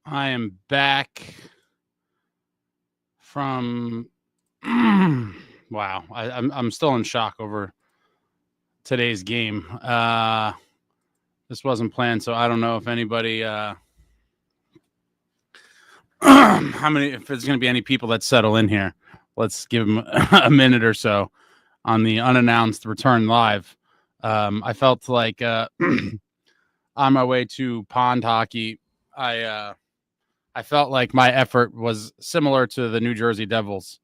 I am back from wow. I'm still in shock over today's game. This wasn't planned, so I don't know if anybody if there's going to be any people that settle in here. Let's give them a minute or so on the unannounced return live. I felt like on my way to pond hockey, I felt like my effort was similar to the New Jersey Devils.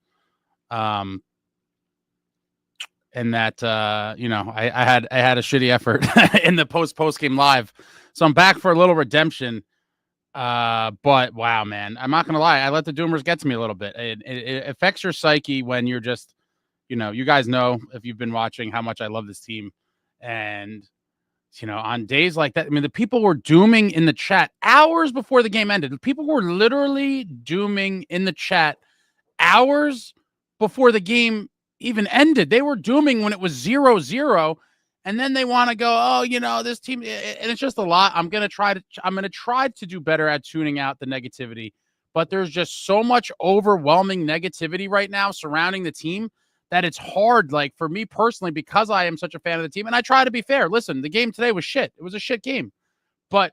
And that I had a shitty effort in the post-game live. So I'm back for a little redemption. But wow, man, I'm not gonna lie, I let the Doomers get to me a little bit. It affects your psyche when you're just, you guys know if you've been watching how much I love this team. And on days like that, I mean, the people were dooming in the chat hours before the game ended. People were literally dooming in the chat hours before the game even ended. They were dooming when it was 0-0, and then they want to go, oh, this team, and it's just a lot. I'm gonna try to do better at tuning out the negativity, but there's just so much overwhelming negativity right now surrounding the team that it's hard, like, for me personally, because I am such a fan of the team, and I try to be fair. Listen, the game today was shit. It was a shit game. But,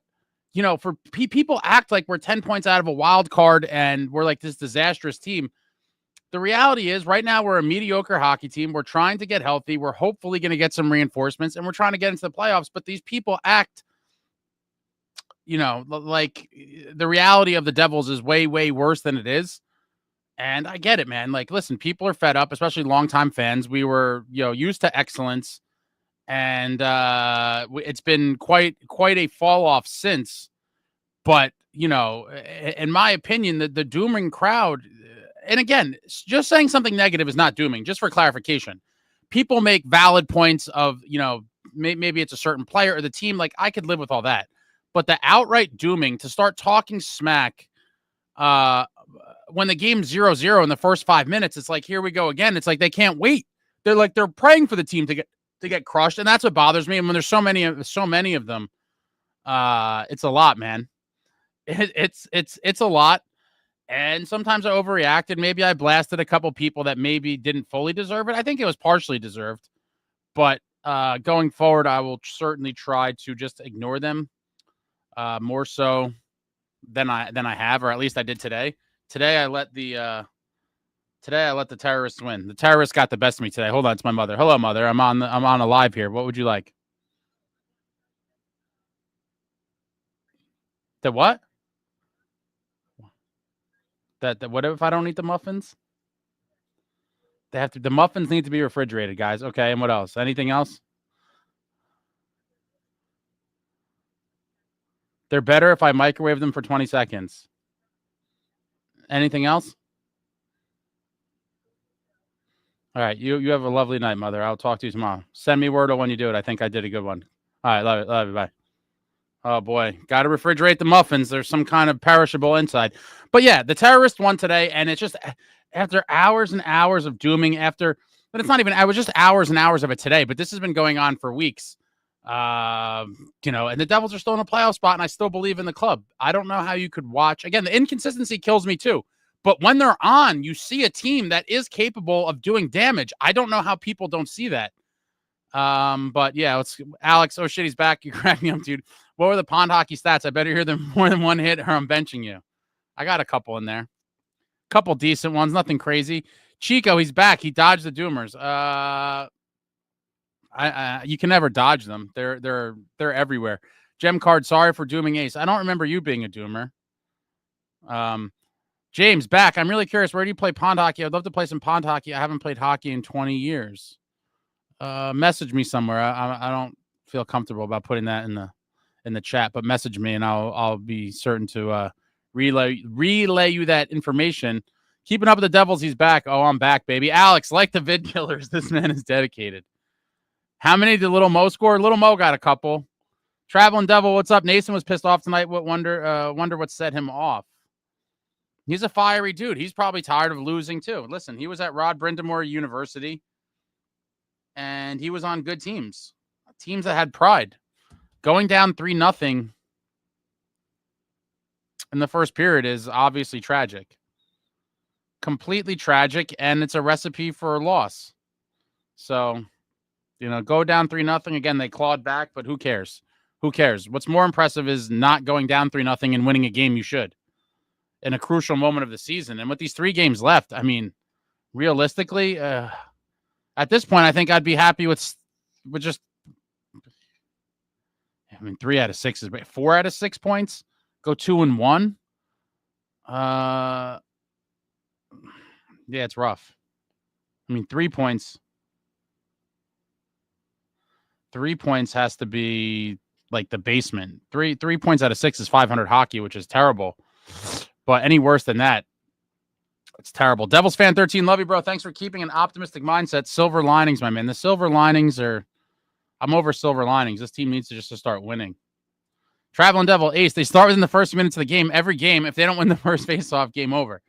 for people act like we're 10 points out of a wild card and we're like this disastrous team. The reality is right now we're a mediocre hockey team. We're trying to get healthy. We're hopefully going to get some reinforcements, and we're trying to get into the playoffs. But these people act, like the reality of the Devils is way, way worse than it is. And I get it, man. Like, listen, people are fed up, especially longtime fans. We were, used to excellence, and it's been quite a fall off since. But in my opinion, the dooming crowd, and again, just saying something negative is not dooming. Just for clarification, people make valid points of, maybe it's a certain player or the team. Like, I could live with all that, but the outright dooming, to start talking smack, when the game's 0-0 in the first 5 minutes, it's like, here we go again. It's like they can't wait. They're praying for the team to get crushed, and that's what bothers me. And when there's so many of them, it's a lot, man. It's a lot. And sometimes I overreacted. Maybe I blasted a couple people that maybe didn't fully deserve it. I think it was partially deserved, but going forward, I will certainly try to just ignore them more so than I have, or at least I did today. Today I let the terrorists win. The terrorists got the best of me today. Hold on, it's my mother. Hello, mother. I'm on a live here. What would you like? The what? That what if I don't eat the muffins? The muffins need to be refrigerated, guys. Okay, and what else? Anything else? They're better if I microwave them for 20 seconds. Anything else? All right, you have a lovely night, mother. I'll talk to you tomorrow. Send me word when you do it. I think I did a good one. All right, love you, bye. Oh boy, got to refrigerate the muffins. There's some kind of perishable inside. But yeah, the terrorist won today, and it's just after hours and hours of dooming. But it's not even. I was just hours and hours of it today. But this has been going on for weeks. And the Devils are still in a playoff spot, and I still believe in the club. I don't know how you could watch. Again, the inconsistency kills me too. But when they're on, you see a team that is capable of doing damage. I don't know how people don't see that. But yeah, Alex. Oh shit, he's back. You cracked me up, dude. What were the pond hockey stats? I better hear them more than one hit or I'm benching you. I got a couple in there. Couple decent ones, nothing crazy. Chico, he's back. He dodged the doomers. You can never dodge them. They're everywhere. Gem card, sorry for dooming Ace. I don't remember you being a doomer. James, back. I'm really curious. Where do you play pond hockey? I'd love to play some pond hockey. I haven't played hockey in 20 years. Message me somewhere. I don't feel comfortable about putting that in the chat, but message me and I'll be certain to relay you that information. Keeping up with the Devils, he's back. Oh, I'm back, baby. Alex, like the vid killers, this man is dedicated. How many did Little Mo score? Little Mo got a couple. Traveling Devil, what's up? Nason was pissed off tonight. Wonder what set him off. He's a fiery dude. He's probably tired of losing too. Listen, he was at Rod Brindamore University, and he was on good teams that had pride. Going down 3-0 in the first period is obviously tragic. Completely tragic, and it's a recipe for a loss. So, go down 3-0. Again, they clawed back, but who cares? Who cares? What's more impressive is not going down 3-0 and winning a game you should in a crucial moment of the season. And with these 3 games left, I mean, realistically, at this point, I think I'd be happy with just, 3 out of 6 is 4 out of 6 points. Go 2-1. Yeah, it's rough. 3 points. 3 points has to be like the basement. 3 points out of 6 is 500 hockey, which is terrible. But any worse than that, it's terrible. Devils fan 13, love you, bro. Thanks for keeping an optimistic mindset. Silver linings, my man. The silver linings I'm over silver linings. This team needs to just start winning. Traveling Devil Ace, they start within the first few minutes of the game. Every game, if they don't win the first face-off, game over.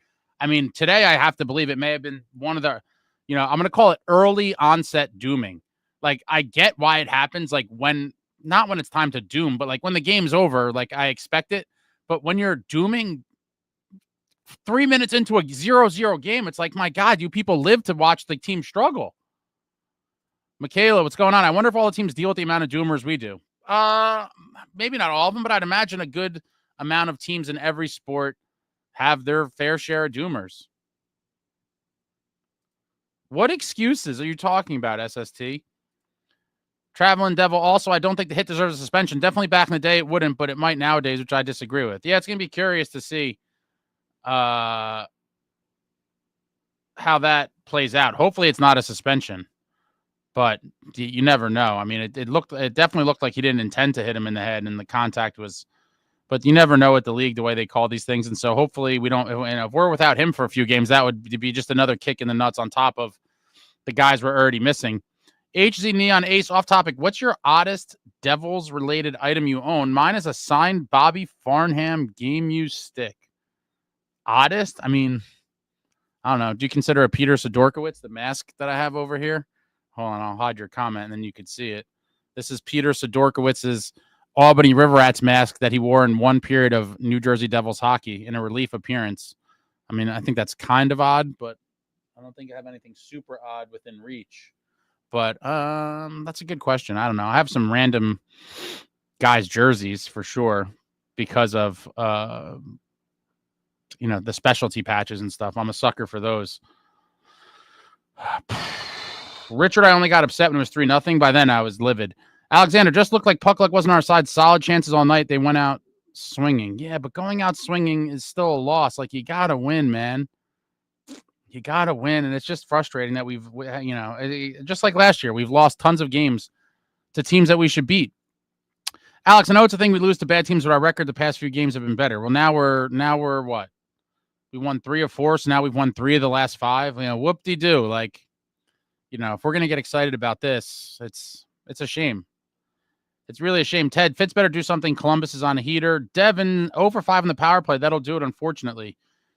Today I have to believe it may have been one of the, I'm going to call it early onset dooming. Like, I get why it happens, like not when it's time to doom, but like when the game's over, like I expect it. But when you're dooming 3 minutes into a 0-0 game, it's like, my God, you people live to watch the team struggle. Michaela, what's going on? I wonder if all the teams deal with the amount of doomers we do. Maybe not all of them, but I'd imagine a good amount of teams in every sport have their fair share of doomers. What excuses are you talking about, SST? Traveling Devil, also, I don't think the hit deserves a suspension. Definitely back in the day it wouldn't, but it might nowadays, which I disagree with. Yeah, it's going to be curious to see how that plays out. Hopefully it's not a suspension, but you never know. It definitely looked like he didn't intend to hit him in the head, and the contact was, but you never know at the league the way they call these things. And so hopefully we don't, and if we're without him for a few games, that would be just another kick in the nuts on top of the guys we're already missing. HZ Neon Ace, off topic. What's your oddest Devils related item you own? Mine is a signed Bobby Farnham game use stick. Oddest? I don't know. Do you consider a Peter Sidorkowicz the mask that I have over here? Hold on, I'll hide your comment and then you could see it. This is Peter Sidorkowitz's Albany River Rats mask that he wore in one period of New Jersey Devils hockey in a relief appearance. I think that's kind of odd, but I don't think I have anything super odd within reach. But that's a good question. I don't know. I have some random guys' jerseys for sure because of the specialty patches and stuff. I'm a sucker for those. Richard, I only got upset when it was 3-0. By then, I was livid. Alexander, just looked like puck luck wasn't our side. Solid chances all night. They went out swinging. Yeah, but going out swinging is still a loss. Like, you got to win, man. You got to win, and it's just frustrating that we've, just like last year, we've lost tons of games to teams that we should beat. Alex, I know it's a thing we lose to bad teams, but our record the past few games have been better. Well, now we're what? We won 3 of 4, so now we've won 3 of the last 5. Whoop-de-doo. Like, if we're going to get excited about this, it's a shame. It's really a shame. Ted, Fitz better do something. Columbus is on a heater. Devin, 0 for 5 on the power play. That'll do it, unfortunately.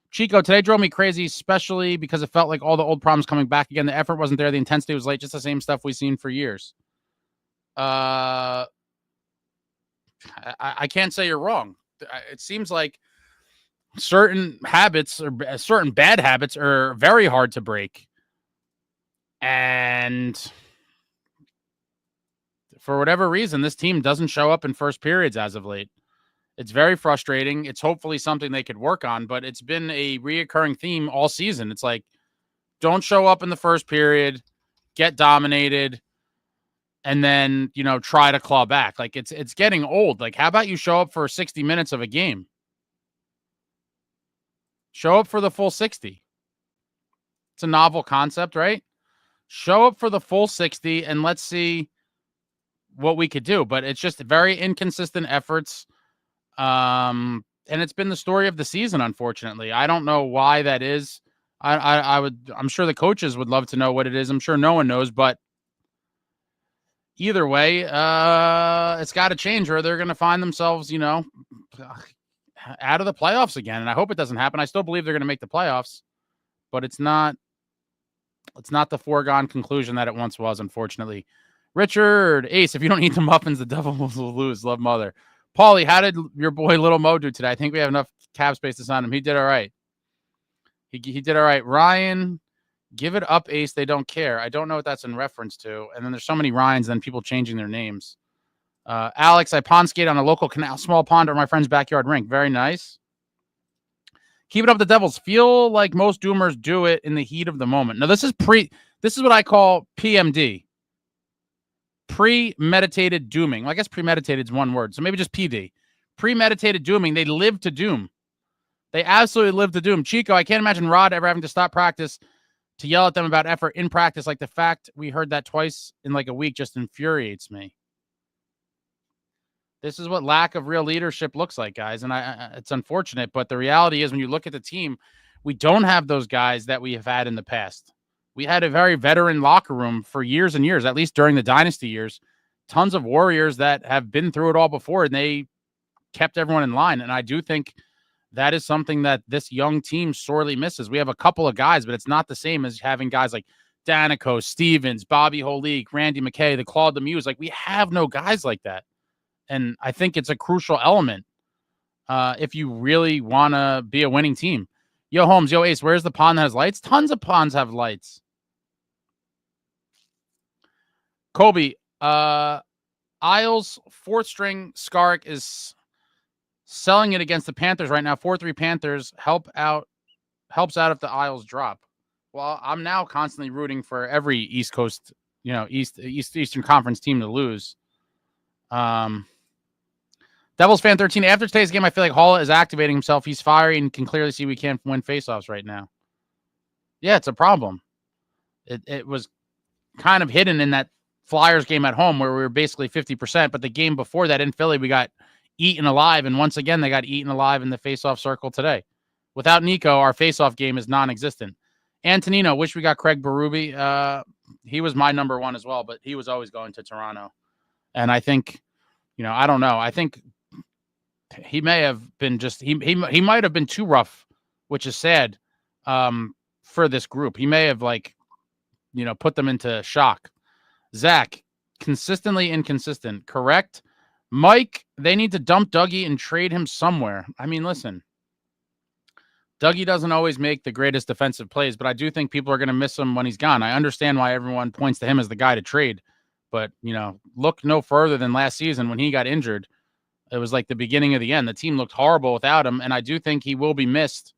Chico, today drove me crazy, especially because it felt like all the old problems coming back again. The effort wasn't there. The intensity was late. Just the same stuff we've seen for years. I can't say you're wrong. It seems like certain habits or certain bad habits are very hard to break. And for whatever reason, this team doesn't show up in first periods as of late. It's very frustrating. It's hopefully something they could work on, but it's been a reoccurring theme all season. It's like, don't show up in the first period, get dominated, and then, try to claw back. Like, it's getting old. Like, how about you show up for 60 minutes of a game? Show up for the full 60. It's a novel concept, right? Show up for the full 60 and let's see what we could do. But it's just very inconsistent efforts. And it's been the story of the season, unfortunately. I don't know why that is. I'm sure the coaches would love to know what it is. I'm sure no one knows, but either way, it's got to change or they're going to find themselves, out of the playoffs again. And I hope it doesn't happen. I still believe they're going to make the playoffs, but it's not the foregone conclusion that it once was, unfortunately. Richard, Ace, if you don't eat the muffins, the Devils will lose. Love, mother. Paulie, how did your boy Little Mo do today? I think we have enough cap space to sign him. He did all right. He did all right. Ryan, give it up, Ace. They don't care. I don't know what that's in reference to. And then there's so many Ryans, then people changing their names. Alex, I pond skate on a local canal, small pond or my friend's backyard rink. Very nice. Keep it up, the Devils. Feel like most doomers do it in the heat of the moment. Now, this is what I call PMD. Premeditated dooming. Well, I guess premeditated is one word, so maybe just PD. Premeditated dooming. They live to doom. They absolutely live to doom. Chico, I can't imagine Rod ever having to stop practice to yell at them about effort in practice. Like the fact we heard that twice in like a week just infuriates me. This is what lack of real leadership looks like, guys. And it's unfortunate, but the reality is when you look at the team, we don't have those guys that we have had in the past. We had a very veteran locker room for years and years, at least during the dynasty years. Tons of warriors that have been through it all before, and they kept everyone in line. And I do think that is something that this young team sorely misses. We have a couple of guys, but it's not the same as having guys like Danico, Stevens, Bobby Holik, Randy McKay, the Claude Lemieux. Like, we have no guys like that. And I think it's a crucial element if you really want to be a winning team. Yo, Holmes, yo, Ace, where's the pond that has lights? Tons of ponds have lights. Kobe, Isles, fourth string Skark is selling it against the Panthers right now. 4-3 Panthers helps out if the Isles drop. Well, I'm now constantly rooting for every East Coast, Eastern Conference team to lose. Devils fan 13. After today's game, I feel like Hall is activating himself. He's fiery and can clearly see we can't win faceoffs right now. Yeah, it's a problem. It was kind of hidden in that Flyers game at home where we were basically 50%, but the game before that in Philly, we got eaten alive, and once again, they got eaten alive in the faceoff circle today. Without Nico, our faceoff game is non-existent. Antonino, wish we got Craig Berube. He was my number one as well, but he was always going to Toronto. And I think, I don't know. I think he may have been he might have been too rough, which is sad for this group. He may have put them into shock. Zach, consistently inconsistent. Correct. Mike, they need to dump Dougie and trade him somewhere. I mean, listen, Dougie doesn't always make the greatest defensive plays, but I do think people are going to miss him when he's gone. I understand why everyone points to him as the guy to trade, but, look no further than last season when he got injured. It was like the beginning of the end. The team looked horrible without him, and I do think he will be missed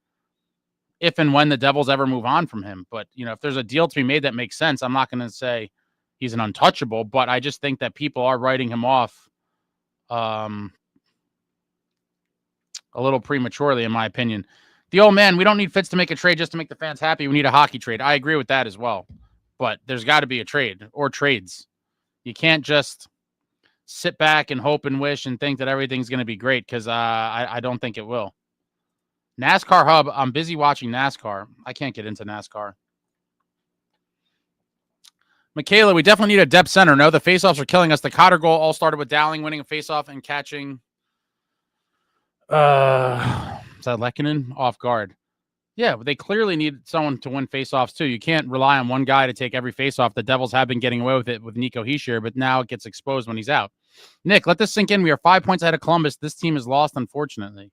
if and when the Devils ever move on from him. But, if there's a deal to be made that makes sense, I'm not going to say he's an untouchable, but I just think that people are writing him off a little prematurely, in my opinion. The old man, we don't need Fitz to make a trade just to make the fans happy. We need a hockey trade. I agree with that as well. But there's got to be a trade or trades. You can't just sit back and hope and wish and think that everything's going to be great, because I don't think it will. NASCAR Hub, I'm busy watching NASCAR. I can't get into NASCAR. Michaela, we definitely need a depth center. No, the faceoffs are killing us. The Cotter goal all started with Dowling winning a faceoff and catching is that Lehkonen off guard. Yeah, but they clearly need someone to win faceoffs too. You can't rely on one guy to take every faceoff. The Devils have been getting away with it with nicohischier, but now it gets exposed when he's out. Nick, let this sink in. We are 5 points ahead of Columbus. This team is lost, unfortunately.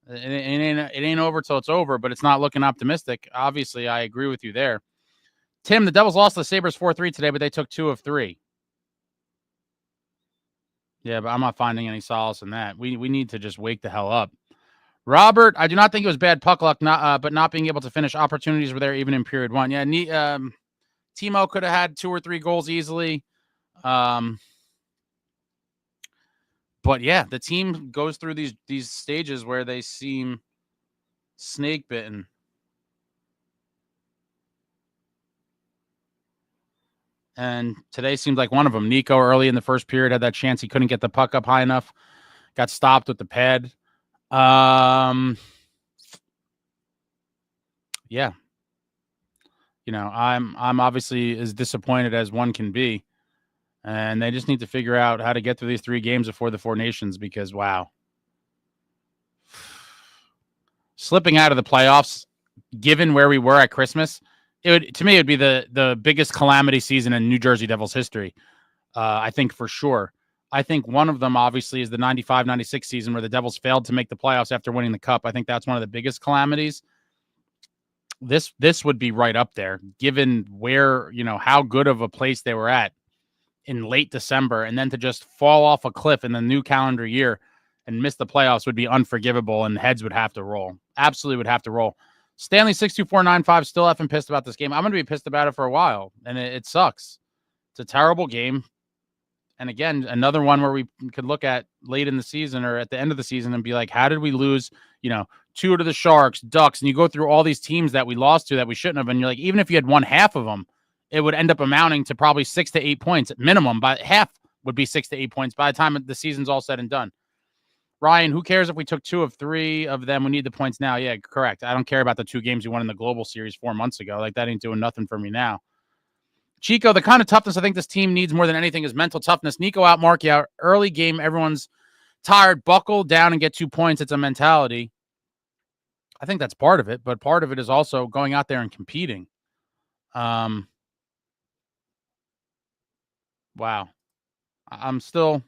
It ain't over till it's over, but it's not looking optimistic. Obviously, I agree with you there. Tim, the Devils lost the Sabres 4-3 today, but they took 2 of 3. Yeah, but I'm not finding any solace in that. We need to just wake the hell up. Robert, I do not think it was bad puck luck, but not being able to finish. Opportunities were there even in period 1. Yeah, Timo could have had 2 or 3 goals easily. But yeah, the team goes through these stages where they seem snake bitten. And today seemed like one of them. Nico early in the first period had that chance. He couldn't get the puck up high enough. Got stopped with the pad. Yeah. I'm obviously as disappointed as one can be. And they just need to figure out how to get through these 3 games before the 4 Nations, because, wow. Slipping out of the playoffs, given where we were at Christmas, to me, it would be the biggest calamity season in New Jersey Devils history. I think for sure. I think one of them, obviously, is the 95-96 season where the Devils failed to make the playoffs after winning the Cup. I think that's one of the biggest calamities. This would be right up there, given where, how good of a place they were at in late December, and then to just fall off a cliff in the new calendar year and miss the playoffs would be unforgivable, and heads would have to roll. Absolutely would have to roll. Stanley 62495 still effing pissed about this game. I'm going to be pissed about it for a while, and it sucks. It's a terrible game. And again, another one where we could look at late in the season or at the end of the season and be like, how did we lose, 2 to the Sharks, Ducks, and you go through all these teams that we lost to that we shouldn't have. And you're like, even if you had won half of them, it would end up amounting to probably 6 to 8 points at minimum. But half would be 6 to 8 points by the time the season's all said and done. Ryan, who cares if we took 2 of 3 of them? We need the points now. Yeah, correct. I don't care about the 2 games we won in the Global Series 4 months ago. Like, that ain't doing nothing for me now. Chico, the kind of toughness I think this team needs more than anything is mental toughness. Nico out, Mark you out. Early game, everyone's tired. Buckle down and get 2 points. It's a mentality. I think that's part of it, but part of it is also going out there and competing. Wow. I'm still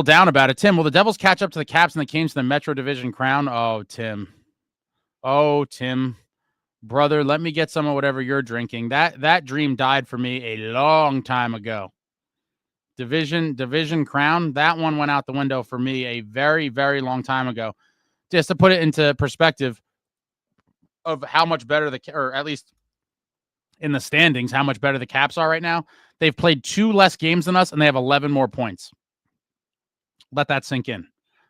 down about it. Tim, will the Devils catch up to the Caps and the Kings to the Metro Division crown? Oh, Tim. Brother, let me get some of whatever you're drinking. That dream died for me a long time ago. Division crown, that one went out the window for me a very, very long time ago. Just to put it into perspective of how much better or at least in the standings, how much better the Caps are right now. They've played 2 less games than us, and they have 11 more points. Let that sink in.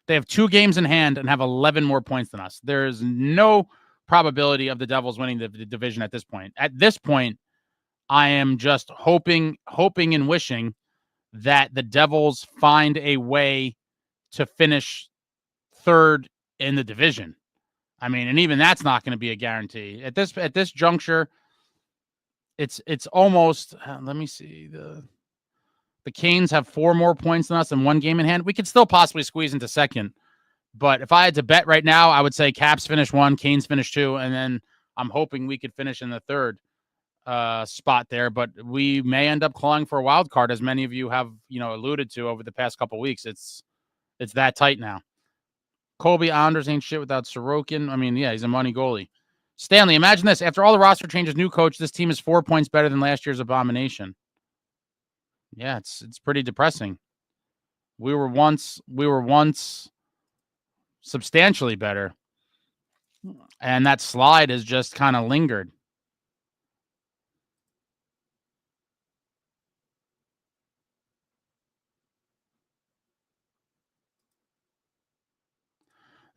They have 2 games in hand and have 11 more points than us. There is no probability of the Devils winning the division at this point. At this point, I am just hoping and wishing that the Devils find a way to finish 3rd in the division. I mean, and even that's not going to be a guarantee. At this juncture, it's almost, let me see, the Canes have 4 more points than us and 1 game in hand. We could still possibly squeeze into 2nd. But if I had to bet right now, I would say Caps finish 1, Canes finish 2, and then I'm hoping we could finish in the 3rd spot there. But we may end up clawing for a wild card, as many of you have, alluded to over the past couple weeks. It's that tight now. Colby Anders ain't shit without Sorokin. I mean, yeah, he's a money goalie. Stanley, imagine this. After all the roster changes, new coach, this team is 4 points better than last year's abomination. Yeah, it's pretty depressing. We were once substantially better, and that slide has just kind of lingered.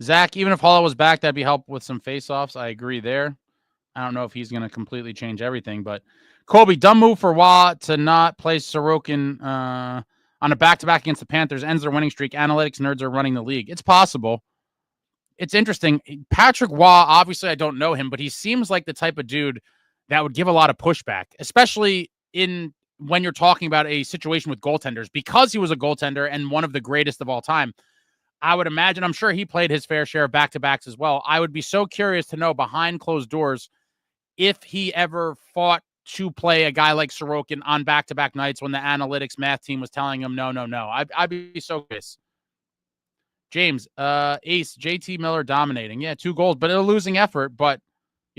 Zach, even if Hall was back, that'd be help with some faceoffs. I agree there. I don't know if he's going to completely change everything, but Colby, dumb move for Wah to not place Sorokin on a back-to-back against the Panthers. Ends their winning streak. Analytics nerds are running the league. It's possible. It's interesting. Patrick Waugh, obviously I don't know him, but he seems like the type of dude that would give a lot of pushback, especially when you're talking about a situation with goaltenders, because he was a goaltender and one of the greatest of all time. I would imagine, I'm sure he played his fair share of back-to-backs as well. I would be so curious to know behind closed doors if he ever fought to play a guy like Sorokin on back-to-back nights when the analytics math team was telling him, no. I'd be so curious. James, Ace, JT Miller dominating. Yeah, 2 goals, but a losing effort. But,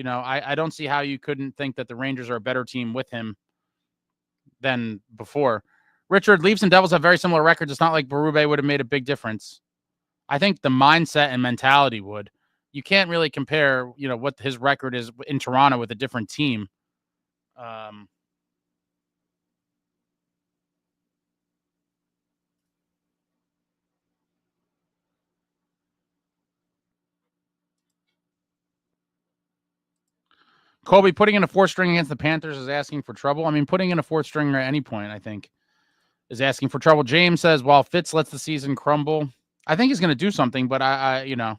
I don't see how you couldn't think that the Rangers are a better team with him than before. Richard, Leafs and Devils have very similar records. It's not like Berube would have made a big difference. I think the mindset and mentality would. You can't really compare, what his record is in Toronto with a different team. Colby, putting in a 4th string against the Panthers is asking for trouble. I mean, putting in a 4th stringer at any point, I think, is asking for trouble. James says, while Fitz lets the season crumble, I think he's going to do something, but I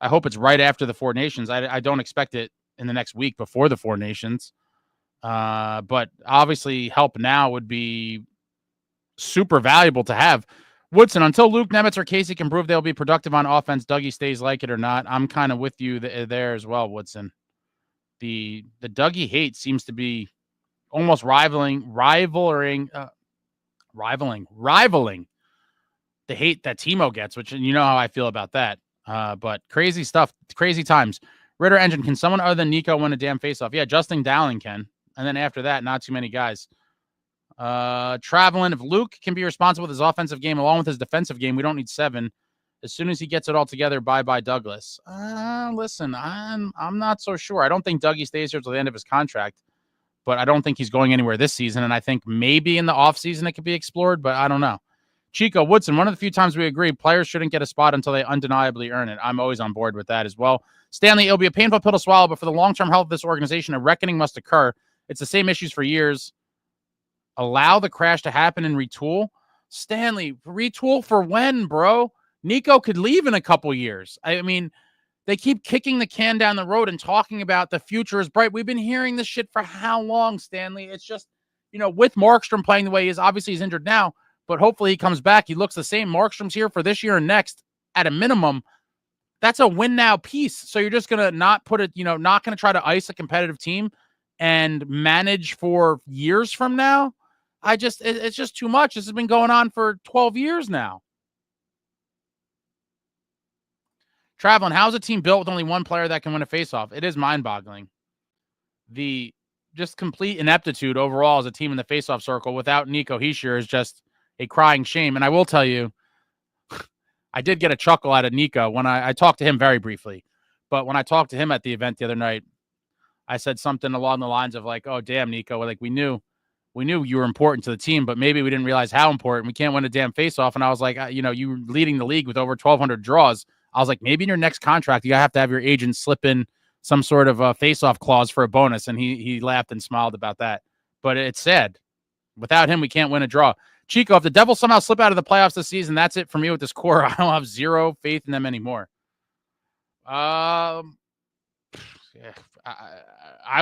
hope it's right after the 4 Nations. I don't expect it in the next week before the 4 Nations. But obviously help now would be super valuable to have. Woodson, until Luke Nemitz or Casey can prove they'll be productive on offense, Dougie stays like it or not. I'm kind of with you there as well, Woodson. The Dougie hate seems to be almost rivaling rivaling the hate that Timo gets, which you know how I feel about that. But crazy stuff, crazy times. Ritter Engine, can someone other than Nico win a damn faceoff? Yeah, Justin Dowling can. And then after that, not too many guys. Traveling, if Luke can be responsible with his offensive game along with his defensive game, we don't need 7. As soon as he gets it all together, bye-bye Douglas. Listen, I'm not so sure. I don't think Dougie stays here till the end of his contract, but I don't think he's going anywhere this season. And I think maybe in the offseason it could be explored, but I don't know. Chico Woodson, one of the few times we agree, players shouldn't get a spot until they undeniably earn it. I'm always on board with that as well. Stanley, it'll be a painful pill to swallow, but for the long-term health of this organization, a reckoning must occur. It's the same issues for years. Allow the crash to happen and retool. Stanley, retool for when, bro? Nico could leave in a couple years. I mean, they keep kicking the can down the road and talking about the future is bright. We've been hearing this shit for how long, Stanley? It's just, with Markstrom playing the way he is, obviously he's injured now, but hopefully he comes back. He looks the same. Markstrom's here for this year and next at a minimum. That's a win now piece. So you're just going to not put it, not going to try to ice a competitive team and manage for years from now. It's just too much. This has been going on for 12 years now. Traveling, how's a team built with only one player that can win a faceoff? It is mind-boggling. The just complete ineptitude overall as a team in the faceoff circle without nicohischier is just a crying shame. And I will tell you, I did get a chuckle out of Nico when I talked to him very briefly. But when I talked to him at the event the other night, I said something along the lines of like, oh, damn, Nico, like we knew you were important to the team, but maybe we didn't realize how important. We can't win a damn faceoff. And I was like, you were leading the league with over 1,200 draws. I was like, maybe in your next contract, you have to have your agent slip in some sort of a face-off clause for a bonus. And he laughed and smiled about that. But it's sad. Without him, we can't win a draw. Chico, if the Devils somehow slip out of the playoffs this season, that's it for me with this core. I don't have zero faith in them anymore. I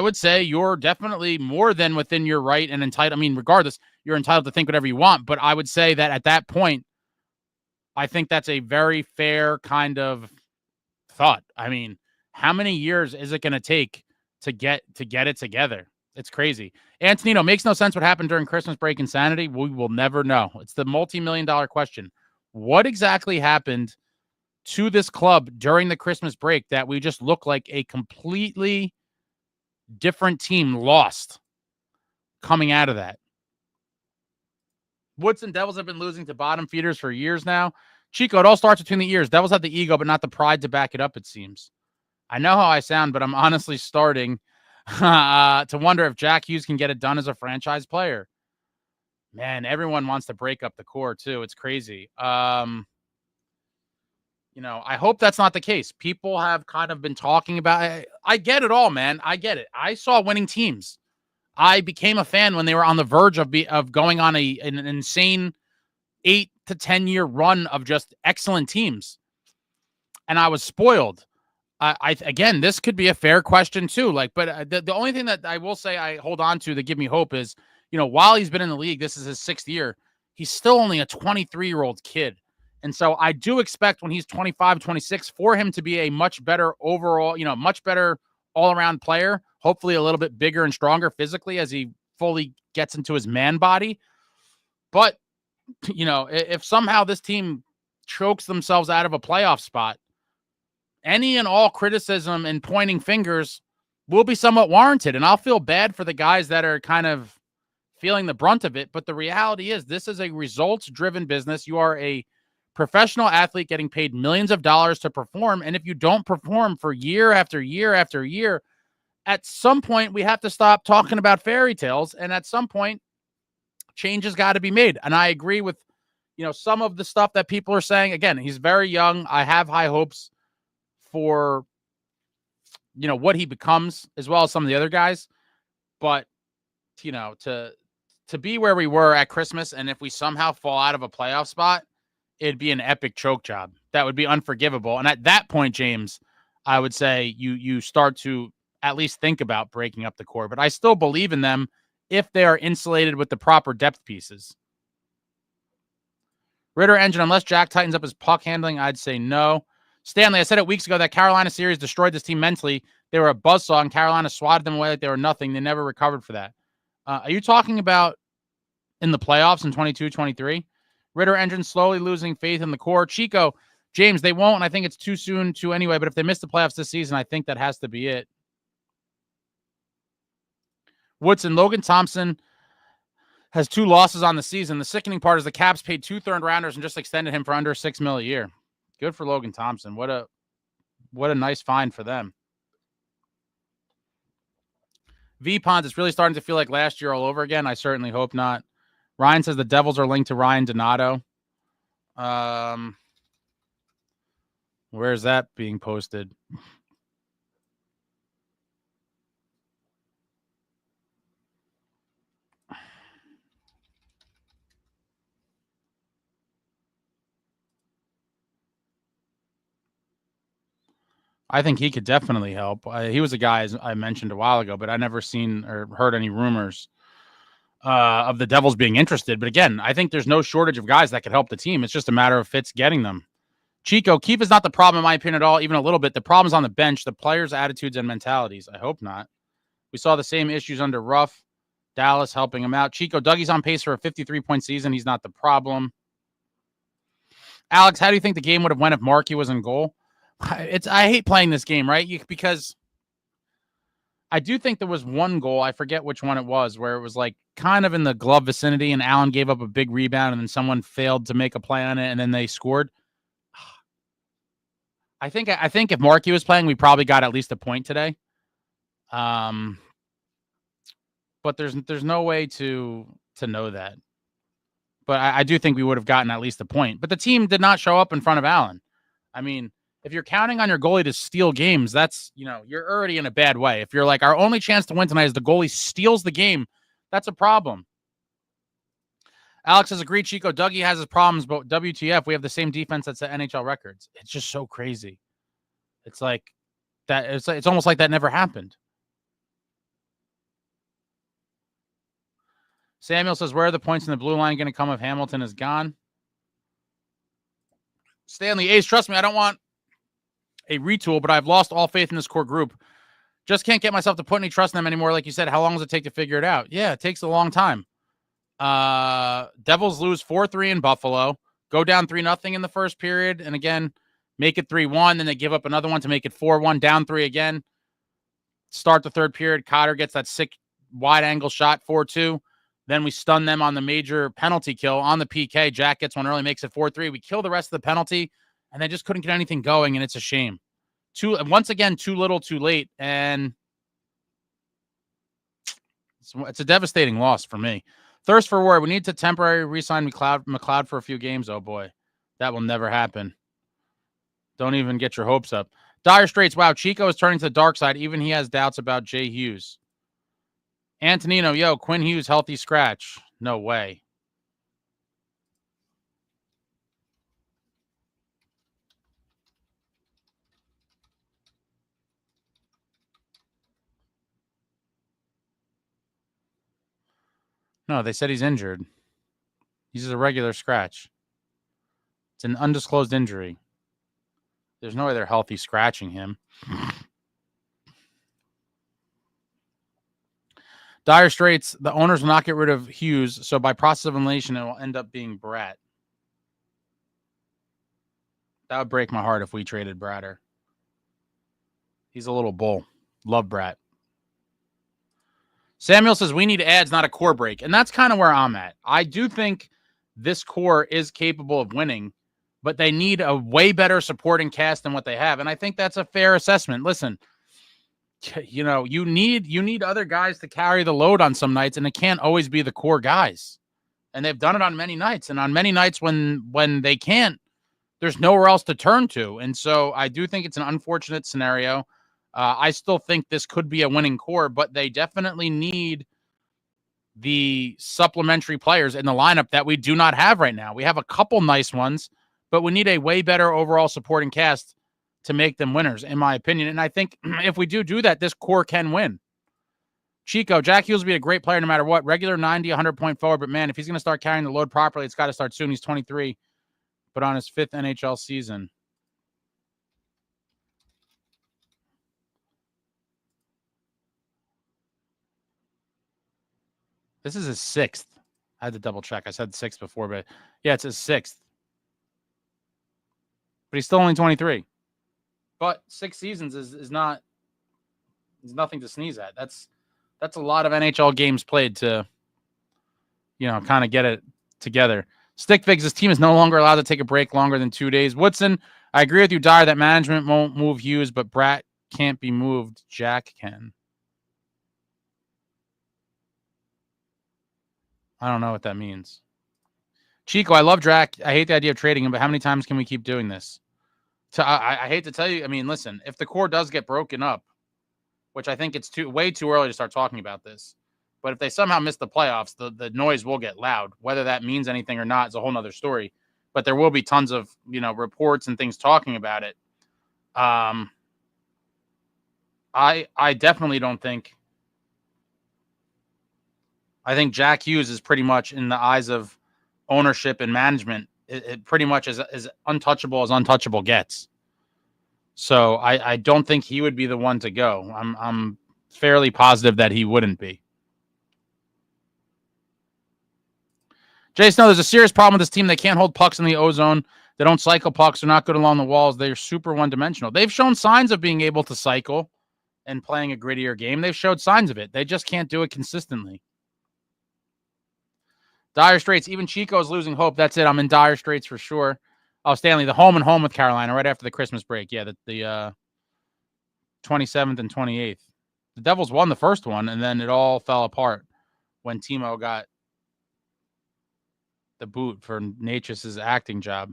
would say you're definitely more than within your right and entitled. I mean, regardless, you're entitled to think whatever you want. But I would say that at that point, I think that's a very fair kind of thought. I mean, how many years is it going to take to get it together? It's crazy. Antonino, makes no sense what happened during Christmas break insanity. We will never know. It's the multi-million-dollar question. What exactly happened to this club during the Christmas break that we just look like a completely different team lost coming out of that? Woodson, Devils have been losing to bottom feeders for years now. Chico, it all starts between the ears. Devils have the ego, but not the pride to back it up, it seems. I know how I sound, but I'm honestly starting to wonder if Jackhughes can get it done as a franchise player. Man, everyone wants to break up the core, too. It's crazy. I hope that's not the case. People have kind of been talking about it. I get it all, man. I get it. I saw winning teams. I became a fan when they were on the verge of going on an insane 8 to 10 year run of just excellent teams. And I was spoiled. Again, this could be a fair question too. But the only thing that I will say I hold on to that give me hope is, while he's been in the league, this is his 6th year. He's still only a 23-year-old kid. And so I do expect when he's 25, 26 for him to be a much better overall, much better all-around player, hopefully a little bit bigger and stronger physically as he fully gets into his man body. But, if somehow this team chokes themselves out of a playoff spot, any and all criticism and pointing fingers will be somewhat warranted. And I'll feel bad for the guys that are kind of feeling the brunt of it. But the reality is this is a results-driven business. You are a professional athlete getting paid millions of dollars to perform. And if you don't perform for year after year after year, at some point we have to stop talking about fairy tales. And at some point, change has got to be made. And I agree with, some of the stuff that people are saying. Again, he's very young. I have high hopes for, what he becomes as well as some of the other guys. But, to be where we were at Christmas, and if we somehow fall out of a playoff spot, it'd be an epic choke job. That would be unforgivable. And at that point, James, I would say you start to at least think about breaking up the core. But I still believe in them if they are insulated with the proper depth pieces. Ritter Engine, unless Jack tightens up his puck handling, I'd say no. Stanley, I said it weeks ago that Carolina series destroyed this team mentally. They were a buzzsaw, and Carolina swatted them away like they were nothing. They never recovered for that. Are you talking about in the playoffs in 22-23. Ritter engine slowly losing faith in the core. Chico, James, they won't, and I think it's too soon to anyway, but if they miss the playoffs this season, I think that has to be it. Woodson, Logan Thompson has 2 losses on the season. The sickening part is the Caps paid 2 third-rounders and just extended him for under $6 million a year. Good for Logan Thompson. What a nice find for them. V Ponds, it's really starting to feel like last year all over again. I certainly hope not. Ryan says the Devils are linked to Ryan Donato. Where is that being posted? I think he could definitely help. He was a guy, as I mentioned a while ago, but I never seen or heard any rumors of the Devils being interested. But again, I think there's no shortage of guys that could help the team. It's just a matter of Fitz getting them. Chico, Keefe is not the problem, in my opinion, at all, even a little bit. The problem's on the bench, the players' attitudes and mentalities. I hope not. We saw the same issues under Ruff. Dallas helping him out. Chico, Dougie's on pace for a 53-point season. He's not the problem. Alex, how do you think the game would have went if Markey was in goal? I hate playing this game, right? Because I do think there was one goal, I forget which one it was, where it was like kind of in the glove vicinity and Allen gave up a big rebound and then someone failed to make a play on it and then they scored. I think if Markey was playing, we probably got at least a point today. But there's no way to know that. But I do think we would have gotten at least a point. But the team did not show up in front of Allen. I mean, if you're counting on your goalie to steal games, that's, you're already in a bad way. If you're like, our only chance to win tonight is the goalie steals the game, that's a problem. Alex has agreed, Chico. Dougie has his problems, but WTF, we have the same defense that's at NHL records. It's just so crazy. It's like that. It's almost like that never happened. Samuel says, where are the points in the blue line going to come if Hamilton is gone? Stanley Ace, trust me, I don't want a retool, but I've lost all faith in this core group. Just can't get myself to put any trust in them anymore. Like you said, how long does it take to figure it out? Yeah, it takes a long time. Devils lose 4-3 in Buffalo, go down 3-0 in the first period, and again, make it 3-1, then they give up another one to make it 4-1, down 3 again. Start the third period, Cotter gets that sick wide angle shot, 4-2. Then we stun them on the major penalty kill on the PK. Jack gets one early, makes it 4-3. We kill the rest of the penalty, and they just couldn't get anything going, and it's a shame. Once again, too little, too late, and it's a devastating loss for me. Thirst for war. We need to temporarily re-sign McLeod for a few games. Oh, boy. That will never happen. Don't even get your hopes up. Dire Straits. Wow, Chico is turning to the dark side. Even he has doubts about Jackhughes. Antonino, yo, Quinn Hughes, healthy scratch. No way. No, they said he's injured. He's a regular scratch. It's an undisclosed injury. There's no way they're healthy scratching him. Dire Straits, the owners will not get rid of Hughes, so by process of elimination, it will end up being Bratt. That would break my heart if we traded Bratter. He's a little bull. Love Bratt. Samuel says we need ads, not a core break. And that's kind of where I'm at. I do think this core is capable of winning, but they need a way better supporting cast than what they have. And I think that's a fair assessment. Listen, you need other guys to carry the load on some nights, and it can't always be the core guys. And they've done it on many nights. And on many nights when they can't, there's nowhere else to turn to. And so I do think it's an unfortunate scenario. I still think this could be a winning core, but they definitely need the supplementary players in the lineup that we do not have right now. We have a couple nice ones, but we need a way better overall supporting cast to make them winners, in my opinion. And I think if we do that, this core can win. Chico, Jackhughes will be a great player no matter what. Regular 90, 100-point forward, but man, if he's going to start carrying the load properly, it's got to start soon. He's 23, but on his 5th NHL season. This is his 6th. I had to double check. I said 6th before, but yeah, it's his 6th. But he's still only 23. But 6 seasons is nothing to sneeze at. That's a lot of NHL games played to, kind of get it together. Stick Figs, this team is no longer allowed to take a break longer than 2 days. Woodson, I agree with you, Dyer, that management won't move Hughes, but Bratt can't be moved. Jack can. I don't know what that means. Chico, I love Drac. I hate the idea of trading him, but how many times can we keep doing this? So I hate to tell you. I mean, listen, if the core does get broken up, which I think it's way too early to start talking about this, but if they somehow miss the playoffs, the noise will get loud. Whether that means anything or not is a whole nother story. But there will be tons of reports and things talking about it. I definitely don't think. I think Jack Hughes is pretty much, in the eyes of ownership and management, it pretty much is untouchable as untouchable gets. So I don't think he would be the one to go. I'm fairly positive that he wouldn't be. Jay Snow, there's a serious problem with this team. They can't hold pucks in the O-zone. They don't cycle pucks. They're not good along the walls. They're super one-dimensional. They've shown signs of being able to cycle and playing a grittier game. They've showed signs of it. They just can't do it consistently. Dire Straits, even Chico's losing hope. That's it. I'm in dire straits for sure. Oh, Stanley, the home and home with Carolina right after the Christmas break. Yeah, the 27th and 28th. The Devils won the first one, and then it all fell apart when Timo got the boot for Natchez' acting job.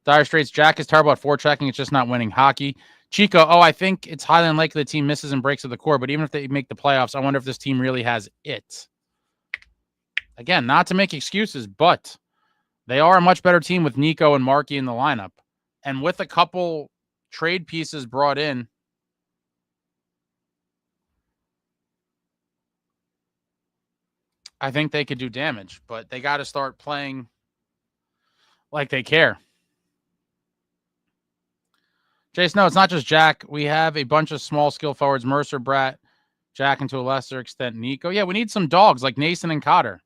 Dire Straits, Jack is terrible at forechecking. It's just not winning hockey. Chico, I think it's highly unlikely the team misses and breaks at the core, but even if they make the playoffs, I wonder if this team really has it. Again, not to make excuses, but they are a much better team with Nico and Markey in the lineup. And with a couple trade pieces brought in, I think they could do damage, but they got to start playing like they care. Jason, no, it's not just Jack. We have a bunch of small skill forwards, Mercer, Bratt, Jack, and to a lesser extent, Nico. Yeah, we need some dogs like Nason and Cotter.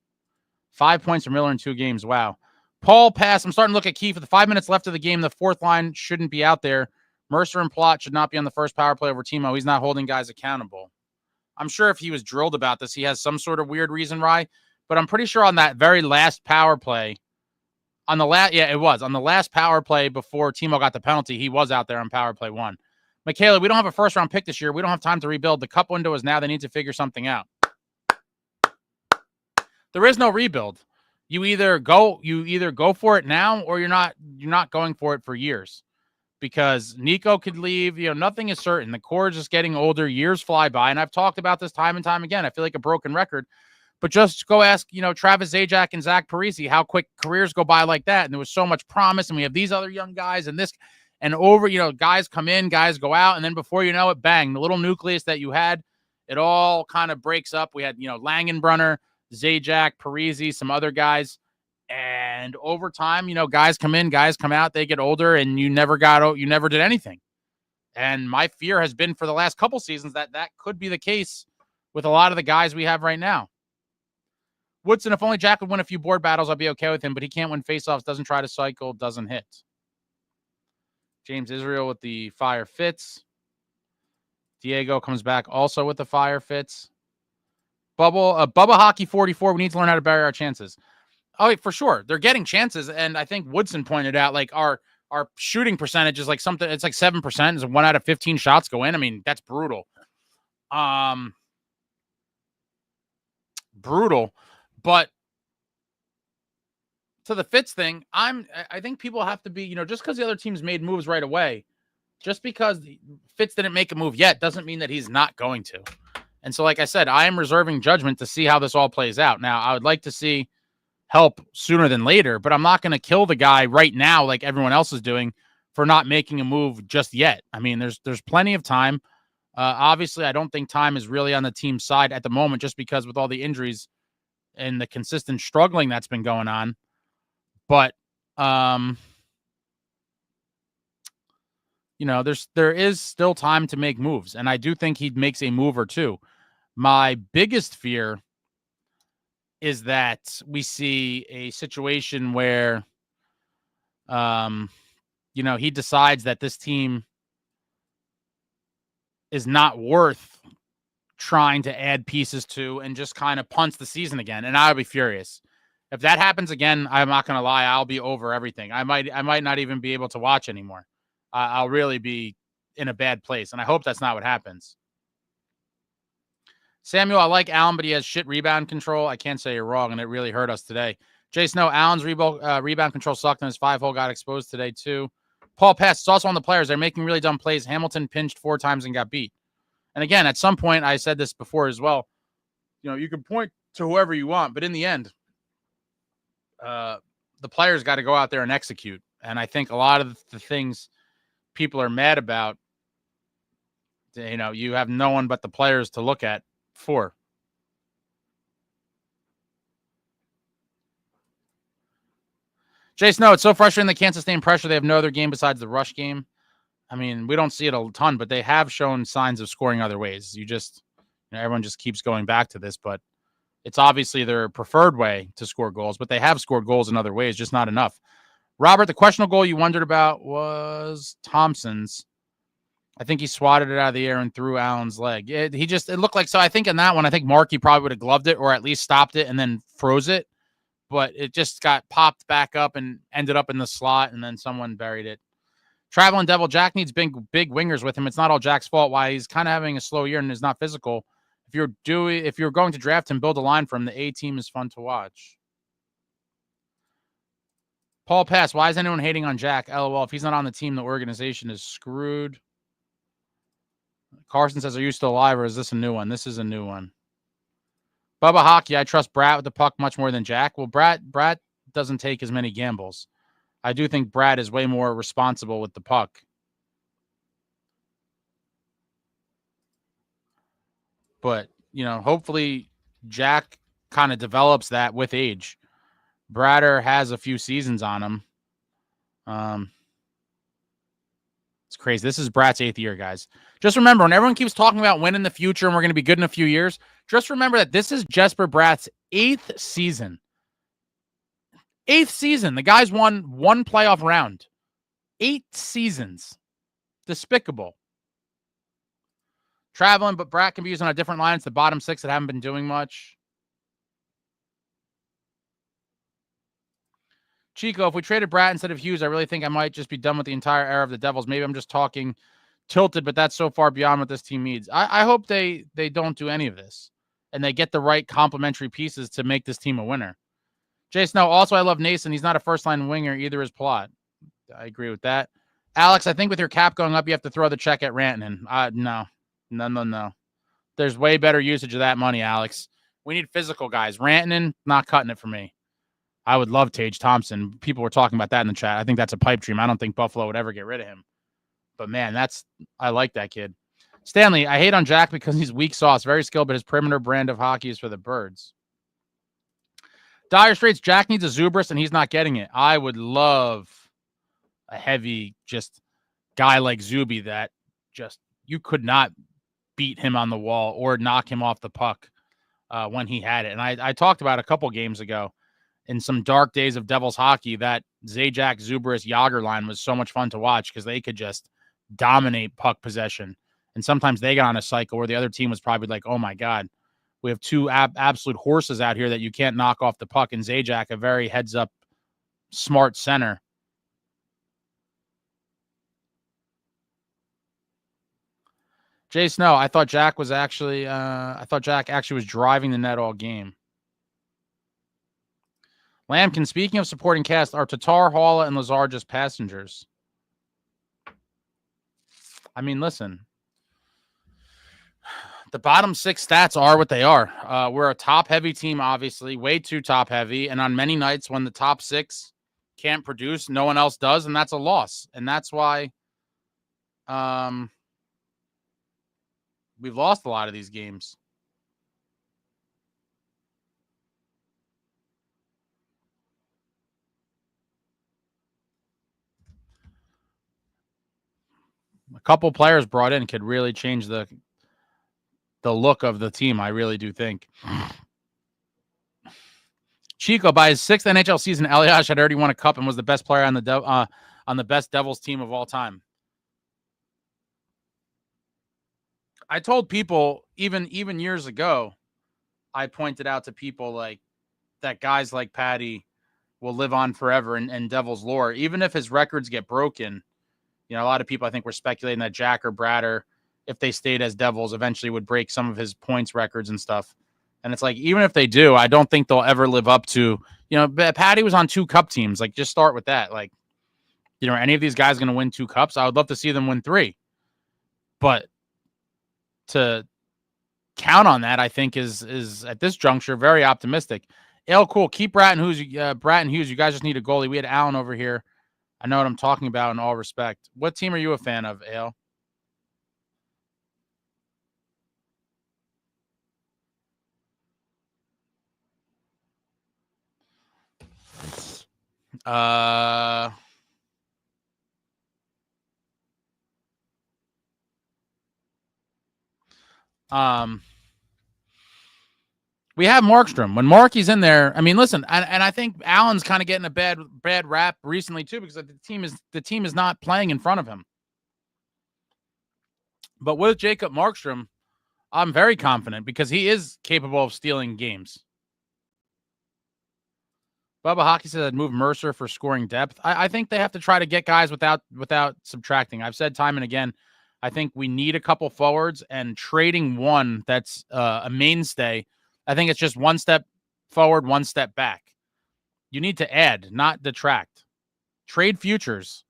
5 points for Miller in 2 games. Wow. Paul pass. I'm starting to look at Keefe. With the 5 minutes left of the game, the fourth line shouldn't be out there. Mercer and Plot should not be on the first power play over Timo. He's not holding guys accountable. I'm sure if he was drilled about this, he has some sort of weird reason why. But I'm pretty sure on that very last power play, on the last power play before Timo got the penalty, he was out there on power play 1. Michaela, we don't have a first round pick this year. We don't have time to rebuild. The cup window is now. They need to figure something out. There is no rebuild. You either go for it now, or you're not going for it for years, because Nico could leave. Nothing is certain. The core is just getting older. Years fly by, and I've talked about this time and time again. I feel like a broken record, but just go ask Travis Zajac and Zach Parise how quick careers go by like that. And there was so much promise, and we have these other young guys, and this and over. Guys come in, guys go out, and then before you know it, bang! The little nucleus that you had, it all kind of breaks up. We had Langenbrunner, Zajac, Parise, some other guys. And over time, guys come in, guys come out, they get older, and you never did anything. And my fear has been for the last couple seasons that could be the case with a lot of the guys we have right now. Woodson, if only Jack would win a few board battles, I'd be okay with him, but he can't win faceoffs, doesn't try to cycle, doesn't hit. James Israel with the fire fits. Diego comes back also with the fire fits. Bubba Hockey 44, we need to learn how to bury our chances. Oh, for sure. They're getting chances. And I think Woodson pointed out, like, our shooting percentage is like something, it's like 7%. Is 1 out of 15 shots go in. I mean, that's brutal. Brutal. But to the Fitz thing, I think people have to be, just because the other teams made moves right away, just because Fitz didn't make a move yet doesn't mean that he's not going to. And so, like I said, I am reserving judgment to see how this all plays out. Now, I would like to see help sooner than later, but I'm not going to kill the guy right now like everyone else is doing for not making a move just yet. I mean, there's plenty of time. Obviously, I don't think time is really on the team's side at the moment, just because with all the injuries and the consistent struggling that's been going on. But there is still time to make moves, and I do think he makes a move or two. My biggest fear is that we see a situation where, he decides that this team is not worth trying to add pieces to and just kind of punts the season again. And I'll be furious. If that happens again, I'm not going to lie, I'll be over everything. I might not even be able to watch anymore. I'll really be in a bad place, and I hope that's not what happens. Samuel, I like Allen, but he has shit rebound control. I can't say you're wrong, and it really hurt us today. Jay Snow, Allen's rebound control sucked, and his 5-hole got exposed today, too. Paul Pest, it's also on the players. They're making really dumb plays. Hamilton pinched 4 times and got beat. And again, at some point, I said this before as well, you can point to whoever you want, but in the end, the players got to go out there and execute. And I think a lot of the things people are mad about, you have no one but the players to look at for. Jason, no, it's so frustrating they can't sustain pressure. They have no other game besides the rush game. I mean, we don't see it a ton, but they have shown signs of scoring other ways. Everyone just keeps going back to this, but it's obviously their preferred way to score goals, but they have scored goals in other ways, just not enough. Robert, the questionable goal you wondered about was Thompson's. I think he swatted it out of the air and threw Allen's leg. It looked like, so I think in that one, I think Markey probably would have gloved it or at least stopped it and then froze it, but it just got popped back up and ended up in the slot, and then someone buried it. Traveling Devil, Jack needs big wingers with him. It's not all Jack's fault why he's kind of having a slow year and is not physical. If you're going to draft him, build a line for him. The A team is fun to watch. Paul Pass, why is anyone hating on Jack? LOL, if he's not on the team, the organization is screwed. Carson says, are you still alive or is this a new one? This is a new one. Bubba Hockey, I trust Bratt with the puck much more than Jack. Well, Bratt doesn't take as many gambles. I do think Bratt is way more responsible with the puck. But, hopefully Jack kind of develops that with age. Bratter has a few seasons on him. It's crazy. This is Bratt's 8th year, guys. Just remember, when everyone keeps talking about winning in the future and we're going to be good in a few years, just remember that this is Jesper Bratt's 8th season. 8th season. The guy's won 1 playoff round. 8 seasons. Despicable. Traveling, but Bratt can be used on a different line. It's the bottom 6 that haven't been doing much. Chico, if we traded Bratt instead of Hughes, I really think I might just be done with the entire era of the Devils. Maybe I'm just talking tilted, but that's so far beyond what this team needs. I hope they don't do any of this and they get the right complementary pieces to make this team a winner. Jason, no, also I love Nason. He's not a first-line winger, either is Plot. I agree with that. Alex, I think with your cap going up, you have to throw the check at Rantanen. No. There's way better usage of that money, Alex. We need physical guys. Rantanen, not cutting it for me. I would love Tage Thompson. People were talking about that in the chat. I think that's a pipe dream. I don't think Buffalo would ever get rid of him. But, man, I like that kid. Stanley, I hate on Jack because he's weak sauce. Very skilled, but his perimeter brand of hockey is for the birds. Dire Straits, Jack needs a Zubris, and he's not getting it. I would love a heavy, just guy like Zuby that just you could not beat him on the wall or knock him off the puck when he had it. And I talked about a couple games ago in some dark days of Devils hockey that Zajac, Zubris, Yager line was so much fun to watch because they could just dominate puck possession. And sometimes they got on a cycle where the other team was probably like, oh, my God, we have 2 absolute horses out here that you can't knock off the puck. And Zajac, a very heads-up, smart center. Jay Snow, I thought Jack actually was driving the net all game. Lambkin, speaking of supporting cast, are Tatar, Halla, and Lazar just passengers? I mean, listen. The bottom 6 stats are what they are. We're a top-heavy team, obviously, way too top-heavy. And on many nights when the top 6 can't produce, no one else does, and that's a loss. And that's why we've lost a lot of these games. A couple players brought in could really change the look of the team. I really do think. Chico, by his 6th NHL season, Elias had already won a cup and was the best player on the best Devils team of all time. I told people even years ago, I pointed out to people like that guys like Patty will live on forever in Devils lore, even if his records get broken. You know, a lot of people I think were speculating that Jack or Bratt, if they stayed as Devils, eventually would break some of his points records and stuff. And it's like, even if they do, I don't think they'll ever live up to, you know, Patty was on 2 cup teams. Like, just start with that. Like, you know, are any of these guys going to win 2 cups? I would love to see them win 3. But to count on that, I think is at this juncture very optimistic. Ale, cool. Keep Bratt and Hughes. You guys just need a goalie. We had Allen over here. I know what I'm talking about in all respect. What team are you a fan of, Ale? We have Markstrom. When Marky's in there, I mean, listen, and I think Allen's kind of getting a bad rap recently too, because the team is not playing in front of him. But with Jacob Markstrom, I'm very confident because he is capable of stealing games. Bubba Hockey said I'd move Mercer for scoring depth. I think they have to try to get guys without subtracting. I've said time and again, I think we need a couple forwards, and trading one that's a mainstay, I think it's just one step forward, one step back. You need to add, not detract. Trade futures.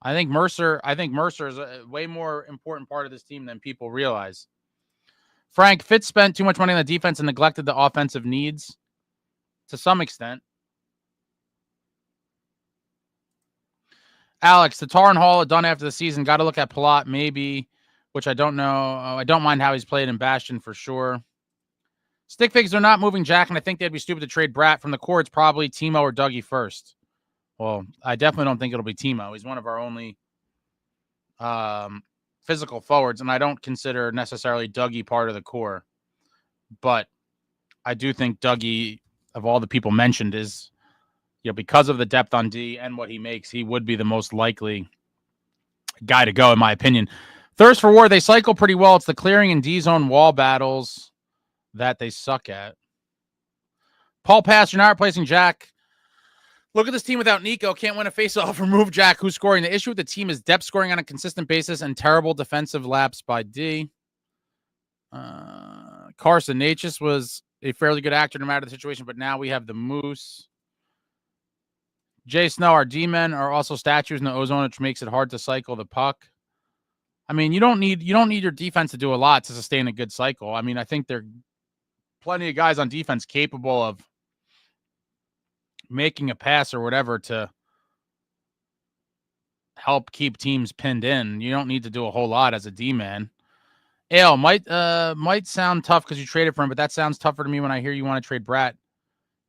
I think Mercer is a way more important part of this team than people realize. Frank, Fitz spent too much money on the defense and neglected the offensive needs to some extent. Alex, the Tar and Hall are done after the season. Got to look at Palat, maybe, which I don't know. I don't mind how he's played in Bastion for sure. Stick Figs are not moving Jack, and I think they'd be stupid to trade Bratt. From the core, it's probably Timo or Dougie first. Well, I definitely don't think it'll be Timo. He's one of our only physical forwards, and I don't consider necessarily Dougie part of the core. But I do think Dougie, of all the people mentioned, is, you know, because of the depth on D and what he makes, he would be the most likely guy to go, in my opinion. Thirst for War, they cycle pretty well. It's the clearing and D-zone wall battles that they suck at. Paul Pass, you're not replacing Jack. Look at this team without Nico. Can't win a faceoff. Remove Jack, who's scoring. The issue with the team is depth scoring on a consistent basis and terrible defensive laps by D. Carson Natchez was a fairly good actor no matter the situation, but now we have the Moose. Jay Snow, our D-men are also statues in the ozone, which makes it hard to cycle the puck. I mean, you don't need your defense to do a lot to sustain a good cycle. I mean, I think there are plenty of guys on defense capable of making a pass or whatever to help keep teams pinned in. You don't need to do a whole lot as a D-man. Ale, might sound tough because you traded for him, but that sounds tougher to me when I hear you want to trade Bratt,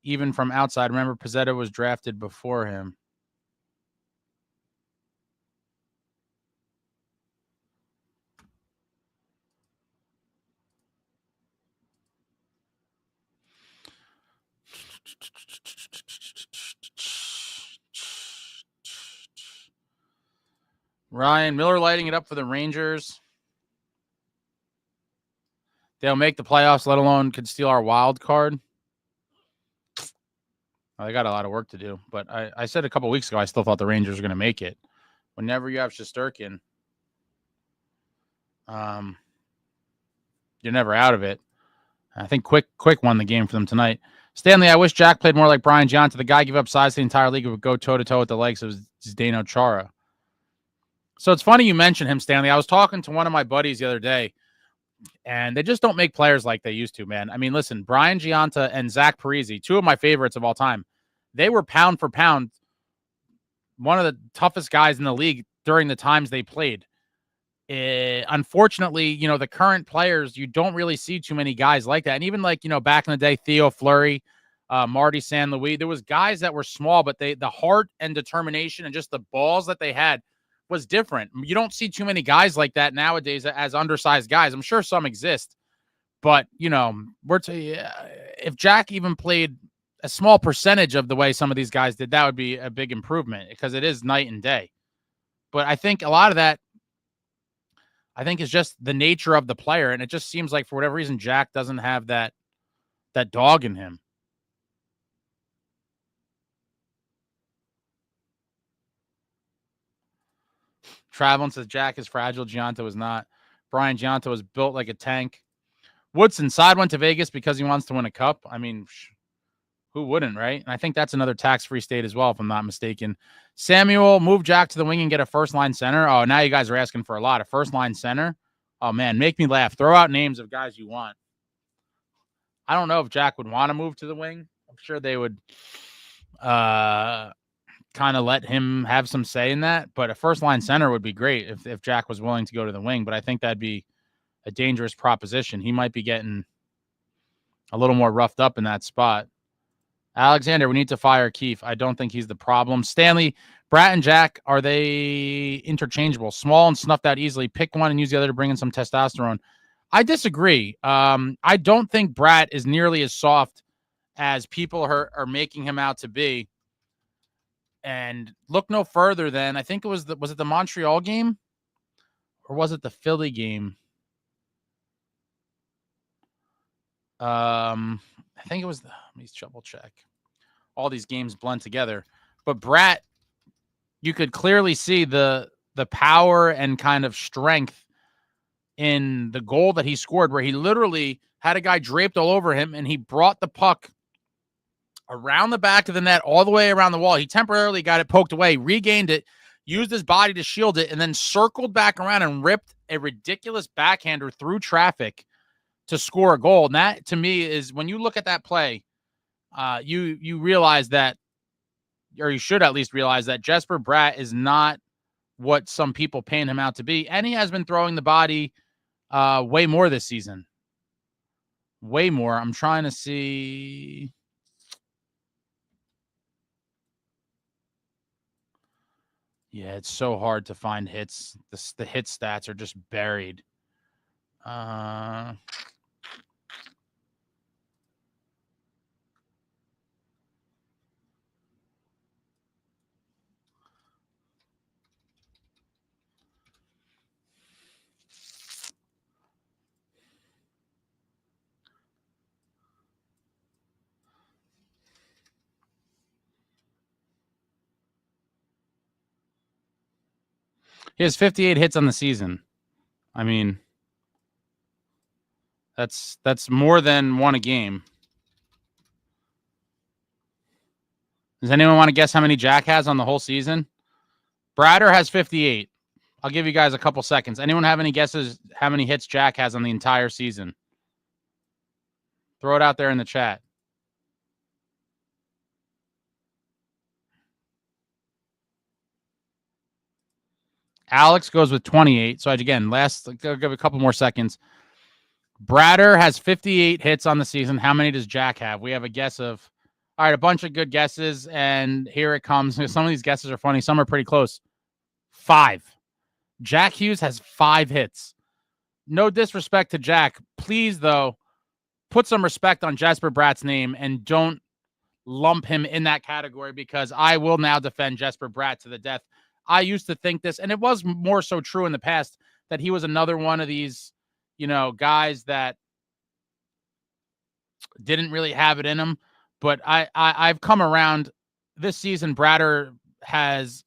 even from outside. Remember, Pizzetta was drafted before him. Ryan Miller lighting it up for the Rangers. They'll make the playoffs, let alone could steal our wild card. Well, they got a lot of work to do, but I said a couple weeks ago I still thought the Rangers were going to make it. Whenever you have Shesterkin, you're never out of it. I think Quick won the game for them tonight. Stanley, I wish Jack played more like Brian Gianta. The guy gave up size to the entire league. It would go toe-to-toe with the legs of Zdeno Chara. So it's funny you mentioned him, Stanley. I was talking to one of my buddies the other day, and they just don't make players like they used to, man. I mean, listen, Brian Gianta and Zach Parise, two of my favorites of all time, they were pound for pound one of the toughest guys in the league during the times they played. Unfortunately, you know, the current players, you don't really see too many guys like that. And even like, you know, back in the day, Theo Fleury, Marty San Luis, there was guys that were small, but the heart and determination and just the balls that they had was different. You don't see too many guys like that nowadays as undersized guys. I'm sure some exist, but you know, if Jack even played a small percentage of the way some of these guys did, that would be a big improvement because it is night and day. But I think a lot of that, is just the nature of the player. And it just seems like for whatever reason, Jack doesn't have that dog in him. Traveling says Jack is fragile. Gianto is not. Brian Gianto is built like a tank. Woodson side went to Vegas because he wants to win a cup. I mean, who wouldn't, right? And I think that's another tax-free state as well, if I'm not mistaken. Samuel, move Jack to the wing and get a first-line center. Oh, now you guys are asking for a lot. A first-line center? Oh, man, make me laugh. Throw out names of guys you want. I don't know if Jack would want to move to the wing. I'm sure they would kind of let him have some say in that. But a first-line center would be great if Jack was willing to go to the wing. But I think that'd be a dangerous proposition. He might be getting a little more roughed up in that spot. Alexander, we need to fire Keefe. I don't think he's the problem. Stanley, Bratt and Jack, are they interchangeable? Small and snuffed out easily. Pick one and use the other to bring in some testosterone. I disagree. I don't think Bratt is nearly as soft as people are making him out to be. And look no further than, I think it was it the Montreal game? Or was it the Philly game? I think it was, let me double check. All these games blend together. But Bratt, you could clearly see the power and kind of strength in the goal that he scored, where he literally had a guy draped all over him, and he brought the puck around the back of the net all the way around the wall. He temporarily got it poked away, regained it, used his body to shield it, and then circled back around and ripped a ridiculous backhander through traffic to score a goal. And that, to me, is when you look at that play, you realize that, or you should at least realize that Jesper Bratt is not what some people paint him out to be. And he has been throwing the body way more this season. Way more. I'm trying to see. Yeah, it's so hard to find hits. The hit stats are just buried. He has 58 hits on the season. I mean, that's more than one a game. Does anyone want to guess how many Jack has on the whole season? Bratter has 58. I'll give you guys a couple seconds. Anyone have any guesses how many hits Jack has on the entire season? Throw it out there in the chat. Alex goes with 28. So again, I'll give a couple more seconds. Bratter has 58 hits on the season. How many does Jack have? We have a guess of, all right, a bunch of good guesses, and here it comes. Some of these guesses are funny. Some are pretty close. 5. Jackhughes has 5 hits. No disrespect to Jack. Please, though, put some respect on Jesper Bratt's name and don't lump him in that category, because I will now defend Jesper Bratt to the death. I used to think this, and it was more so true in the past, that he was another one of these, guys that didn't really have it in him. But I've come around this season. Bratter has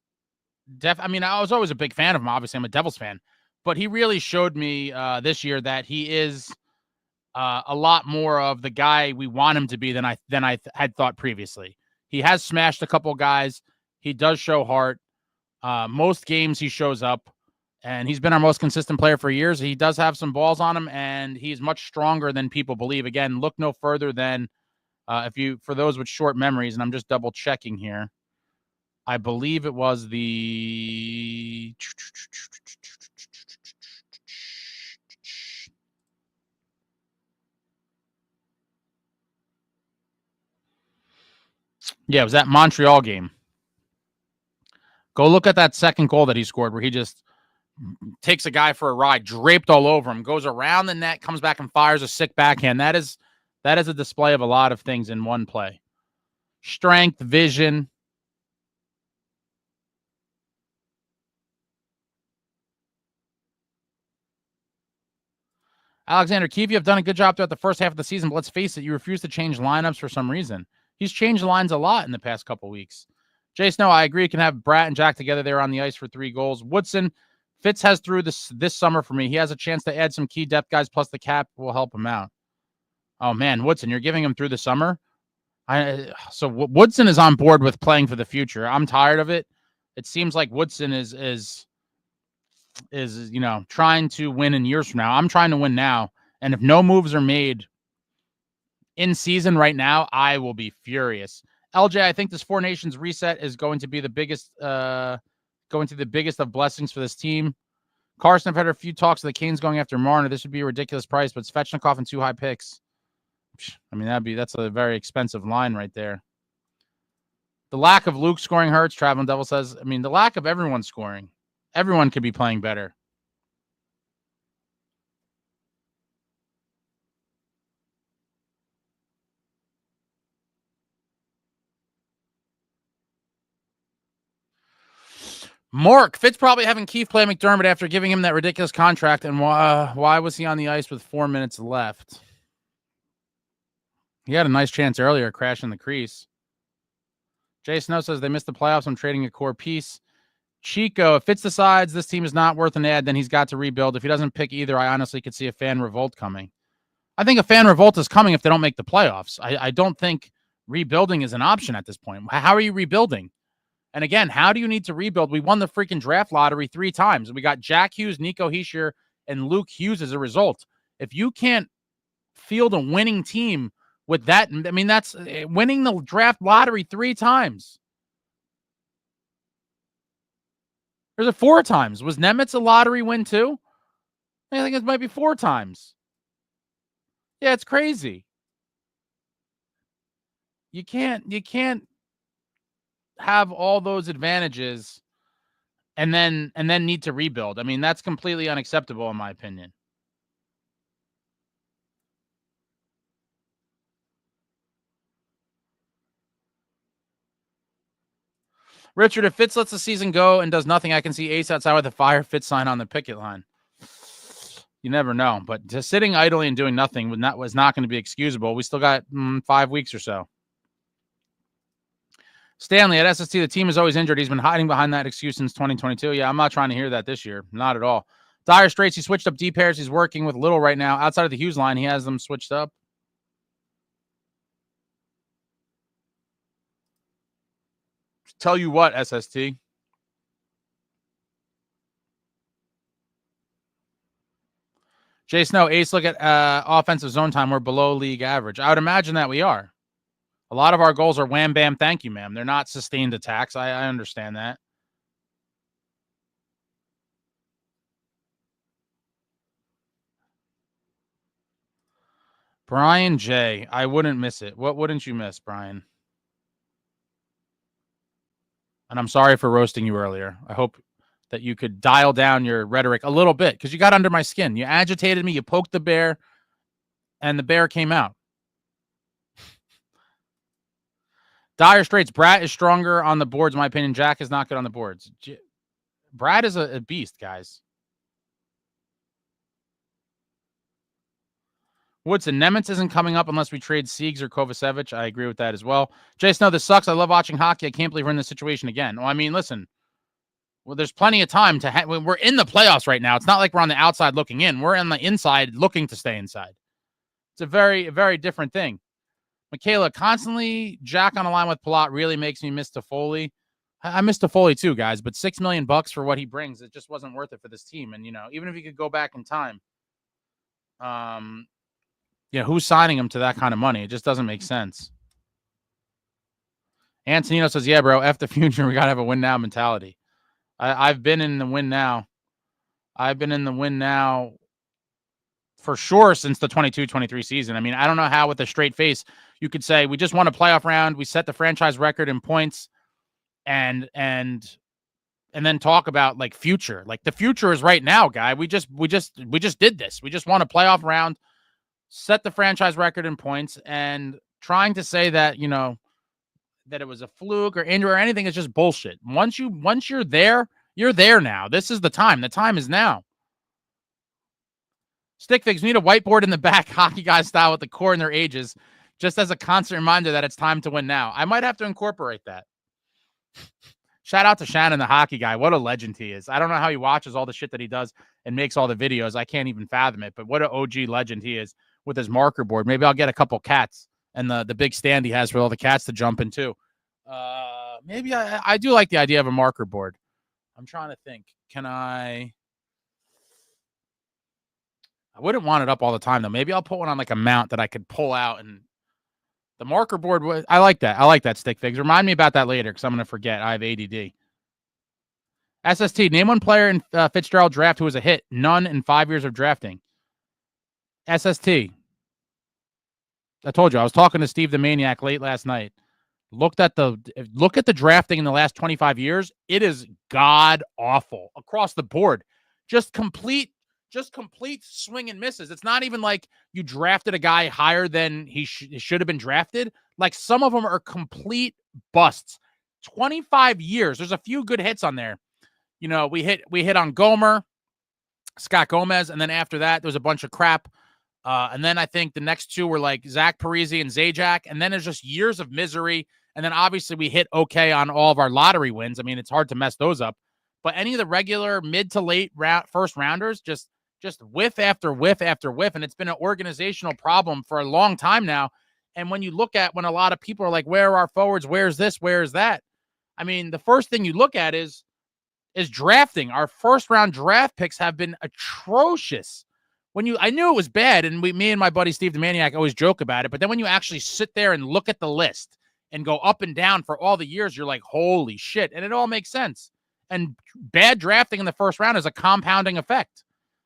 I was always a big fan of him. Obviously, I'm a Devils fan, but he really showed me this year that he is a lot more of the guy we want him to be than I had thought previously. He has smashed a couple guys. He does show heart. Most games he shows up, and he's been our most consistent player for years. He does have some balls on him, and he's much stronger than people believe. Again, look no further than for those with short memories, and I'm just double checking here. I believe it was the it was that Montreal game. Go look at that second goal that he scored, where he just takes a guy for a ride, draped all over him, goes around the net, comes back and fires a sick backhand. That is a display of a lot of things in one play. strength, vision. Alexander Keefe, you have done a good job throughout the first half of the season, but let's face it, you refuse to change lineups for some reason. He's changed lines a lot in the past couple weeks. Jay Snow, I agree. You can have Bratt and Jack together there on the ice for 3 goals. Woodson, Fitz has through this summer for me. He has a chance to add some key depth guys, plus the cap will help him out. Oh, man, Woodson, you're giving him through the summer? So Woodson is on board with playing for the future. I'm tired of it. It seems like Woodson is trying to win in years from now. I'm trying to win now, and if no moves are made in season right now, I will be furious. LJ, I think this Four Nations reset is going to be the biggest of blessings for this team. Carson, I've had a few talks of the Canes going after Marner. This would be a ridiculous price, but Svechnikov and 2 high picks. I mean, that's a very expensive line right there. The lack of Luke scoring hurts, Traveling Devil says. I mean, the lack of everyone scoring. Everyone could be playing better. Mark, Fitz probably having Keith play McDermott after giving him that ridiculous contract. And why was he on the ice with 4 minutes left? He had a nice chance earlier, crashing the crease. Jay Snow says they missed the playoffs. I'm trading a core piece. Chico, if Fitz decides this team is not worth an ad, then he's got to rebuild. If he doesn't pick either, I honestly could see a fan revolt coming. I think a fan revolt is coming if they don't make the playoffs. I don't think rebuilding is an option at this point. How are you rebuilding? And again, how do you need to rebuild? We won the freaking draft lottery 3 times. We got jackhughes, nicohischier, and Luke Hughes as a result. If you can't field a winning team with that, I mean, that's winning the draft lottery 3 times. There's 4 times. Was Nemitz a lottery win too? I think it might be 4 times. Yeah, it's crazy. You can't have all those advantages and then need to rebuild. I mean, that's completely unacceptable in my opinion. Richard, if Fitz lets the season go and does nothing, I can see Ace outside with a fire Fitz sign on the picket line. You never know, but just sitting idly and doing nothing was not going to be excusable. We still got 5 weeks or so. Stanley at SST, the team is always injured. He's been hiding behind that excuse since 2022. Yeah, I'm not trying to hear that this year. Not at all. Dire Straits, he switched up D pairs. He's working with Little right now. Outside of the Hughes line, he has them switched up. Tell you what, SST. Jay Snow, Ace, look at offensive zone time. We're below league average. I would imagine that we are. A lot of our goals are wham, bam, thank you, ma'am. They're not sustained attacks. I understand that. Brian J. I wouldn't miss it. What wouldn't you miss, Brian? And I'm sorry for roasting you earlier. I hope that you could dial down your rhetoric a little bit because you got under my skin. You agitated me. You poked the bear, and the bear came out. Dire Straits, Bratt is stronger on the boards, in my opinion. Jack is not good on the boards. Bratt is a beast, guys. Woodson, Nemitz isn't coming up unless we trade Siegs or Kovacevic. I agree with that as well. Jason, no, this sucks. I love watching hockey. I can't believe we're in this situation again. Well, I mean, listen. Well, there's plenty of time to we're in the playoffs right now. It's not like we're on the outside looking in. We're on the inside looking to stay inside. It's a very, very different thing. Michaela, constantly Jack on a line with Palat really makes me miss Toffoli. I miss Toffoli too, guys, but $6 million for what he brings, it just wasn't worth it for this team. And, even if you could go back in time, who's signing him to that kind of money? It just doesn't make sense. Antonino says, yeah, bro, F the future. We got to have a win now mentality. I've been in the win now. I've been in the win now for sure since the 22-23 season. I mean, I don't know how with a straight face you could say we just won a playoff round, we set the franchise record in points, and then talk about like future. Like the future is right now, guy. We just did this. We just won a playoff round, set the franchise record in points, and trying to say that, that it was a fluke or injury or anything. It's just bullshit. Once you're there, you're there now. This is the time. The time is now. Stick figs, we need a whiteboard in the back, hockey guy style, with the core and their ages, just as a constant reminder that it's time to win now. I might have to incorporate that. Shout out to Shannon, the hockey guy. What a legend he is. I don't know how he watches all the shit that he does and makes all the videos. I can't even fathom it, but what an OG legend he is with his marker board. Maybe I'll get a couple cats and the big stand he has for all the cats to jump into. Maybe I do like the idea of a marker board. I'm trying to think. I wouldn't want it up all the time, though. Maybe I'll put one on like a mount that I could pull out. And the marker board, I like that. I like that, Stick Figs. Remind me about that later because I'm going to forget. I have ADD. SST, name one player in Fitzgerald draft who was a hit. None in 5 years of drafting. SST. I told you, I was talking to Steve the Maniac late last night. Look at the drafting in the last 25 years. It is god awful across the board. Just complete swing and misses. It's not even like you drafted a guy higher than he should have been drafted. Like, some of them are complete busts. 25 years. There's a few good hits on there. You know, we hit on Gomer, Scott Gomez, and then after that, there was a bunch of crap. And then I think the next two were like Zach Parise and Zajac. And then there's just years of misery. And then obviously we hit okay on all of our lottery wins. I mean, it's hard to mess those up. But any of the regular mid to late first rounders, just whiff after whiff after whiff. And it's been an organizational problem for a long time now. And when you look at when a lot of people are like, where are our forwards? Where's this? Where is that? I mean, the first thing you look at is drafting. Our first round draft picks have been atrocious. I knew it was bad, and me and my buddy Steve the Maniac always joke about it, but then when you actually sit there and look at the list and go up and down for all the years, you're like, holy shit, and it all makes sense. And bad drafting in the first round is a compounding effect.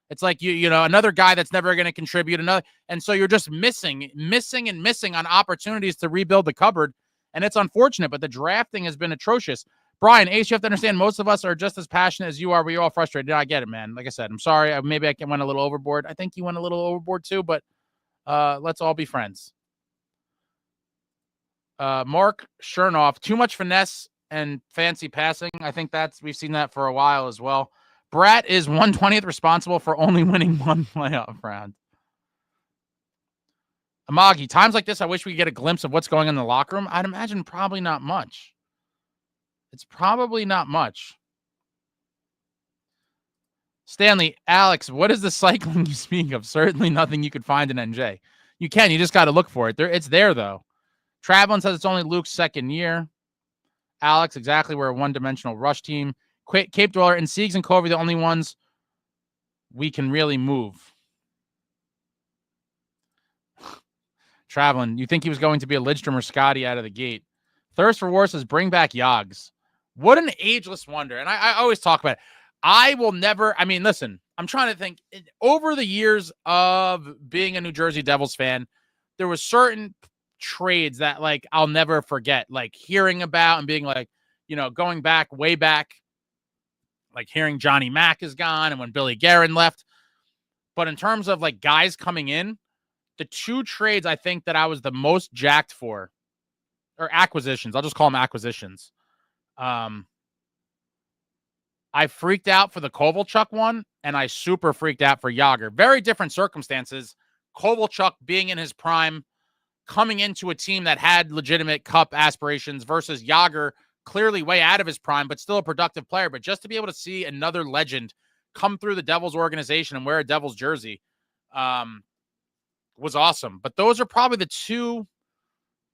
It's like, you know, another guy that's never going to contribute, and so you're just missing on opportunities to rebuild the cupboard, and it's unfortunate, but the drafting has been atrocious. Brian, Ace, you have to understand, most of us are just as passionate as you are. We're all frustrated. I get it, man. Like I said, I'm sorry. Maybe I went a little overboard. I think you went a little overboard too, but let's all be friends. Mark Chernoff, too much finesse and fancy passing. I think we've seen that for a while as well. Bratt is 1/20th responsible for only winning one playoff round. Amagi, times like this, I wish we could get a glimpse of what's going on in the locker room. I'd imagine probably not much. It's probably not much. Stanley, Alex, what is the cycling you speak of? Certainly nothing you could find in NJ. You just got to look for it. It's there, though. Travelin says it's only Luke's second year. Alex, exactly, we're a one-dimensional rush team. Cape Dweller and Siegs and Covey, the only ones we can really move. Travelin, you think he was going to be a Lidstrom or Scotty out of the gate. Thirst for War says, bring back Jackhughes. What an ageless wonder. And I always talk about it. I will never, I mean, listen, I'm trying to think. Over the years of being a New Jersey Devils fan, there was certain trades that, like, I'll never forget, like hearing about and being like, you know, going back, way back, like hearing Johnny Mack is gone and when Billy Guerin left. But in terms of like guys coming in, the two trades I think that I was the most jacked for, or acquisitions, I'll just call them acquisitions. I freaked out for the Kovalchuk one, and I super freaked out for Jagr. Very different circumstances. Kovalchuk being in his prime, coming into a team that had legitimate cup aspirations versus Jagr clearly way out of his prime, but still a productive player. But just to be able to see another legend come through the Devils organization and wear a Devils jersey was awesome. But those are probably the two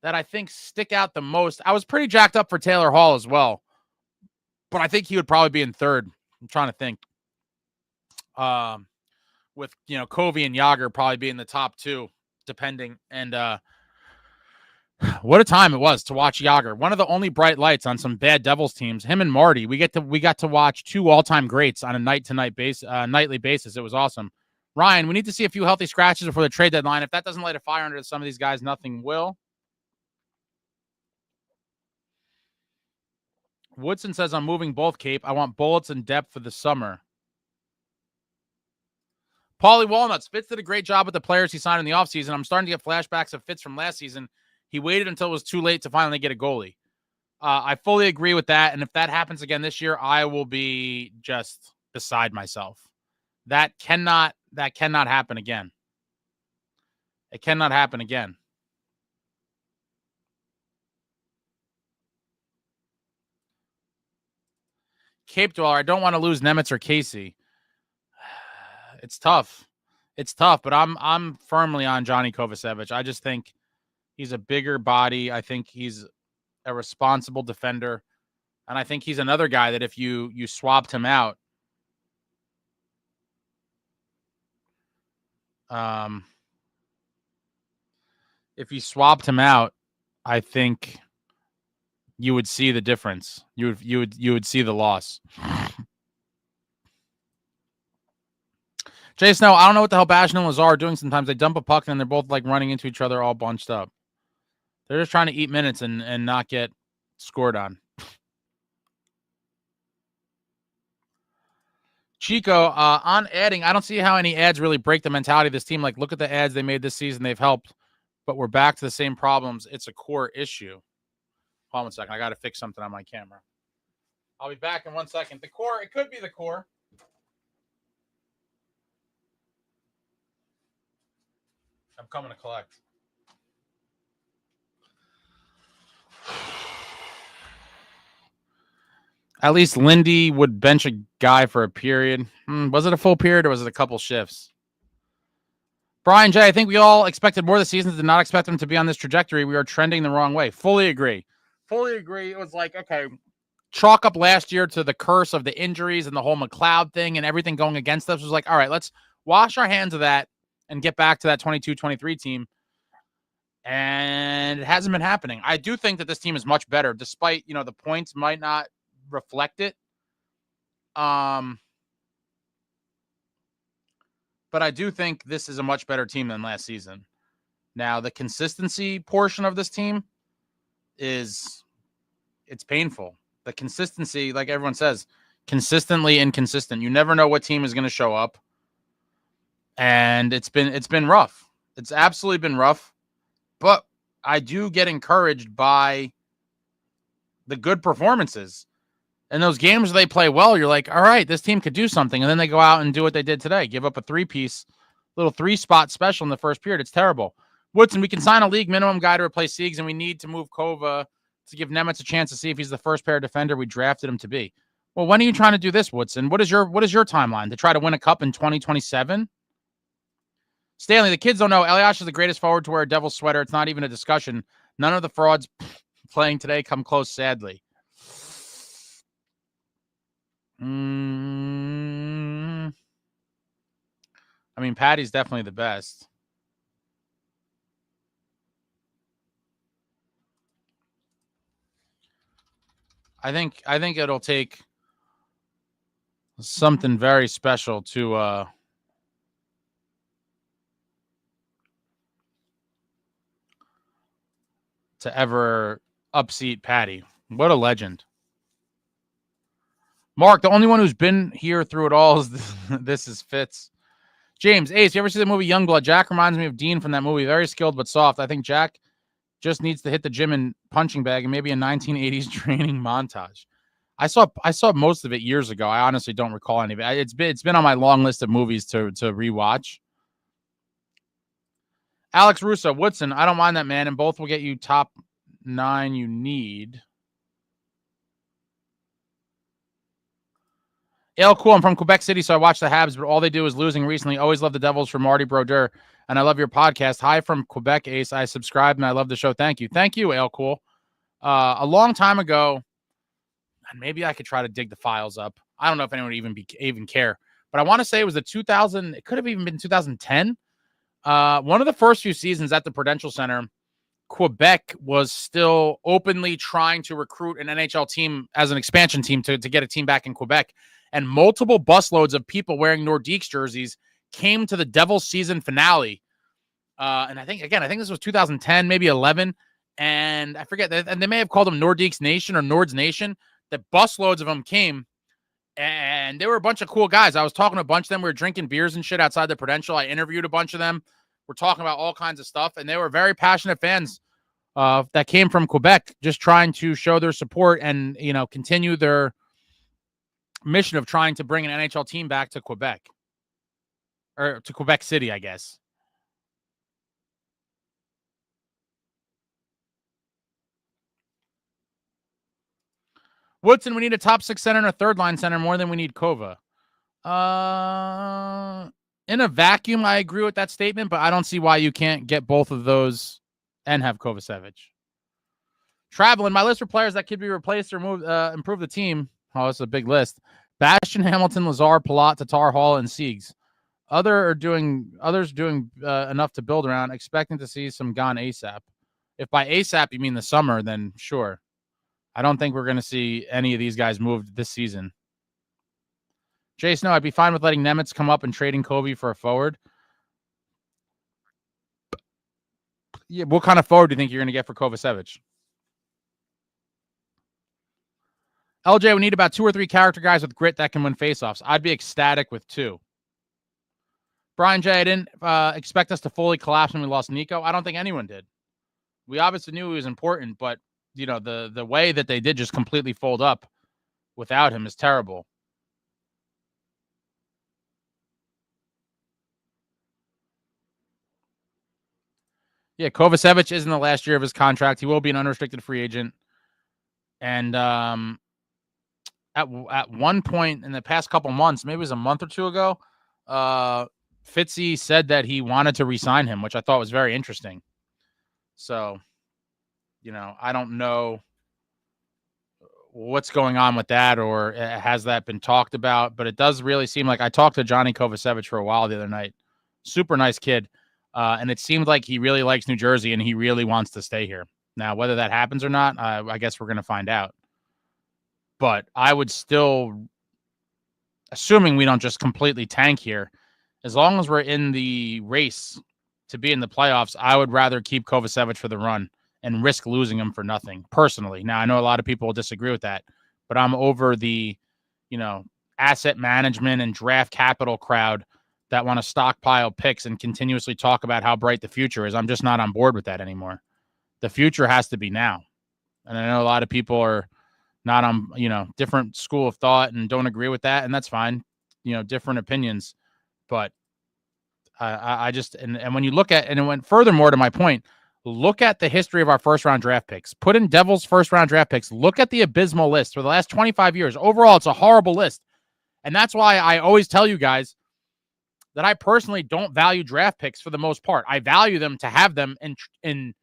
that I think stick out the most. I was pretty jacked up for Taylor Hall as well, but I think he would probably be in third. I'm trying to think. With, you know, Covey and Jagr probably being the top two, depending. And what a time it was to watch Jagr. One of the only bright lights on some bad Devils teams. Him and Marty. We got to watch two all-time greats on a nightly basis. It was awesome. Ryan, we need to see a few healthy scratches before the trade deadline. If that doesn't light a fire under some of these guys, nothing will. Woodson says, I'm moving both, Cape. I want bullets and depth for the summer. Paulie Walnuts. Fitz did a great job with the players he signed in the offseason. I'm starting to get flashbacks of Fitz from last season. He waited until it was too late to finally get a goalie. I fully agree with that. And if that happens again this year, I will be just beside myself. That cannot happen again. It cannot happen again. Cape Dweller, I don't want to lose Nemitz or Casey. It's tough. It's tough, but I'm firmly on Johnny Kovacevic. I just think he's a bigger body. I think he's a responsible defender. And I think he's another guy that if you swapped him out, if you swapped him out, I think you would see the difference. You would see the loss. Jay Snow, I don't know what the hell Basham and Lazar are doing sometimes. They dump a puck and they're both like running into each other all bunched up. They're just trying to eat minutes and not get scored on. Chico, on adding, I don't see how any ads really break the mentality of this team. Like, look at the ads they made this season. They've helped, but we're back to the same problems. It's a core issue. Hold on 1 second. I got to fix something on my camera. I'll be back in 1 second. The core, it could be the core. I'm coming to collect. At least Lindy would bench a guy for a period. Was it a full period or was it a couple shifts? Brian J., I think we all expected more of the season, did not expect them to be on this trajectory. We are trending the wrong way. Fully agree. It was like, okay, chalk up last year to the curse of the injuries and the whole McLeod thing and everything going against us. It was like, all right, let's wash our hands of that and get back to that 22-23 team. And it hasn't been happening. I do think that this team is much better, despite, the points might not reflect it. But I do think this is a much better team than last season. Now, the consistency portion of this team it's painful. The consistency, like everyone says, consistently inconsistent. You never know what team is going to show up. And it's been rough. It's absolutely been rough. But I do get encouraged by the good performances. And those games where they play well, you're like, all right, this team could do something. And then they go out and do what they did today. Give up a three-piece, little three-spot special in the first period. It's terrible. Woodson, we can sign a league minimum guy to replace Siegs, and we need to move Kova to give Nemitz a chance to see if he's the first pair defender we drafted him to be. Well, when are you trying to do this, Woodson? What is your timeline? To try to win a cup in 2027? Stanley, the kids don't know. Elias is the greatest forward to wear a Devils sweater. It's not even a discussion. None of the frauds playing today come close, sadly. I mean, Patty's definitely the best. I think it'll take something very special to ever upseat Patty. What a legend. Mark, the only one who's been here through it all is this is Fitz. James, Ace, you ever see the movie Youngblood? Jack reminds me of Dean from that movie. Very skilled but soft. I think Jack just needs to hit the gym and punching bag and maybe a 1980s training montage. I saw most of it years ago. I honestly don't recall any of it. It's been on my long list of movies to rewatch. Alex Russo, Woodson, I don't mind that, man, and both will get you top 9 you need. Cool, I'm from Quebec City, so I watch the Habs, but all they do is losing recently. Always love the Devils from Marty Brodeur, and I love your podcast. Hi from Quebec, Ace. I subscribe, and I love the show. Thank you. Thank you, Cool. A long time ago, and maybe I could try to dig the files up. I don't know if anyone would even care, but I want to say it was it could have even been 2010. One of the first few seasons at the Prudential Center, Quebec was still openly trying to recruit an NHL team as an expansion team to get a team back in Quebec. And multiple busloads of people wearing Nordiques jerseys came to the Devils season finale. And I think this was 2010, maybe 11. And I forget, and they may have called them Nordiques Nation or Nords Nation. The busloads of them came, and they were a bunch of cool guys. I was talking to a bunch of them. We were drinking beers and shit outside the Prudential. I interviewed a bunch of them. We're talking about all kinds of stuff, and they were very passionate fans that came from Quebec, just trying to show their support and, continue their mission of trying to bring an NHL team back to Quebec. Or to Quebec City, I guess. Woodson, we need a top 6 center and a third line center more than we need Kova. In a vacuum, I agree with that statement, but I don't see why you can't get both of those and have Kovacevic. Traveling, my list for players that could be replaced or improve the team. Oh, it's a big list. Bastian, Hamilton, Lazar, Palat, Tatar, Hall, and Siegs. Others doing enough to build around, expecting to see some gone ASAP. If by ASAP you mean the summer, then sure. I don't think we're going to see any of these guys moved this season. Jay Snow, I'd be fine with letting Nemitz come up and trading Kobe for a forward. Yeah, what kind of forward do you think you're going to get for Kovacevic? LJ, we need about 2 or 3 character guys with grit that can win faceoffs. I'd be ecstatic with 2. Brian J, I didn't expect us to fully collapse when we lost Nico. I don't think anyone did. We obviously knew he was important, but the way that they did just completely fold up without him is terrible. Yeah, Kovacevic isn't the last year of his contract. He will be an unrestricted free agent. And at one point in the past couple months, maybe it was a month or 2 ago, Fitzy said that he wanted to re-sign him, which I thought was very interesting. So, I don't know what's going on with that, or has that been talked about, but it does really seem like I talked to Johnny Kovacevic for a while the other night. Super nice kid. And it seemed like he really likes New Jersey and he really wants to stay here. Now, whether that happens or not, I guess we're going to find out. But I would still, assuming we don't just completely tank here, as long as we're in the race to be in the playoffs, I would rather keep Kovacevic for the run and risk losing him for nothing, personally. Now, I know a lot of people will disagree with that, but I'm over the, asset management and draft capital crowd that want to stockpile picks and continuously talk about how bright the future is. I'm just not on board with that anymore. The future has to be now. And I know a lot of people are not on, different school of thought and don't agree with that. And that's fine. Different opinions. But I just, and when you look at, and it went furthermore to my point, look at the history of our first round draft picks. Put in Devils first round draft picks. Look at the abysmal list for the last 25 years. Overall, it's a horrible list. And that's why I always tell you guys that I personally don't value draft picks for the most part. I value them to have them in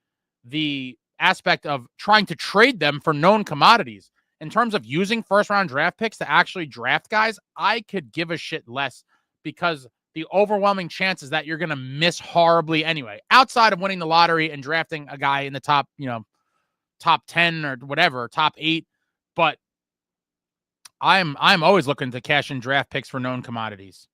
the aspect of trying to trade them for known commodities. In terms of using first-round draft picks to actually draft guys, I could give a shit less because the overwhelming chances that you're going to miss horribly anyway, outside of winning the lottery and drafting a guy in the top, top 10 or whatever, top 8. But I'm always looking to cash in draft picks for known commodities.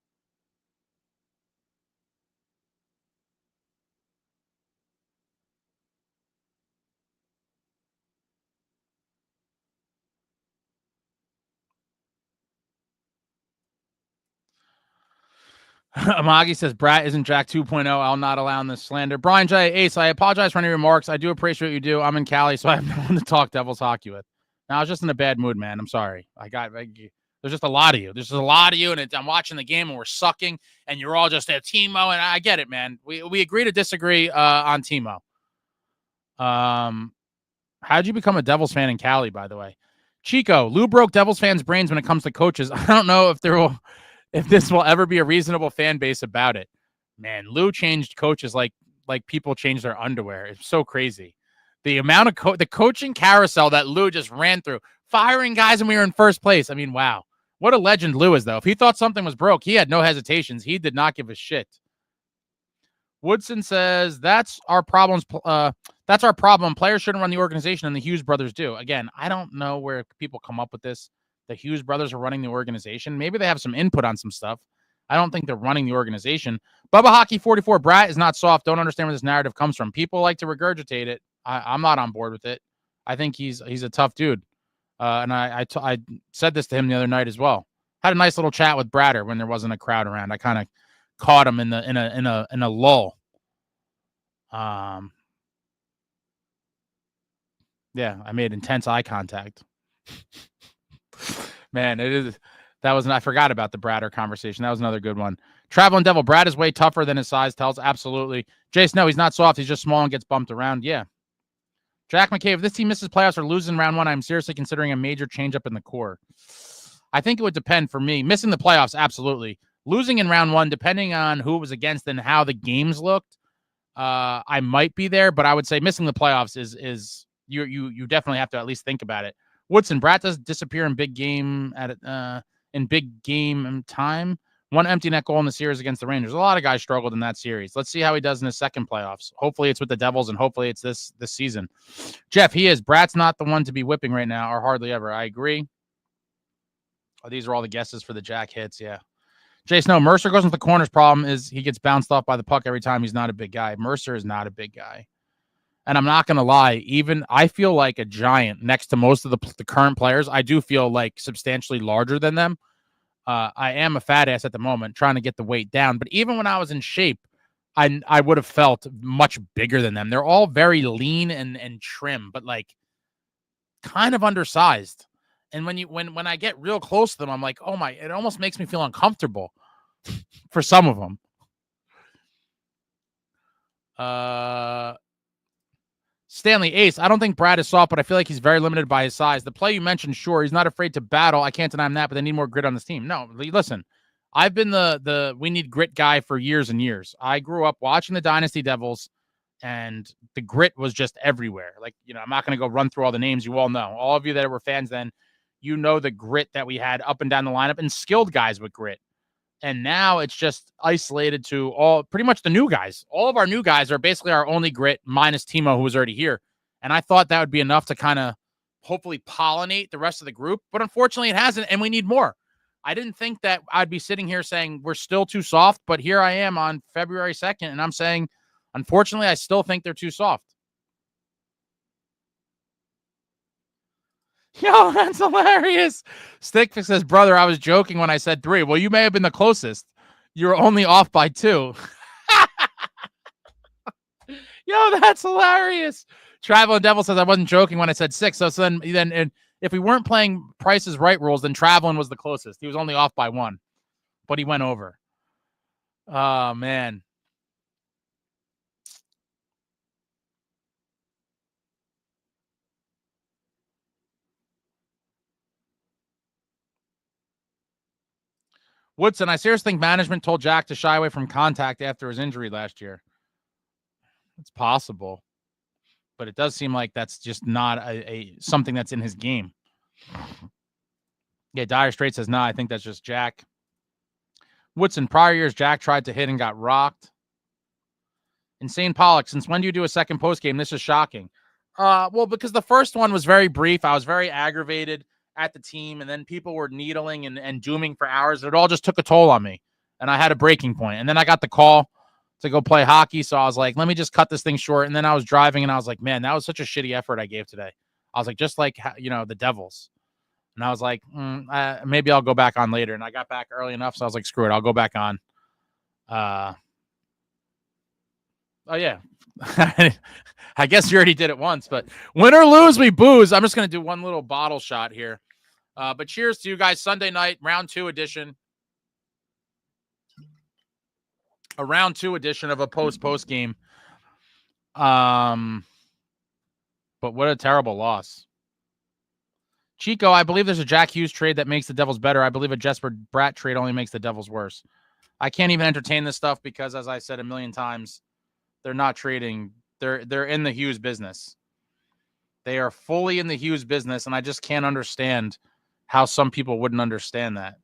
Amagi says, Bratt isn't Jack 2.0. I'll not allow this slander. Brian J. Ace, I apologize for any remarks. I do appreciate what you do. I'm in Cali, so I have no one to talk Devils hockey with. Now, I was just in a bad mood, man. I'm sorry. There's just a lot of you. There's just a lot of you, and I'm watching the game, and we're sucking, and you're all just at Timo, and I get it, man. We agree to disagree on Timo. How'd you become a Devils fan in Cali, by the way? Chico, Lou broke Devils fans' brains when it comes to coaches. I don't know if this will ever be a reasonable fan base about it. Man, Lou changed coaches like people change their underwear. It's so crazy. The amount of the coaching carousel that Lou just ran through, firing guys when we were in first place. I mean, wow. What a legend Lou is, though. If he thought something was broke, he had no hesitations. He did not give a shit. Woodson says, that's our problems. That's our problem. Players shouldn't run the organization, and the Hughes brothers do. Again, I don't know where people come up with this. The Hughes brothers are running the organization. Maybe they have some input on some stuff. I don't think they're running the organization. Bubba Hockey 44, Bratt is not soft. Don't understand where this narrative comes from. People like to regurgitate it. I'm not on board with it. I think he's a tough dude. And I said this to him the other night as well. Had a nice little chat with Bratter when there wasn't a crowd around. I kind of caught him in a lull. Yeah, I made intense eye contact. Man, it is. That was. I forgot about the Bratter conversation. That was another good one. Traveling Devil. Bratt is way tougher than his size tells. Absolutely. Jace, no, he's not soft. He's just small and gets bumped around. Yeah. Jack McCabe, if this team misses playoffs or loses in round one, I'm seriously considering a major changeup in the core. I think it would depend for me. Missing the playoffs, absolutely. Losing in round one, depending on who it was against and how the games looked, I might be there. But I would say missing the playoffs is you definitely have to at least think about it. Woodson, Bratt does disappear in big game in big game time. One empty net goal in the series against the Rangers. A lot of guys struggled in that series. Let's see how he does in his second playoffs. Hopefully it's with the Devils, and hopefully it's this season. Jeff, he is. Bratt's not the one to be whipping right now, or hardly ever. I agree. Oh, these are all the guesses for the Jack hits, yeah. Jace, no, Mercer goes into the corners. Problem is he gets bounced off by the puck every time. He's not a big guy. Mercer is not a big guy. And I'm not going to lie, even I feel like a giant next to most of the current players. I do feel like substantially larger than them. I am a fat ass at the moment, trying to get the weight down. But even when I was in shape, I would have felt much bigger than them. They're all very lean and trim, but like kind of undersized. And when I get real close to them, I'm like, oh my, it almost makes me feel uncomfortable for some of them. Stanley Ace, I don't think Bratt is soft, but I feel like he's very limited by his size. The play you mentioned, sure, he's not afraid to battle. I can't deny him that, but they need more grit on this team. No, listen, I've been the we need grit guy for years and years. I grew up watching the Dynasty Devils, and the grit was just everywhere. Like, I'm not going to go run through all the names. You all know. All of you that were fans then, the grit that we had up and down the lineup and skilled guys with grit. And now it's just isolated to pretty much the new guys. All of our new guys are basically our only grit minus Timo, who was already here. And I thought that would be enough to kind of hopefully pollinate the rest of the group. But unfortunately, it hasn't, and we need more. I didn't think that I'd be sitting here saying we're still too soft, but here I am on February 2nd, and I'm saying, unfortunately, I still think they're too soft. Yo, that's hilarious. Stickfix says, brother, I was joking when I said 3. Well, you may have been the closest. You're only off by 2. Yo, that's hilarious. Traveling Devil says I wasn't joking when I said 6. So then and if we weren't playing Price is Right rules, then Traveling was the closest. He was only off by 1, but he went over. Oh, man. Woodson, I seriously think management told Jack to shy away from contact after his injury last year. It's possible, but it does seem like that's just not a something that's in his game. Yeah, Dire Straits says, nah, I think that's just Jack. Woodson, prior years, Jack tried to hit and got rocked. Insane Pollock, since when do you do a second post game? This is shocking. Well, because the first one was very brief. I was very aggravated at the team, and then people were needling and dooming for hours. It all just took a toll on me, and I had a breaking point. And then I got the call to go play hockey, so I was like, let me just cut this thing short. And then I was driving, and I was like, man, that was such a shitty effort I gave today. I was like, just like, the Devils. And I was like, maybe I'll go back on later. And I got back early enough, so I was like, screw it, I'll go back on. Oh, yeah. I guess you already did it once, but win or lose, we booze. I'm just going to do one little bottle shot here. But cheers to you guys. Sunday night, round 2 edition. A round 2 edition of a post game. But what a terrible loss. Chico, I believe there's a Jack Hughes trade that makes the Devils better. I believe a Jesper Bratt trade only makes the Devils worse. I can't even entertain this stuff because, as I said a million times, they're not trading. They're in the Hughes business. They are fully in the Hughes business, and I just can't understand how some people wouldn't understand that.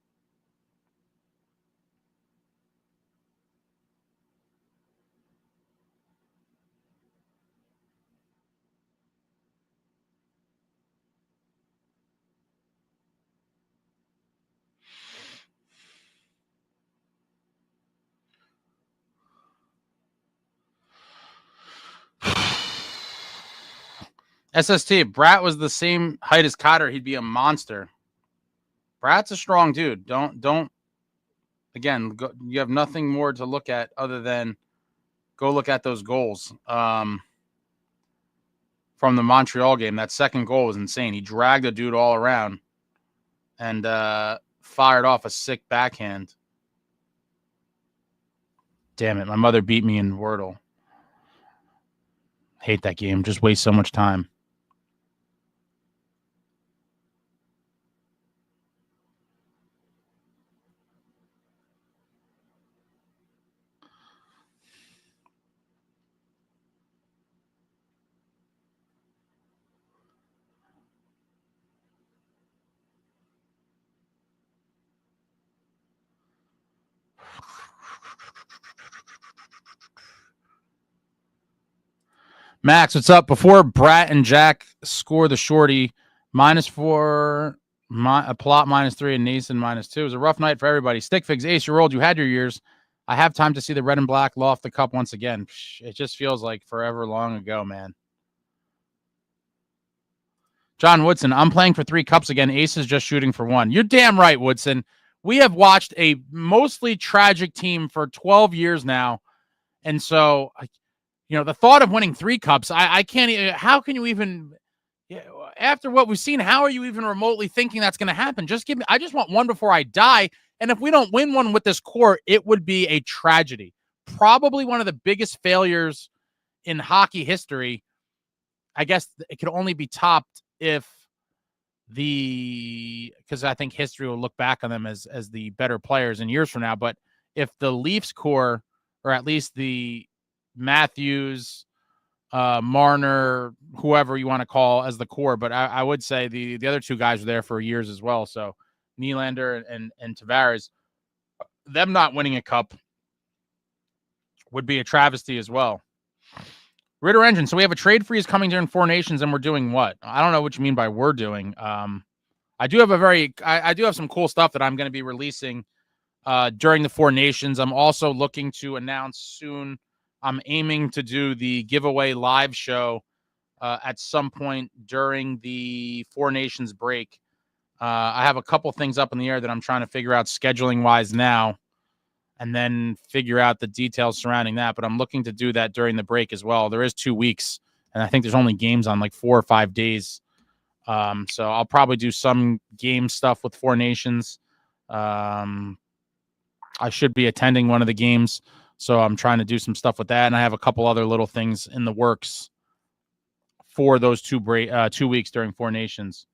SST, Bratt was the same height as Cotter. He'd be a monster. Bratt's a strong dude. Don't. Again, you have nothing more to look at other than go look at those goals. from the Montreal game. That second goal was insane. He dragged a dude all around and fired off a sick backhand. Damn it, my mother beat me in Wordle. Hate that game. Just waste so much time. Max, what's up? Before Bratt and Jack score the shorty, -4, a plot -3, and Nason -2. It was a rough night for everybody. Stickfigs, Ace, you're old. You had your years. I have time to see the red and black loft the cup once again. It just feels like forever long ago, man. John Woodson, I'm playing for 3 cups again. Ace is just shooting for 1. You're damn right, Woodson. We have watched a mostly tragic team for 12 years now. And so, the thought of winning 3 cups, I can't. How can you even, after what we've seen, how are you even remotely thinking that's going to happen? I just want 1 before I die. And if we don't win 1 with this core, it would be a tragedy. Probably one of the biggest failures in hockey history. I guess it could only be topped if because I think history will look back on them as the better players in years from now. But if the Leafs core, or at least the Matthews, Marner, whoever you want to call as the core, but I would say the other 2 guys were there for years as well. So Nylander and Tavares, them not winning a cup would be a travesty as well. Ritter Engine. So we have a trade freeze coming during 4 Nations, and we're doing what? I don't know what you mean by we're doing. I do have some cool stuff that I'm going to be releasing during the 4 Nations. I'm also looking to announce soon. I'm aiming to do the giveaway live show at some point during the 4 Nations break. I have a couple things up in the air that I'm trying to figure out scheduling wise now, and then figure out the details surrounding that. But I'm looking to do that during the break as well. There is 2 weeks, and I think there's only games on like 4 or 5 days. So I'll probably do some game stuff with 4 Nations. I should be attending one of the games, so I'm trying to do some stuff with that. And I have a couple other little things in the works for those 2 weeks during 4 Nations.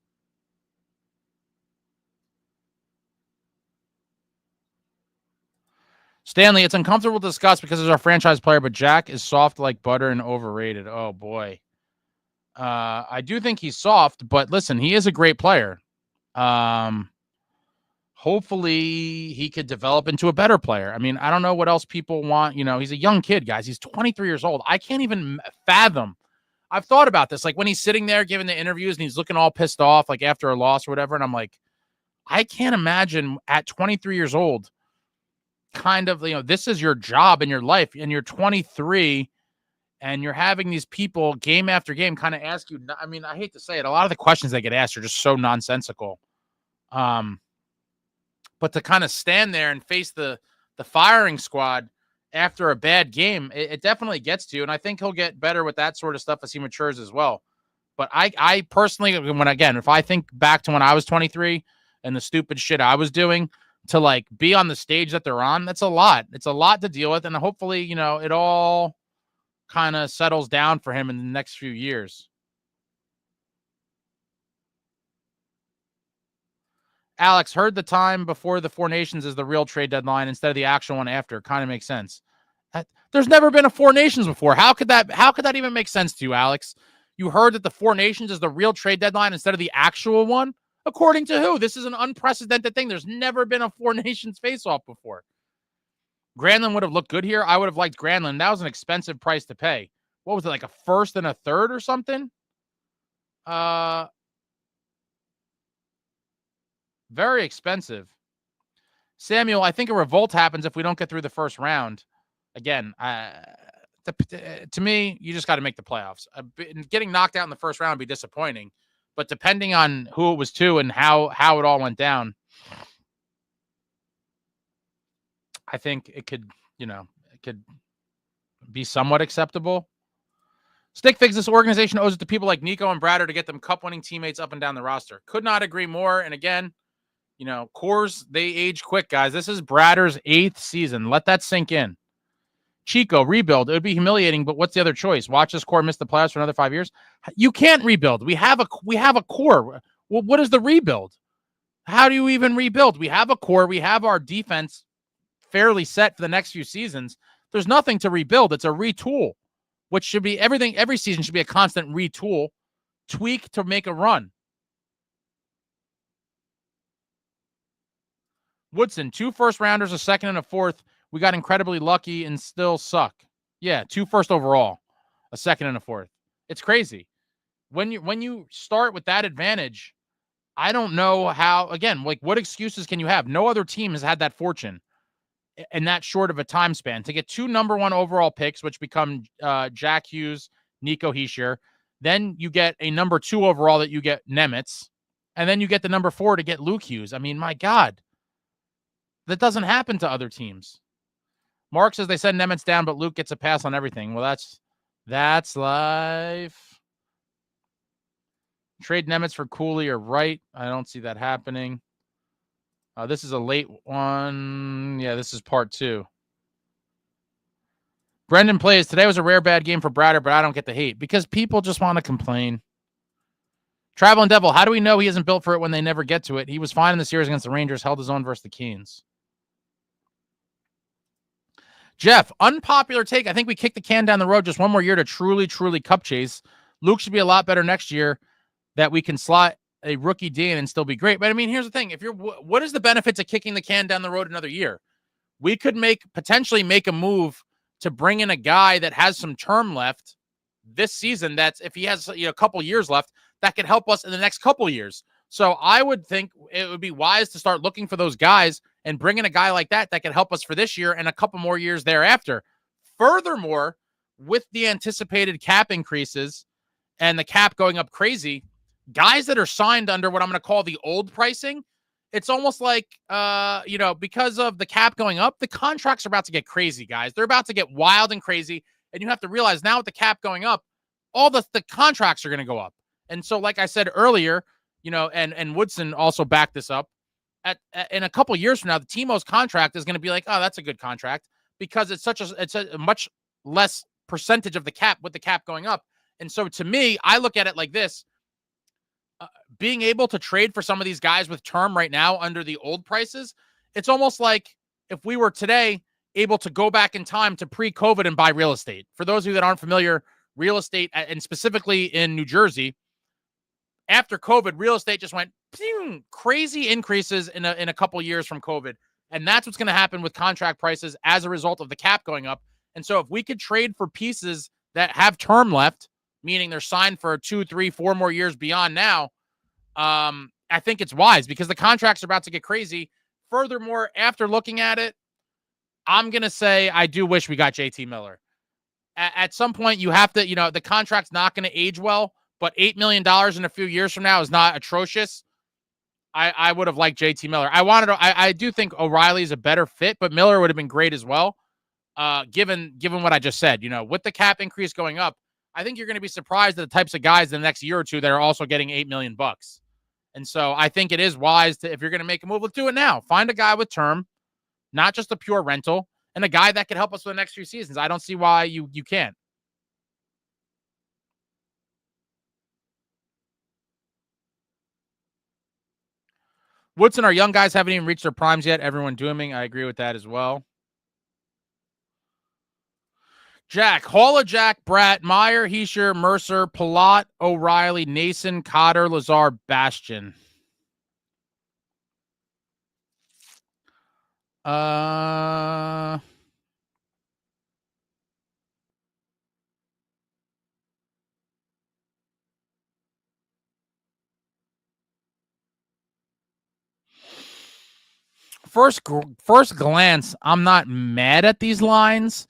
Stanley, it's uncomfortable to discuss because he's our franchise player, but Jack is soft like butter and overrated. Oh, boy. I do think he's soft, but listen, he is a great player. Hopefully he could develop into a better player. I mean, I don't know what else people want. He's a young kid, guys. He's 23 years old. I can't even fathom. I've thought about this, like when he's sitting there giving the interviews and he's looking all pissed off, like after a loss or whatever. And I'm like, I can't imagine at 23 years old, kind of, this is your job in your life, and you're 23 and you're having these people game after game kind of ask you. I mean, I hate to say it, a lot of the questions they get asked are just so nonsensical. But to kind of stand there and face the firing squad after a bad game, it definitely gets to you. And I think he'll get better with that sort of stuff as he matures as well. But I personally, if I think back to when I was 23 and the stupid shit I was doing, to like be on the stage that they're on, that's a lot. It's a lot to deal with. And hopefully, it all kind of settles down for him in the next few years. Alex, heard the time before the 4 Nations is the real trade deadline instead of the actual one after. Kind of makes sense. There's never been a 4 Nations before. How could that even make sense to you, Alex? You heard that the 4 Nations is the real trade deadline instead of the actual one? According to who? This is an unprecedented thing. There's never been a 4 Nations face-off before. Granlund would have looked good here. I would have liked Granlund. That was an expensive price to pay. What was it, like a first and a third or something? Very expensive. Samuel, I think a revolt happens if we don't get through the first round. Again, to me, you just got to make the playoffs. Getting knocked out in the first round would be disappointing. But depending on who it was to and how it all went down, I think it could be somewhat acceptable. Stick Figs, this organization owes it to people like Nico and Bratt to get them cup-winning teammates up and down the roster. Could not agree more. And again, cores, they age quick, guys. This is Bratter's 8th season. Let that sink in. Chico, rebuild. It would be humiliating, but what's the other choice? Watch this core miss the playoffs for another 5 years? You can't rebuild. We have a core. Well, what is the rebuild? How do you even rebuild? We have a core. We have our defense fairly set for the next few seasons. There's nothing to rebuild. It's a retool, which should be everything. Every season should be a constant retool, tweak to make a run. Woodson, 2 first-rounders, a second and a fourth. We got incredibly lucky and still suck. Yeah, 2 first overall, a second and a fourth. It's crazy. When you start with that advantage, I don't know how, again, like what excuses can you have? No other team has had that fortune in that short of a time span to get 2 number 1 overall picks, which become Jackhughes, nicohischier. Then you get a number 2 overall that you get Nemitz. And then you get the number 4 to get Luke Hughes. I mean, my God. That doesn't happen to other teams. Mark says they send Nemitz down, but Luke gets a pass on everything. Well, that's life. Trade Nemitz for Cooley or Wright. I don't see that happening. This is a late one. Yeah, this is part 2. Brendan plays. Today was a rare bad game for Bratter, but I don't get the hate because people just want to complain. Traveling Devil, how do we know he isn't built for it when they never get to it? He was fine in the series against the Rangers, held his own versus the Canes. Jeff, unpopular take. I think we kicked the can down the road just one more year to truly cup chase. Luke should be a lot better next year that we can slot a rookie D in and still be great. But I mean, here's the thing. What is the benefits of kicking the can down the road another year? We could potentially make a move to bring in a guy that has some term left this season. That's if he has a couple years left that could help us in the next couple years. So I would think it would be wise to start looking for those guys and bring in a guy like that can help us for this year and a couple more years thereafter. Furthermore, with the anticipated cap increases and the cap going up crazy, guys that are signed under what I'm going to call the old pricing, it's almost like, because of the cap going up, the contracts are about to get crazy, guys. They're about to get wild and crazy. And you have to realize now with the cap going up, all the contracts are going to go up. And so, like I said earlier, and Woodson also backed this up. In a couple years from now, the Timo's contract is going to be like, oh, that's a good contract because it's a much less percentage of the cap with the cap going up. And so to me, I look at it like this. Being able to trade for some of these guys with term right now under the old prices, it's almost like if we were today able to go back in time to pre-COVID and buy real estate. For those of you that aren't familiar, real estate, and specifically in New Jersey, after COVID, real estate just went crazy increases in a couple years from COVID. And that's what's going to happen with contract prices as a result of the cap going up. And so if we could trade for pieces that have term left, meaning they're signed for 2, 3, 4 more years beyond now, I think it's wise because the contracts are about to get crazy. Furthermore, after looking at it, I'm going to say I do wish we got JT Miller. At some point, you have to, the contract's not going to age well, but $8 million in a few years from now is not atrocious. I would have liked JT Miller. I do think O'Reilly is a better fit, but Miller would have been great as well. Given what I just said, with the cap increase going up, I think you're going to be surprised at the types of guys in the next year or two that are also getting $8 million. And so I think it is wise to, if you're going to make a move, let's do it now. Find a guy with term, not just a pure rental, and a guy that could help us for the next few seasons. I don't see why you can't. Woodson, our young guys haven't even reached their primes yet. Everyone dooming. I agree with that as well. Jack, Halla, Jack, Bratt, Meyer, Hischier, Mercer, Palat, O'Reilly, Nason, Cotter, Lazar, Bastian. First glance, I'm not mad at these lines,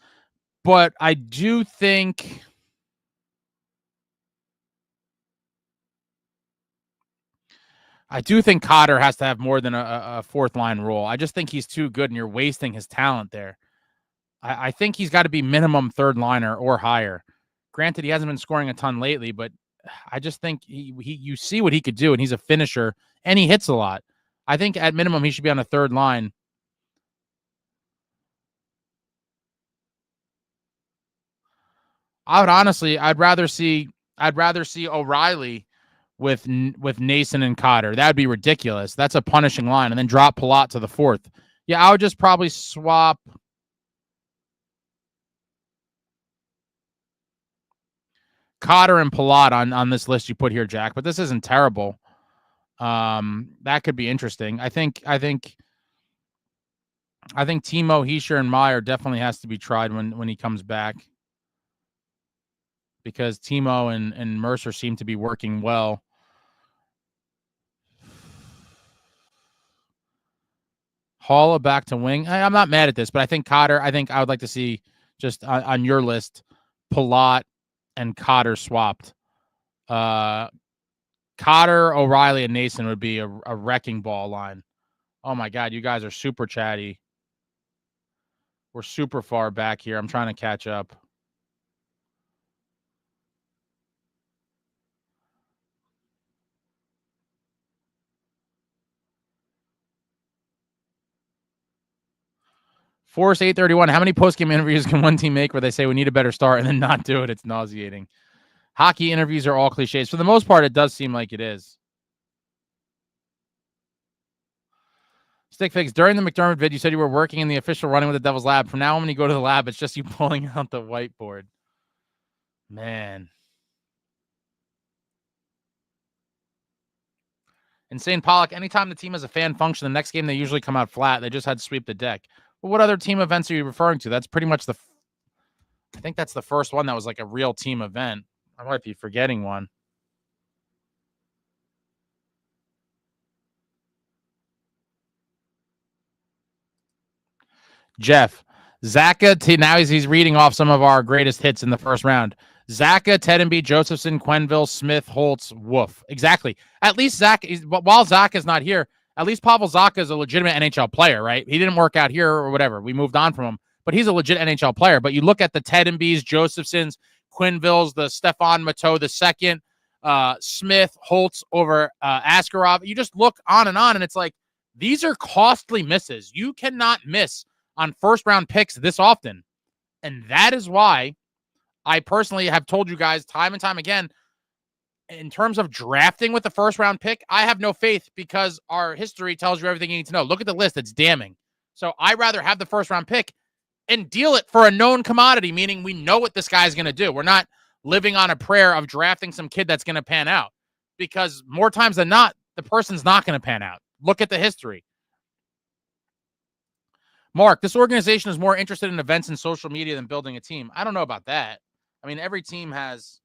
but I do think Cotter has to have more than a fourth line role. I just think he's too good, and you're wasting his talent there. I think he's got to be minimum third liner or higher. Granted, he hasn't been scoring a ton lately, but I just think you see what he could do, and he's a finisher, and he hits a lot. I think at minimum he should be on the third line. I'd rather see O'Reilly with Nason and Cotter. That'd be ridiculous. That's a punishing line, and then drop Palat to the fourth. Yeah, I would just probably swap Cotter and Palat on this list you put here, Jack. But this isn't terrible. That could be interesting. I think Timo Hischier and Meyer definitely has to be tried when he comes back, because Timo and Mercer seem to be working well. Hall back to wing. I'm not mad at this, but I think Cotter. I think I would like to see just on your list, Palat and Cotter swapped. Cotter, O'Reilly, and Nason would be a wrecking ball line. Oh my God, you guys are super chatty. We're super far back here. I'm trying to catch up. Force 831. How many post-game interviews can one team make where they say we need a better start and then not do it? It's nauseating. Hockey interviews are all cliches. For the most part, it does seem like it is. Stick Fix, during the McDermott vid, you said you were working in the official running with the Devil's Lab. From now on, when you go to the lab, it's just you pulling out the whiteboard. Man. Insane Pollock, anytime the team has a fan function, the next game they usually come out flat. They just had to sweep the deck. But what other team events are you referring to? That's pretty much I think that's the first one that was like a real team event. I might be forgetting one. Jeff, Zaka, now he's reading off some of our greatest hits in the first round. Zaka, Tedenby, Josephson, Quenneville, Smith, Holtz, Woof. Exactly. At least while Zaka is not here, at least Pavel Zaka is a legitimate NHL player, right? He didn't work out here or whatever. We moved on from him, but he's a legit NHL player. But you look at the Tedenbys, Josephsons, Quennevilles, the Stefan Matteau the second, Smith, Holtz over Askarov. You just look on, and it's like, these are costly misses. You cannot miss on first-round picks this often. And that is why I personally have told you guys time and time again, in terms of drafting with the first-round pick, I have no faith, because our history tells you everything you need to know. Look at the list. It's damning. So I'd rather have the first-round pick and deal it for a known commodity, meaning we know what this guy's going to do. We're not living on a prayer of drafting some kid that's going to pan out, because more times than not, the person's not going to pan out. Look at the history. Mark, this organization is more interested in events and social media than building a team. I don't know about that. I mean, every team has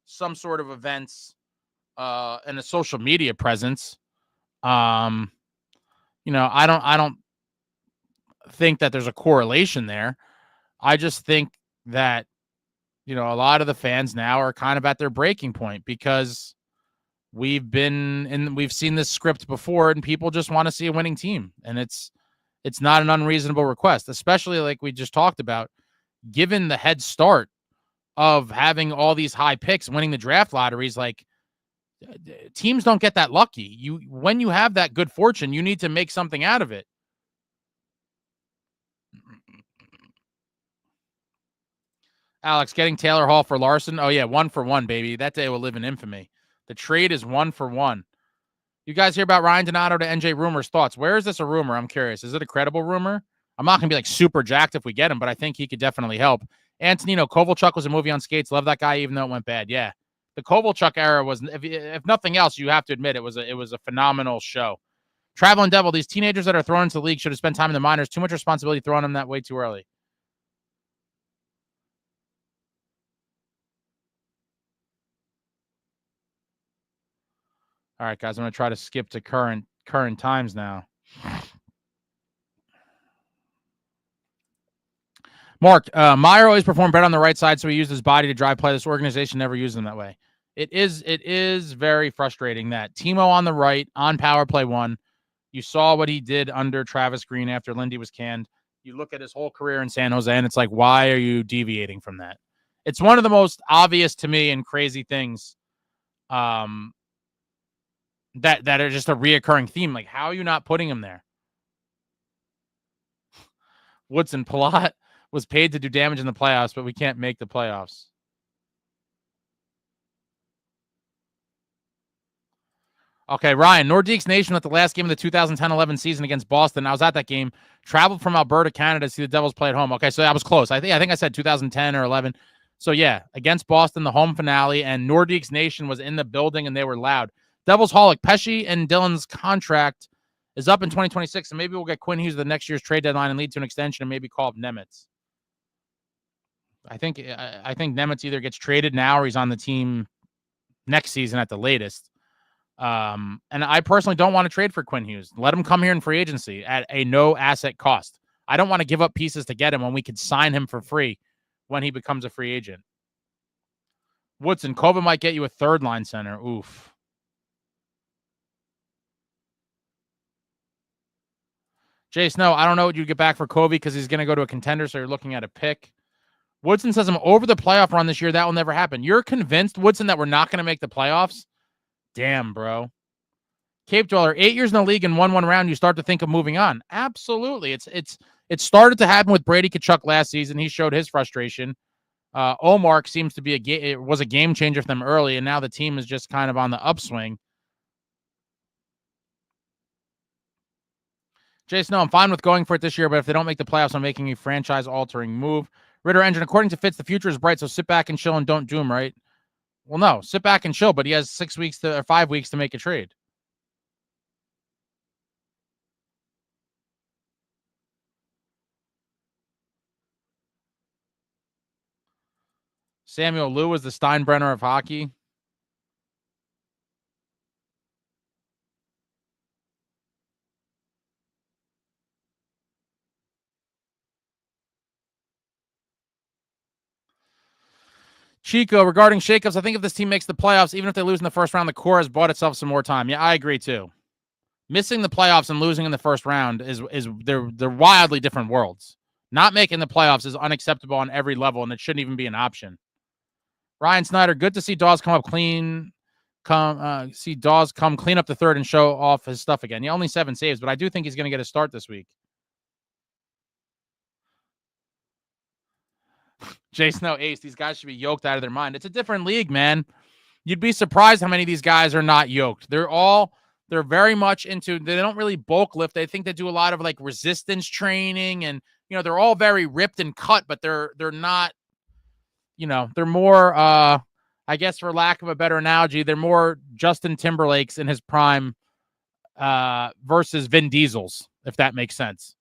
some sort of events and a social media presence. I don't think that there's a correlation there. I just think that, a lot of the fans now are kind of at their breaking point, because we've seen this script before, and people just want to see a winning team. And it's not an unreasonable request, especially like we just talked about, given the head start of having all these high picks, winning the draft lotteries. Like, teams don't get that lucky. When you have that good fortune, you need to make something out of it. Alex, getting Taylor Hall for Larson. Oh yeah, 1-for-1, baby. That day will live in infamy. The trade is 1-for-1. You guys hear about Ryan Donato to NJ rumors? Thoughts? Where is this a rumor? I'm curious. Is it a credible rumor? I'm not going to be like super jacked if we get him, but I think he could definitely help. Antonino, Kovalchuk was a movie on skates. Love that guy, even though it went bad. Yeah. The Kovalchuk era was, if nothing else, you have to admit it was a phenomenal show. Traveling Devil, these teenagers that are thrown into the league should have spent time in the minors. Too much responsibility throwing them that way too early. All right, guys, I'm going to try to skip to current times now. Mark, Meyer always performed better on the right side, so he used his body to drive play. This organization never used him that way. It is very frustrating that Timo on the right, on power play 1. You saw what he did under Travis Green after Lindy was canned. You look at his whole career in San Jose, and it's like, why are you deviating from that? It's one of the most obvious to me and crazy things that are just a reoccurring theme. Like, how are you not putting him there? Woodson, Palat was paid to do damage in the playoffs, but we can't make the playoffs. Okay, Ryan, Nordiques Nation at the last game of the 2010-11 season against Boston. I was at that game. Traveled from Alberta, Canada to see the Devils play at home. Okay, so I was close. I think I said 2010 or 11. So yeah, against Boston, the home finale, and Nordiques Nation was in the building and they were loud. Devils Holic, Pesci and Dylan's contract is up in 2026, and maybe we'll get Quinn Hughes the next year's trade deadline and lead to an extension and maybe call up Nemitz. I think Nemitz either gets traded now or he's on the team next season at the latest. And I personally don't want to trade for Quinn Hughes. Let him come here in free agency at a no asset cost. I don't want to give up pieces to get him when we could sign him for free when he becomes a free agent. Woodson, Kova might get you a third line center. Oof. Jay Snow, I don't know what you'd get back for Covey because he's going to go to a contender, so you're looking at a pick. Woodson says I'm over the playoff run this year. That will never happen. You're convinced, Woodson, that we're not going to make the playoffs? Damn, bro. Cape Dweller, 8 years in the league and won one round, you start to think of moving on. Absolutely. It started to happen with Brady Tkachuk last season. He showed his frustration. Omar seems to be it was a game changer for them early, and now the team is just kind of on the upswing. Jason, no, I'm fine with going for it this year, but if they don't make the playoffs, I'm making a franchise-altering move. Ritter Engine, according to Fitz, the future is bright, so sit back and chill and don't do him, right? Well, no, sit back and chill, but he has 5 weeks to make a trade. Samuel Liu is the Steinbrenner of hockey. Chico, regarding shakeups, I think if this team makes the playoffs, even if they lose in the first round, the core has bought itself some more time. Yeah, I agree too. Missing the playoffs and losing in the first round is they're wildly different worlds. Not making the playoffs is unacceptable on every level, and it shouldn't even be an option. Ryan Snyder, good to see Dawes come clean up the third and show off his stuff again. Yeah, only 7 saves, but I do think he's going to get a start this week. Jay Snow, Ace, these guys should be yoked out of their mind. It's a different league, man. You'd be surprised how many of these guys are not yoked. They're very much into, they don't really bulk lift. They think they do a lot of like resistance training, and they're all very ripped and cut, but they're not, they're more I guess, for lack of a better analogy, they're more Justin Timberlake's in his prime versus Vin Diesel's, if that makes sense.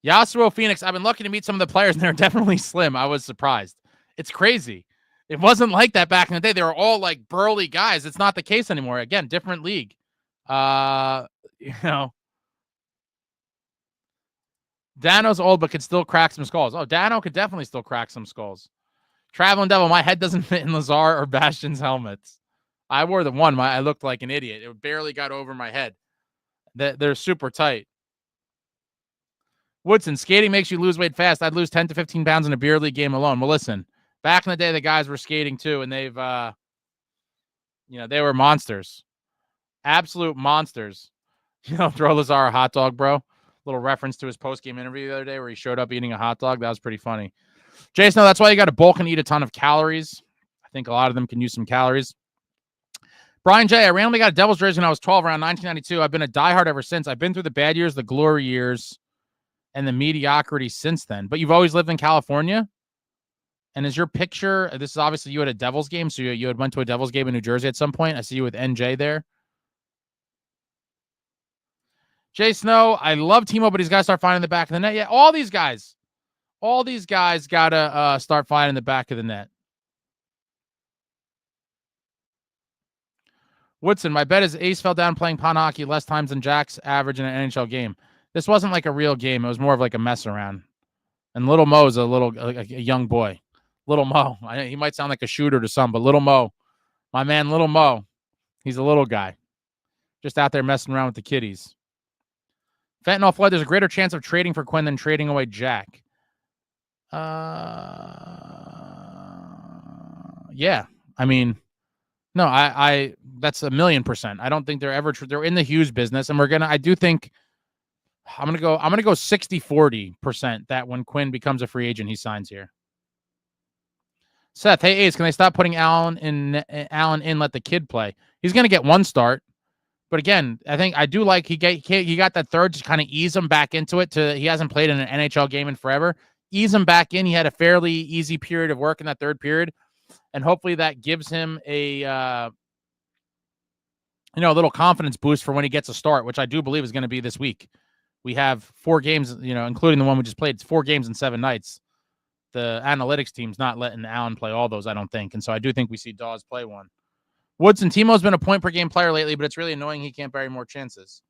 Yasuo Phoenix, I've been lucky to meet some of the players, and they're definitely slim. I was surprised. It's crazy. It wasn't like that back in the day. They were all like burly guys. It's not the case anymore. Again, different league. Dano's old, but could still crack some skulls. Oh, Dano could definitely still crack some skulls. Traveling Devil, my head doesn't fit in Lazar or Bastion's helmets. I wore the one. I looked like an idiot. It barely got over my head. They're super tight. Woodson, skating makes you lose weight fast. I'd lose 10 to 15 pounds in a beer league game alone. Well, listen, back in the day, the guys were skating too, and they've, they were monsters. Absolute monsters. Throw Lazar a hot dog, bro. Little reference to his post-game interview the other day where he showed up eating a hot dog. That was pretty funny. Jason, that's why you got to bulk and eat a ton of calories. I think a lot of them can use some calories. Brian J., I randomly got a Devils jersey when I was 12, around 1992. I've been a diehard ever since. I've been through the bad years, the glory years, and the mediocrity since then. But you've always lived in California? And is your picture, this is obviously you at a Devils game, so you had went to a Devils game in New Jersey at some point. I see you with NJ there. Jay Snow, I love Timo, but he's got to start finding the back of the net. Yeah, all these guys got to start finding the back of the net. Woodson, my bet is Ace fell down playing pond hockey less times than Jack's average in an NHL game. This wasn't like a real game. It was more of like a mess around. And Little Mo's a young boy. Little Mo. He might sound like a shooter to some, but Little Mo, my man, Little Mo, he's a little guy. Just out there messing around with the kiddies. Fentanyl Flood, there's a greater chance of trading for Quinn than trading away Jack. Yeah. I mean, no, I that's 1,000,000%. I don't think they're in the Hughes business, and I do think I'm gonna go 60-40% that when Quinn becomes a free agent, he signs here. Seth, hey Ace, can they stop putting Allen in? Let the kid play. He's gonna get one start, but again, I do like he got that third to kind of ease him back into it. He hasn't played in an NHL game in forever. Ease him back in. He had a fairly easy period of work in that third period, and hopefully that gives him a little confidence boost for when he gets a start, which I do believe is going to be this week. We have 4 games, including the one we just played. It's 4 games in 7 nights. The analytics team's not letting Allen play all those, I don't think. And so I do think we see Dawes play one. Woodson, Timo's been a point per game player lately, but it's really annoying he can't bury more chances.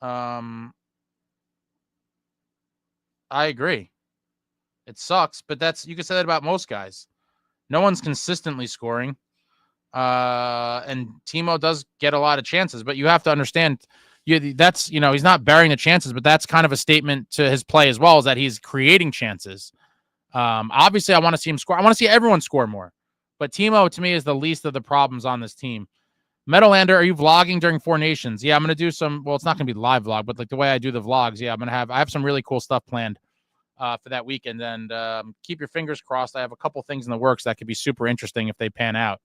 I agree. It sucks, but you can say that about most guys. No one's consistently scoring. And Timo does get a lot of chances, but you have to understand he's not burying the chances, but that's kind of a statement to his play as well, is that he's creating chances. Obviously I want to see him score. I want to see everyone score more, but Timo to me is the least of the problems on this team. Meadowlander, are you vlogging during Four Nations? Yeah, I'm going to do some, well, it's not going to be live vlog, but like the way I do the vlogs. Yeah, I have some really cool stuff planned for that weekend, and keep your fingers crossed. I have a couple things in the works that could be super interesting if they pan out.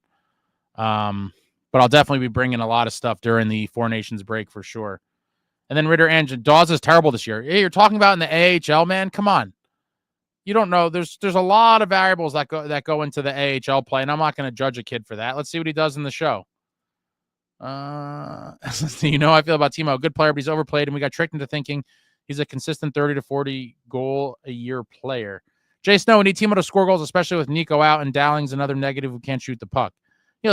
But I'll definitely be bringing a lot of stuff during the Four Nations break for sure. And then Ritter Angel, Dawes is terrible this year. Hey, you're talking about in the AHL, man. Come on, you don't know. There's a lot of variables that go into the AHL play, and I'm not going to judge a kid for that. Let's see what he does in the show. I feel about Timo. Good player, but he's overplayed, and we got tricked into thinking he's a consistent 30 to 40 goal a year player. Jay Snow, we need Timo to score goals, especially with Nico out, and Dowling's another negative who can't shoot the puck.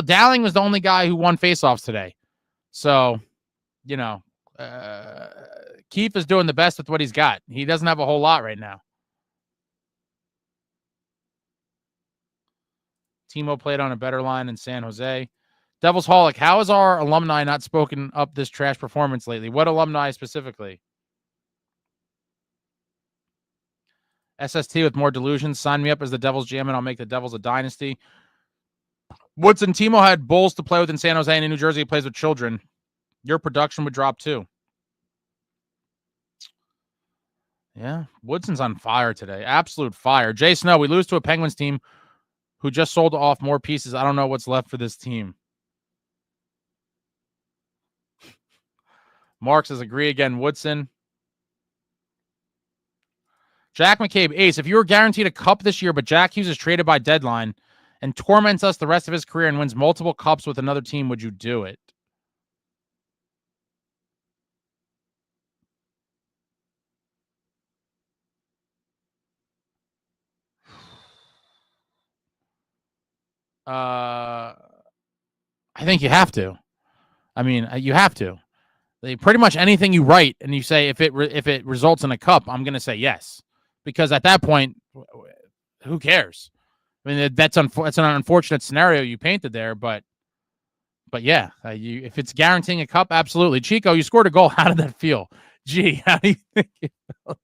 Dowling was the only guy who won faceoffs today. So, Keefe is doing the best with what he's got. He doesn't have a whole lot right now. Timo played on a better line in San Jose. Devils Holic, how has our alumni not spoken up this trash performance lately? What alumni specifically? SST with more delusions. Sign me up as the Devils GM, and I'll make the Devils a dynasty. Woodson, Timo had bulls to play with in San Jose, and in New Jersey he plays with children. Your production would drop too. Yeah, Woodson's on fire today. Absolute fire. Jay Snow, we lose to a Penguins team who just sold off more pieces. I don't know what's left for this team. Mark says, agree again, Woodson. Jack McCabe, Ace, if you were guaranteed a cup this year, but Jackhughes is traded by deadline and torments us the rest of his career and wins multiple cups with another team, would you do it? I think you have to. I mean, you have to. Pretty much anything you write and you say if it results in a cup, I'm going to say yes, because at that point, who cares? I mean, that's an unfortunate scenario you painted there, but yeah, if it's guaranteeing a cup, absolutely. Chico, you scored a goal. How did that feel? Gee, how do you think it felt?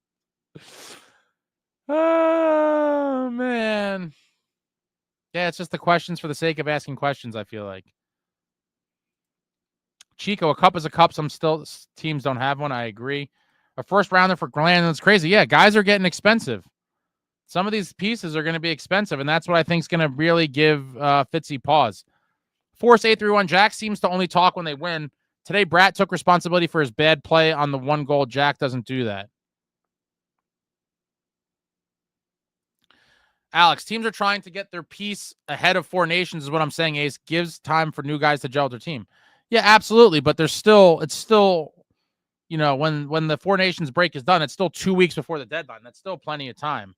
Oh man, yeah, it's just the questions for the sake of asking questions. I feel like. Chico, a cup is a cup. Some teams don't have one. I agree. A first rounder for Glenn, that's crazy. Yeah, guys are getting expensive. Some of these pieces are going to be expensive, and that's what I think is going to really give Fitzy pause. Force 831. Jack seems to only talk when they win. Today, Bratt took responsibility for his bad play on the one goal. Jack doesn't do that. Alex, teams are trying to get their piece ahead of Four Nations is what I'm saying, Ace. Gives time for new guys to gel their team. Yeah, absolutely. But it's still, when the Four Nations break is done, it's still 2 weeks before the deadline. That's still plenty of time.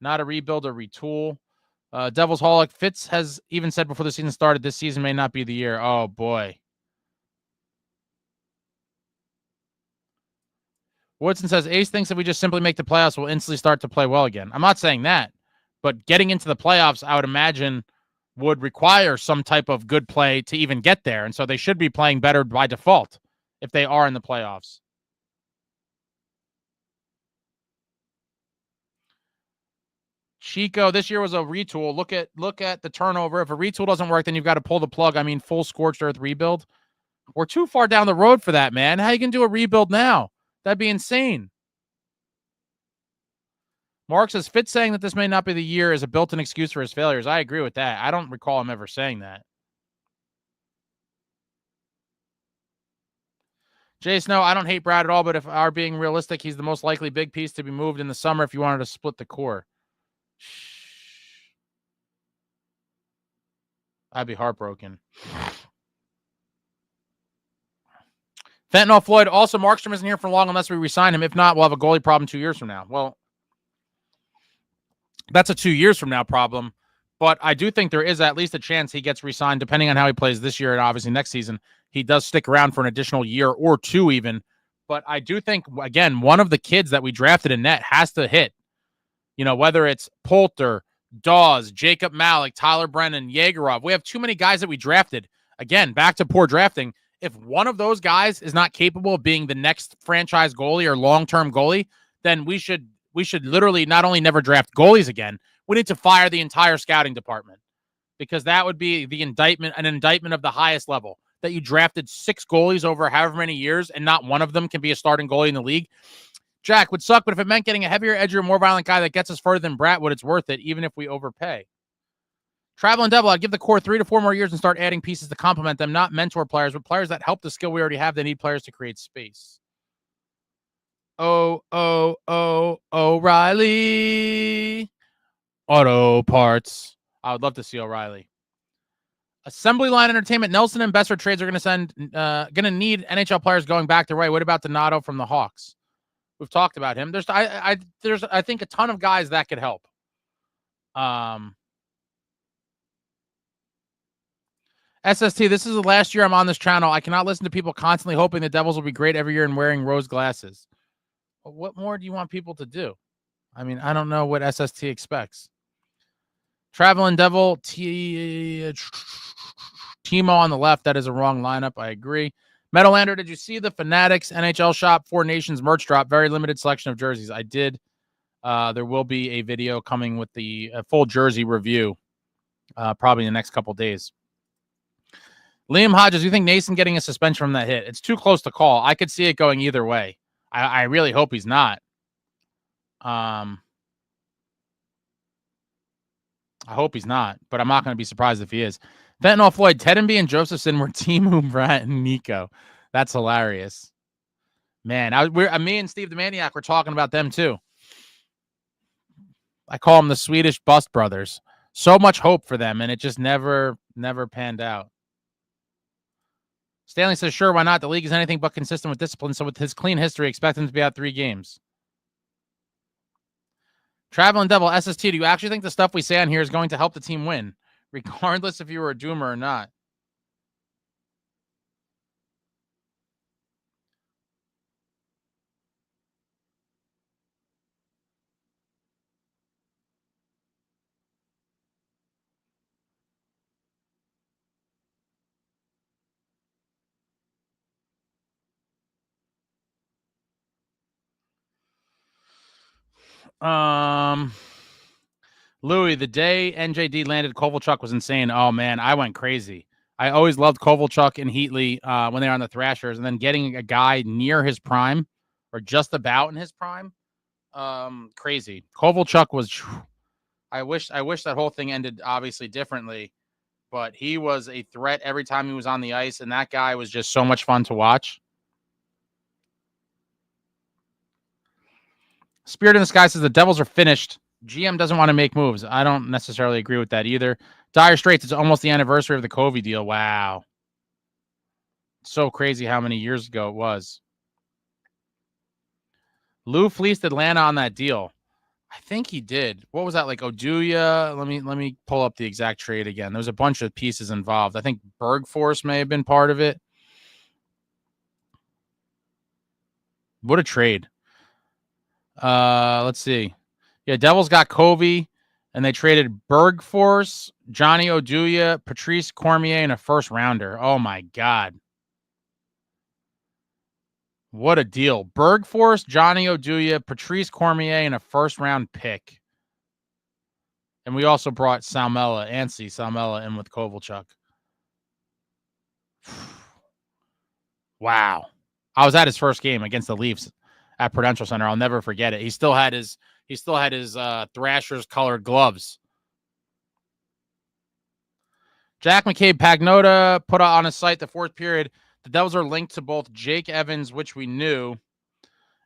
Not a rebuild or retool. Devils Holic, Fitz has even said before the season started, this season may not be the year. Oh, boy. Woodson says, Ace thinks if we just simply make the playoffs, we'll instantly start to play well again. I'm not saying that, but getting into the playoffs, I would imagine, would require some type of good play to even get there. And so they should be playing better by default if they are in the playoffs. Chico, this year was a retool. Look at the turnover. If a retool doesn't work, then you've got to pull the plug. I mean, full scorched earth rebuild. We're too far down the road for that, man. How you can do a rebuild now? That'd be insane. Mark says, Fitz saying that this may not be the year is a built-in excuse for his failures. I agree with that. I don't recall him ever saying that. Jay Snow, I don't hate Bratt at all, but if are being realistic, he's the most likely big piece to be moved in the summer if you wanted to split the core. I'd be heartbroken. Fentanyl Floyd. Also, Markstrom isn't here for long unless we resign him. If not, we'll have a goalie problem 2 years from now. Well, that's a 2 years from now problem. But I do think there is at least a chance he gets re-signed, depending on how he plays this year and obviously next season. He does stick around for an additional year or two even. But I do think, again, one of the kids that we drafted in net has to hit. You know, whether it's Poulter, Dawes, Jacob Malik, Tyler Brennan, Yegorov. We have too many guys that we drafted. Again, back to poor drafting. If one of those guys is not capable of being the next franchise goalie or long-term goalie, then we should literally not only never draft goalies again, we need to fire the entire scouting department, because that would be an indictment of the highest level, that you drafted 6 goalies over however many years and not one of them can be a starting goalie in the league. Jack, would suck, but if it meant getting a heavier, edgier, more violent guy that gets us further than Bratt, it's worth it, even if we overpay. Traveling Devil, I'd give the core 3 to 4 more years and start adding pieces to complement them, not mentor players, but players that help the skill we already have. They need players to create space. O'Reilly. Auto Parts. I would love to see O'Reilly. Assembly Line Entertainment. Nelson and Besser trades are going to need NHL players going back the right. What about Donato from the Hawks? We've talked about him. There's I think a ton of guys that could help. SST, this is the last year I'm on this channel. I cannot listen to people constantly hoping the Devils will be great every year and wearing rose glasses. What more do you want people to do? I mean, I don't know what SST expects. Traveling Devil, Timo on the left. That is a wrong lineup. I agree. Metalander, did you see the Fanatics NHL Shop 4 Nations merch drop? Very limited selection of jerseys. I did. There will be a video coming with the full jersey review probably in the next couple days. Liam Hodges, you think Nason getting a suspension from that hit? It's too close to call. I could see it going either way. I really hope he's not. I hope he's not, but I'm not going to be surprised if he is. Fentanyl Floyd, Teddenby and Josephson were Timu, Bratt, and Nico. That's hilarious. Man, me and Steve the Maniac were talking about them too. I call them the Swedish Bust Brothers. So much hope for them, and it just never panned out. Stanley says, sure, why not? The league is anything but consistent with discipline, so with his clean history, expect him to be out 3 games. Traveling Devil, SST, do you actually think the stuff we say on here is going to help the team win, regardless if you were a doomer or not? Louis, the day NJD landed Kovalchuk was insane. Oh, man, I went crazy. I always loved Kovalchuk and Heatley when they were on the Thrashers, and then getting a guy near his prime or just about in his prime, crazy. Kovalchuk was, I wish that whole thing ended obviously differently, but he was a threat every time he was on the ice, and that guy was just so much fun to watch. Spirit in the Sky says the Devils are finished. GM doesn't want to make moves. I don't necessarily agree with that either. Dire Straits, it's almost the anniversary of the Covey deal. Wow. So crazy how many years ago it was. Lou fleeced Atlanta on that deal. I think he did. What was that, like Oduya? Let me pull up the exact trade again. There's a bunch of pieces involved. I think Bergforce may have been part of it. What a trade. Let's see. Yeah, Devils got Covey, and they traded Bergforce, Johnny Oduya, Patrice Cormier, and a first rounder. Oh my God. What a deal. Bergforce, Johnny Oduya, Patrice Cormier, and a first round pick. And we also brought Salmela in with Kovalchuk. Wow. I was at his first game against the Leafs at Prudential Center. I'll never forget it. He still had his Thrashers colored gloves. Jack McCabe Pagnota put on his site the fourth period. The Devils are linked to both Jake Evans, which we knew,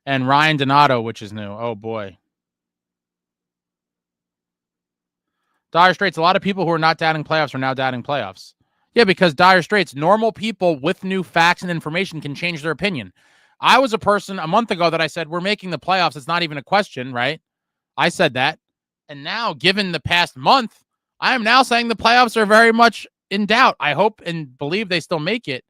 and Ryan Donato, which is new. Oh, boy. Dire Straits, a lot of people who are not doubting playoffs are now doubting playoffs. Yeah, because Dire Straits, normal people with new facts and information can change their opinion. I was a person a month ago that I said, we're making the playoffs. It's not even a question, right? I said that. And now, given the past month, I am now saying the playoffs are very much in doubt. I hope and believe they still make it,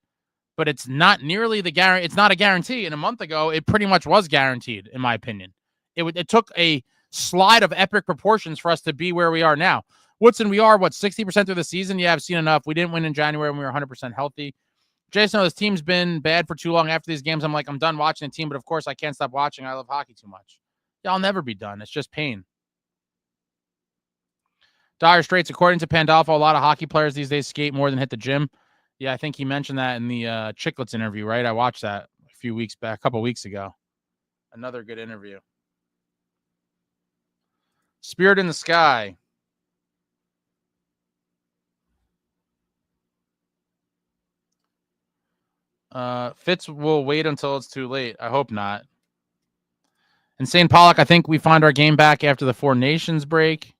but it's not nearly the guarantee. It's not a guarantee. And a month ago, it pretty much was guaranteed, in my opinion. It took a slide of epic proportions for us to be where we are now. Woodson, we are, 60% through the season? Yeah, I've seen enough. We didn't win in January when we were 100% healthy. Jason, this team's been bad for too long. After these games, I'm like, I'm done watching the team, but of course I can't stop watching. I love hockey too much. Yeah, I'll never be done. It's just pain. Dire Straits, according to Pandolfo, a lot of hockey players these days skate more than hit the gym. Yeah, I think he mentioned that in the Chicklets interview, right? I watched that a couple weeks ago. Another good interview. Spirit in the Sky. Fitz will wait until it's too late. I hope not. Insane Pollock, I think we find our game back after the Four Nations break.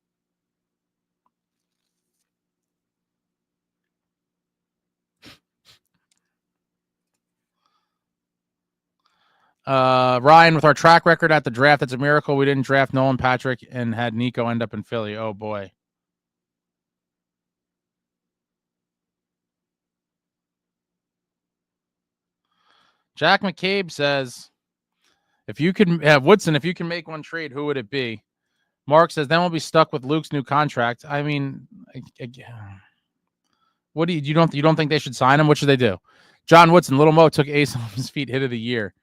Ryan, with our track record at the draft, it's a miracle we didn't draft Nolan Patrick and had Nico end up in Philly. Oh, boy. Jack McCabe says, if you could have Woodson, if you can make one trade, who would it be? Mark says, then we'll be stuck with Luke's new contract. I mean, what do you don't think they should sign him? What should they do? John Woodson, Little Mo took Ace off his feet, hit of the year.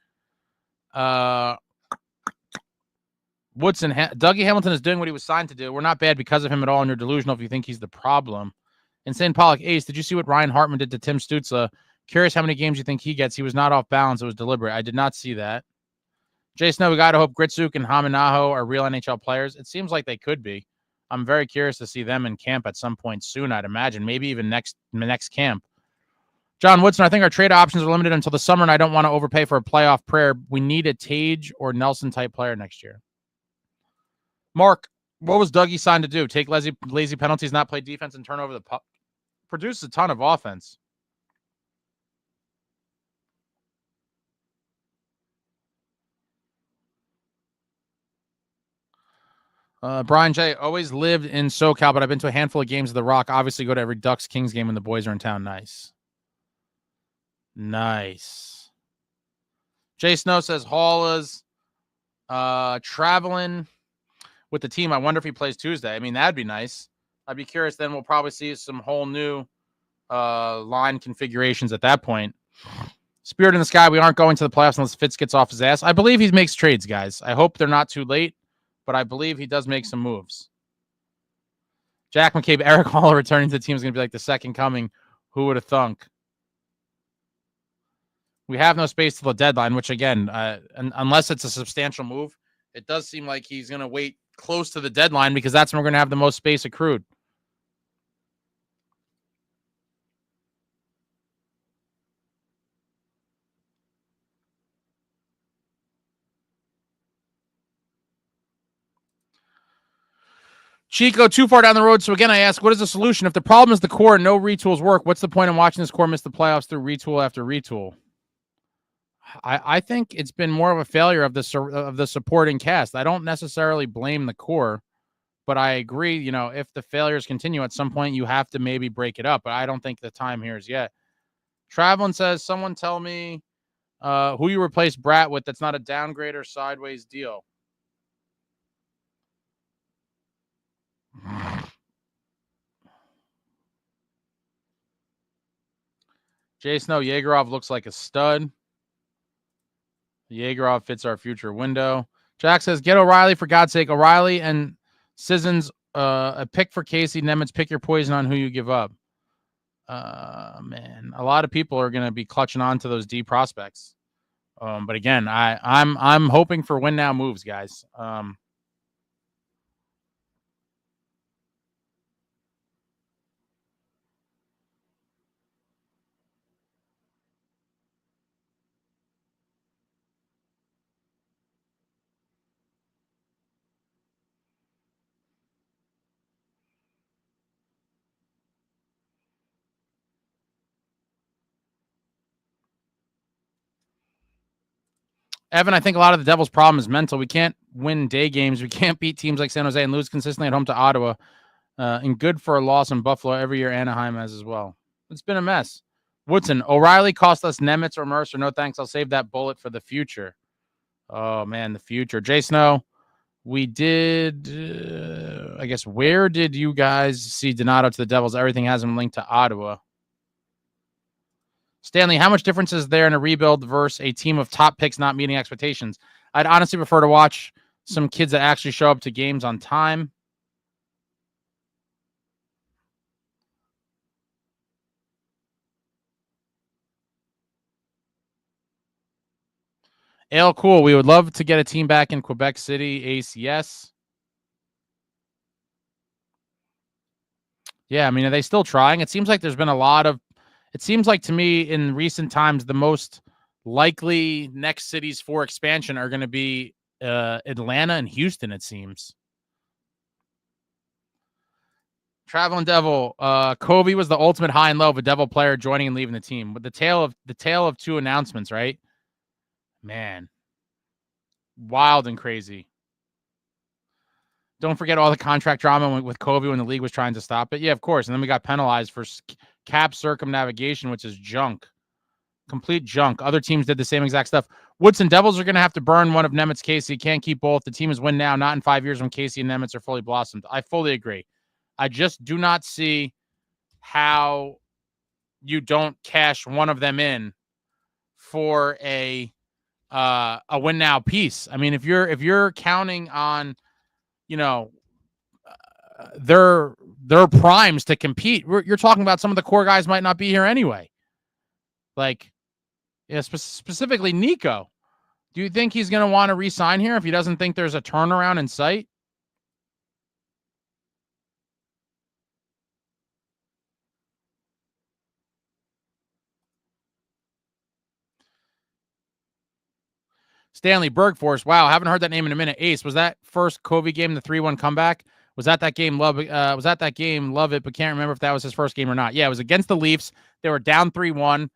Woodson, Dougie Hamilton is doing what he was signed to do. We're not bad because of him at all, and you're delusional if you think he's the problem. Insane Pollock, Ace, did you see what Ryan Hartman did to Tim Stützle? Curious how many games you think he gets. He was not off balance. It was deliberate. I did not see that. Jay Snow, we got to hope Gritsuk and Haminaho are real NHL players. It seems like they could be. I'm very curious to see them in camp at some point soon, I'd imagine. Maybe even next camp. John Woodson, I think our trade options are limited until the summer, and I don't want to overpay for a playoff prayer. We need a Tage or Nelson-type player next year. Mark, what was Dougie signed to do? Take lazy penalties, not play defense, and turn over the puck? Produce a ton of offense. Brian J. always lived in SoCal, but I've been to a handful of games of The Rock. Obviously, go to every Ducks Kings game when the boys are in town. Nice. Jay Snow says Hall is traveling with the team. I wonder if he plays Tuesday. I mean, that'd be nice. I'd be curious. Then we'll probably see some whole new line configurations at that point. Spirit in the Sky, we aren't going to the playoffs unless Fitz gets off his ass. I believe he makes trades, guys. I hope they're not too late, but I believe he does make some moves. Jack McCabe, Eric Hall returning to the team is going to be like the second coming. Who would have thunk? We have no space till the deadline, which, again, unless it's a substantial move, it does seem like he's going to wait close to the deadline because that's when we're going to have the most space accrued. Chico, too far down the road. So again, I ask, what is the solution? If the problem is the core and no retools work, what's the point in watching this core miss the playoffs through retool after retool? I think it's been more of a failure of the supporting cast. I don't necessarily blame the core, but I agree, if the failures continue at some point, you have to maybe break it up. But I don't think the time here is yet. Travelin says, someone tell me who you replace Bratt with that's not a downgrade or sideways deal. Jay Snow, Yegorov looks like a stud. Yegorov fits our future window. Jack says, get O'Reilly for God's sake. O'Reilly and Sissons A pick for Casey Nemitz. Pick your poison on who you give up. Man, a lot of people are going to be clutching on to those D prospects. But again, I'm hoping for win now moves, guys. Evan, I think a lot of the Devils' problem is mental. We can't win day games. We can't beat teams like San Jose and lose consistently at home to Ottawa. And good for a loss in Buffalo every year. Anaheim has as well. It's been a mess. Woodson, O'Reilly cost us Nemitz or Mercer. No thanks. I'll save that bullet for the future. Oh, man, the future. Jay Snow, we did, I guess, where did you guys see Donato to the Devils? Everything has him linked to Ottawa. Stanley, how much difference is there in a rebuild versus a team of top picks not meeting expectations? I'd honestly prefer to watch some kids that actually show up to games on time. Ale, cool. We would love to get a team back in Quebec City, ACS. Yeah, I mean, are they still trying? It seems like there's been a lot of, it seems like to me in recent times, the most likely next cities for expansion are going to be Atlanta and Houston, it seems. Traveling Devil, Kobe was the ultimate high and low of a Devil player joining and leaving the team. With the tale of two announcements, right? Man, wild and crazy. Don't forget all the contract drama with Kobe when the league was trying to stop it. Yeah, of course. And then we got penalized for cap circumnavigation, which is junk. Complete junk. Other teams did the same exact stuff. Woodson Devils are going to have to burn one of Nemitz, Casey. Can't keep both. The team is win now, not in 5 years when Casey and Nemitz are fully blossomed. I fully agree. I just do not see how you don't cash one of them in for a win now piece. I mean, if you're counting on, you know, their primes to compete, you're talking about some of the core guys might not be here anyway. Like, yeah, specifically Nico. Do you think he's going to want to re-sign here if he doesn't think there's a turnaround in sight? Stanley Bergforce. Wow, haven't heard that name in a minute. Ace, was that first Kobe game the 3-1 comeback? Was that game? Love it, but can't remember if that was his first game or not. Yeah, it was against the Leafs. They were down 3-1.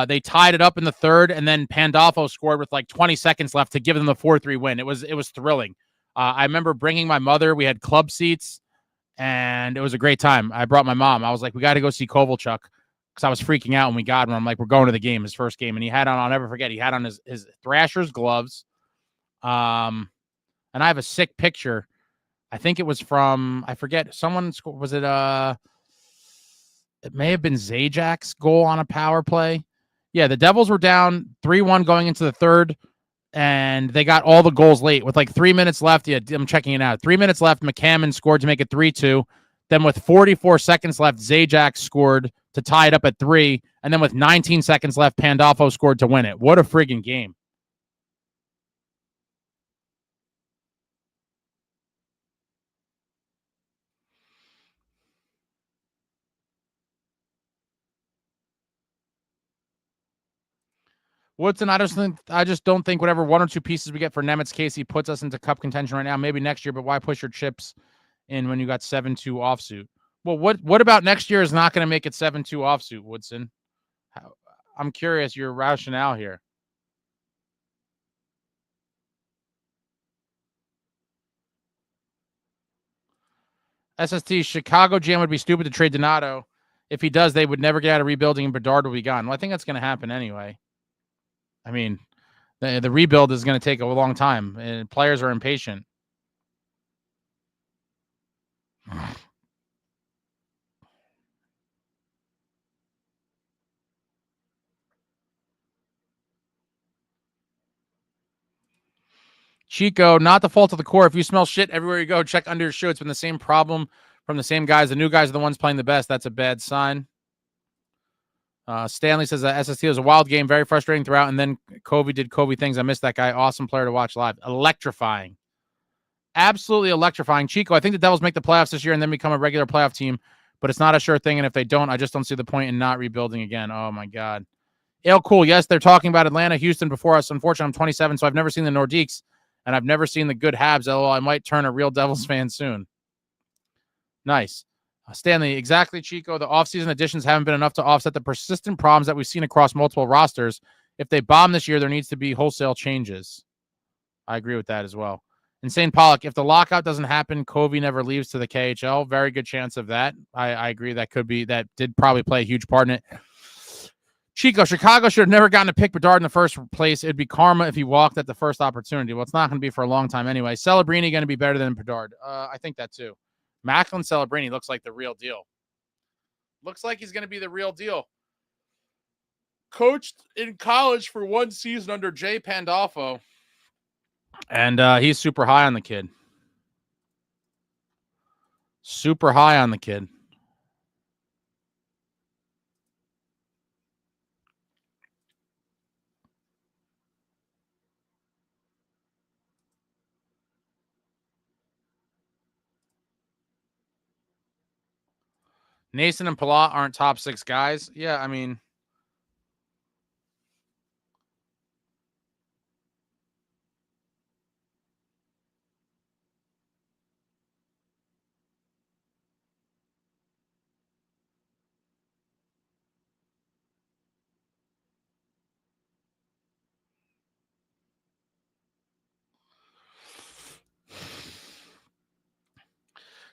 They tied it up in the third, and then Pandolfo scored with like 20 seconds left to give them the 4-3 win. It was thrilling. I remember bringing my mother. We had club seats, and it was a great time. I brought my mom. I was like, we got to go see Kovalchuk, because I was freaking out when we got him. I'm like, we're going to the game, his first game. And he had on, I'll never forget, he had on his Thrashers gloves. And I have a sick picture. I think it was from, I forget, someone, was it, it may have been Zajak's goal on a power play. Yeah, the Devils were down 3-1 going into the third, and they got all the goals late with like 3 minutes left. Yeah, I'm checking it out. 3 minutes left. McCammon scored to make it 3-2. Then with 44 seconds left, Zajac scored to tie it up at 3. And then with 19 seconds left, Pandolfo scored to win it. What a friggin' game. Woodson, I just don't think whatever one or two pieces we get for Nemitz Casey puts us into cup contention right now. Maybe next year, but why push your chips in when you got 7-2 offsuit? Well, what about next year is not going to make it 7-2 offsuit, Woodson? I'm curious your rationale here. SST, Chicago GM would be stupid to trade Donato. If he does, they would never get out of rebuilding and Bedard will be gone. Well, I think that's going to happen anyway. I mean, the rebuild is going to take a long time, and players are impatient. Chico, not the fault of the core. If you smell shit everywhere you go, check under your shoe. It's been the same problem from the same guys. The new guys are the ones playing the best. That's a bad sign. Stanley says that SST was a wild game, very frustrating throughout, and then Kobe did Kobe things. I missed that guy. Awesome player to watch live. Electrifying. Absolutely electrifying. Chico, I think the Devils make the playoffs this year and then become a regular playoff team, but it's not a sure thing, and if they don't, I just don't see the point in not rebuilding again. Oh, my God. Cool. Yes, they're talking about Atlanta, Houston before us. Unfortunately, I'm 27, so I've never seen the Nordiques, and I've never seen the good Habs. LOL, I might turn a real Devils fan soon. Nice. Stanley, exactly, Chico. The offseason additions haven't been enough to offset the persistent problems that we've seen across multiple rosters. If they bomb this year, there needs to be wholesale changes. I agree with that as well. Insane Pollock, if the lockout doesn't happen, Kobe never leaves to the KHL. Very good chance of that. I agree. That did probably play a huge part in it. Chico, Chicago should have never gotten to pick Bedard in the first place. It'd be karma if he walked at the first opportunity. Well, it's not going to be for a long time anyway. Celebrini going to be better than Bedard. I think that too. Macklin Celebrini looks like the real deal. Looks like he's going to be the real deal. Coached in college for one season under Jay Pandolfo. And he's super high on the kid. Super high on the kid. Nason and Palat aren't top 6 guys. Yeah, I mean,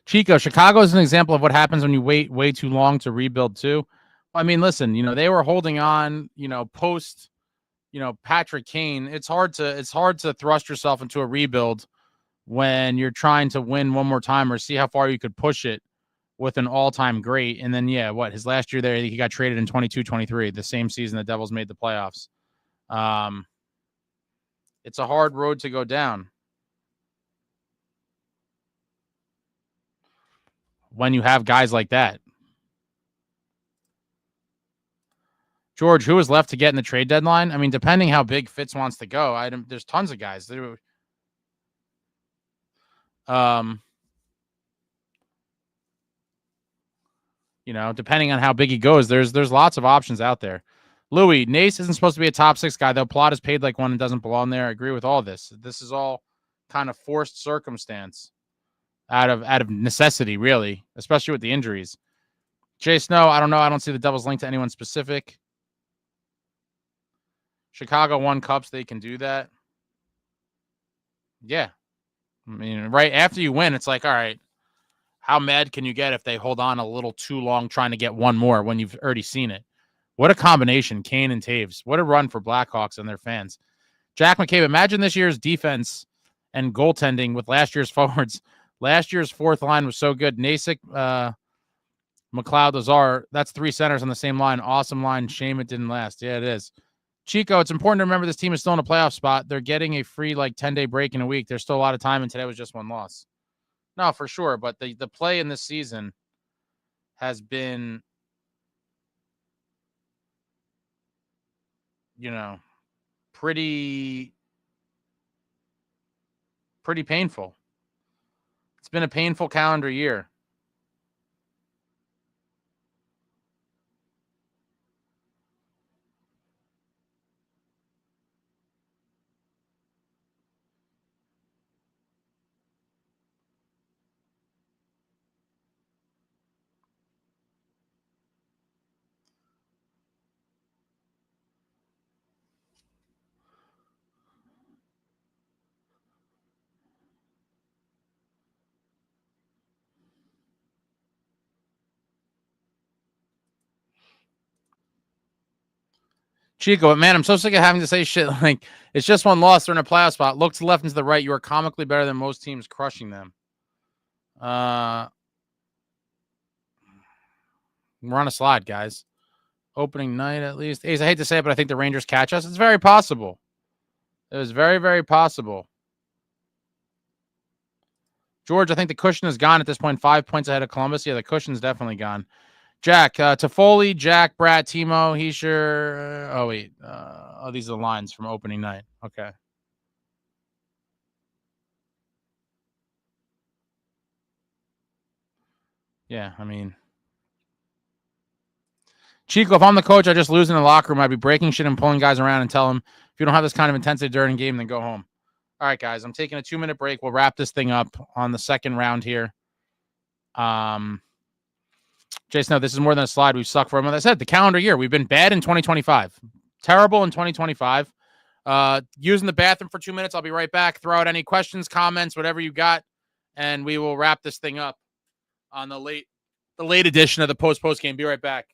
Chico, Chicago is an example of what happens when you wait way too long to rebuild too. I mean, listen, they were holding on, post, Patrick Kane. It's hard to thrust yourself into a rebuild when you're trying to win one more time or see how far you could push it with an all-time great. And then, his last year there, he got traded in 22-23, the same season the Devils made the playoffs. It's a hard road to go down when you have guys like that. George, who is left to get in the trade deadline? I mean, depending how big Fitz wants to go, there's tons of guys. Depending on how big he goes, there's lots of options out there. Louis, Nace isn't supposed to be a top 6 guy, though. Plot is paid like one and doesn't belong there. I agree with all this. This is all kind of forced circumstance out of necessity, really, especially with the injuries. Jay Snow, I don't know. I don't see the Devils linked to anyone specific. Chicago won cups. They can do that. Yeah. I mean, right after you win, it's like, all right, how mad can you get if they hold on a little too long trying to get one more when you've already seen it? What a combination, Kane and Taves. What a run for Blackhawks and their fans. Jack McCabe, imagine this year's defense and goaltending with last year's forwards. Last year's fourth line was so good. Nasik, McLeod, Lazar, that's 3 centers on the same line. Awesome line. Shame it didn't last. Yeah, it is. Chico, it's important to remember this team is still in a playoff spot. They're getting a free 10-day break in a week. There's still a lot of time, and today was just one loss. No, for sure. But the play in this season has been, pretty painful. It's been a painful calendar year. Chico, man, I'm so sick of having to say shit like it's just one loss. They're in a playoff spot. Look to the left and to the right. You are comically better than most teams, crushing them. We're on a slide, guys. Opening night, at least. Ace, I hate to say it, but I think the Rangers catch us. It's very possible. It was very, very possible. George, I think the cushion is gone at this point. 5 points ahead of Columbus. Yeah, the cushion's definitely gone. Jack, Toffoli, Jack, Bratt, Timo, Hischier. Oh, wait. These are the lines from opening night. Okay. Yeah, I mean, Chico, if I'm the coach, I just lose in the locker room. I'd be breaking shit and pulling guys around and tell them, if you don't have this kind of intensity during a game, then go home. All right, guys, I'm taking a 2-minute break. We'll wrap this thing up on the second round here. Jason, no, this is more than a slide. We've sucked for a month. I said the calendar year. We've been bad in 2025. Terrible in 2025. Using the bathroom for 2 minutes. I'll be right back. Throw out any questions, comments, whatever you got, and we will wrap this thing up on the late edition of the post game. Be right back.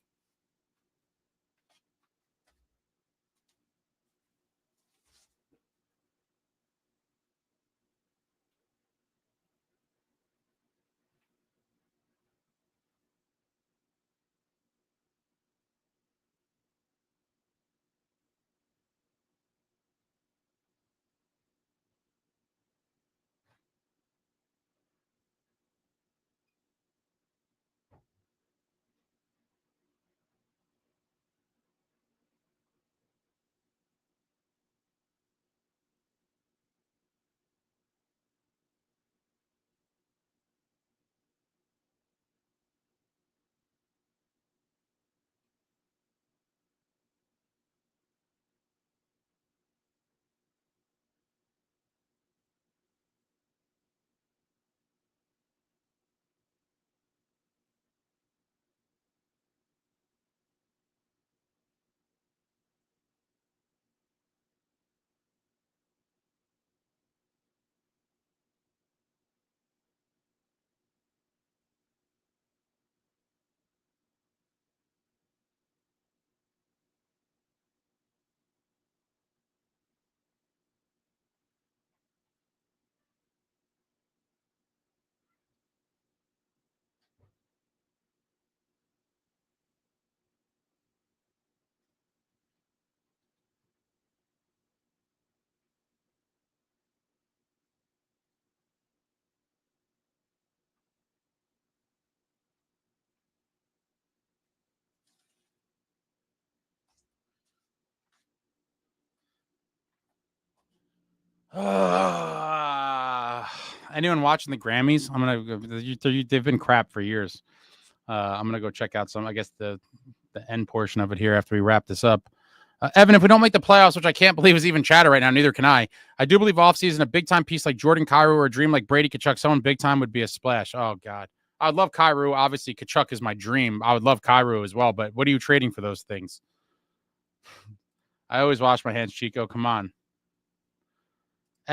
Anyone watching the Grammys? They've been crap for years. I'm gonna go check out some. I guess the end portion of it here after we wrap this up. Evan, if we don't make the playoffs, which I can't believe is even chatter right now, neither can I. I do believe offseason a big time piece like Jordan Kyrou or a dream like Brady Tkachuk, someone big time would be a splash. Oh God, I'd love Kyrou. Obviously, Tkachuk is my dream. I would love Kyrou as well. But what are you trading for those things? I always wash my hands, Chico. Come on.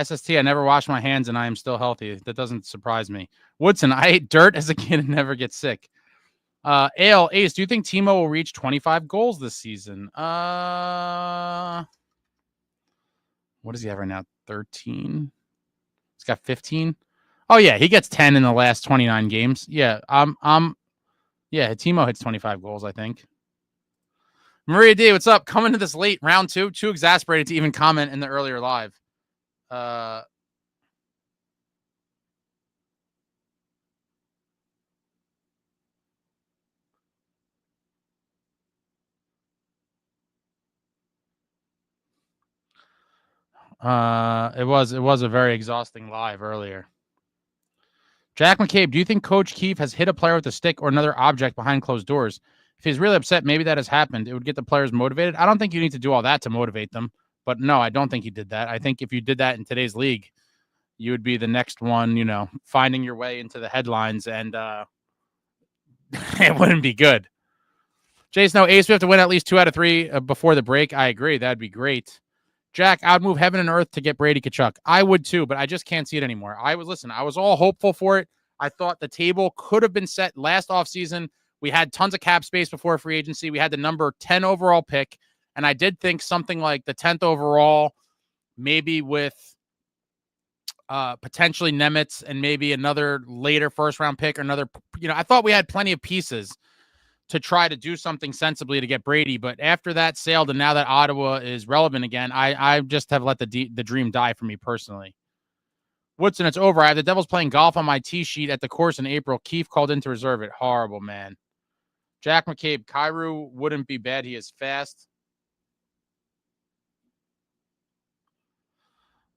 SST, I never wash my hands and I am still healthy. That doesn't surprise me. Woodson, I ate dirt as a kid and never get sick. Ale, Ace, do you think Timo will reach 25 goals this season? What does he have right now? 13? He's got 15? Oh, yeah, he gets 10 in the last 29 games. Yeah, yeah, Timo hits 25 goals, I think. Maria D, what's up? Coming to this late, round two. Too exasperated to even comment in the earlier live. It was a very exhausting live earlier. Jack McCabe, do you think Coach Keefe has hit a player with a stick or another object behind closed doors? If he's really upset, maybe that has happened. It would get the players motivated. I don't think you need to do all that to motivate them. But no, I don't think he did that. I think if you did that in today's league, you would be the next one, finding your way into the headlines, and it wouldn't be good. Jason, no, Ace, we have to win at least 2 out of 3 before the break. I agree. That'd be great. Jack, I would move heaven and earth to get Brady Tkachuk. I would too, but I just can't see it anymore. I was all hopeful for it. I thought the table could have been set last offseason. We had tons of cap space before free agency. We had the number 10 overall pick, and I did think something like the 10th overall, maybe with potentially Nemitz and maybe another later first-round pick or another, I thought we had plenty of pieces to try to do something sensibly to get Brady. But after that sailed and now that Ottawa is relevant again, I just have let the dream die for me personally. Woodson, it's over. I have the Devils playing golf on my tee sheet at the course in April. Keefe called in to reserve it. Horrible, man. Jack McCabe, Kyrou wouldn't be bad. He is fast.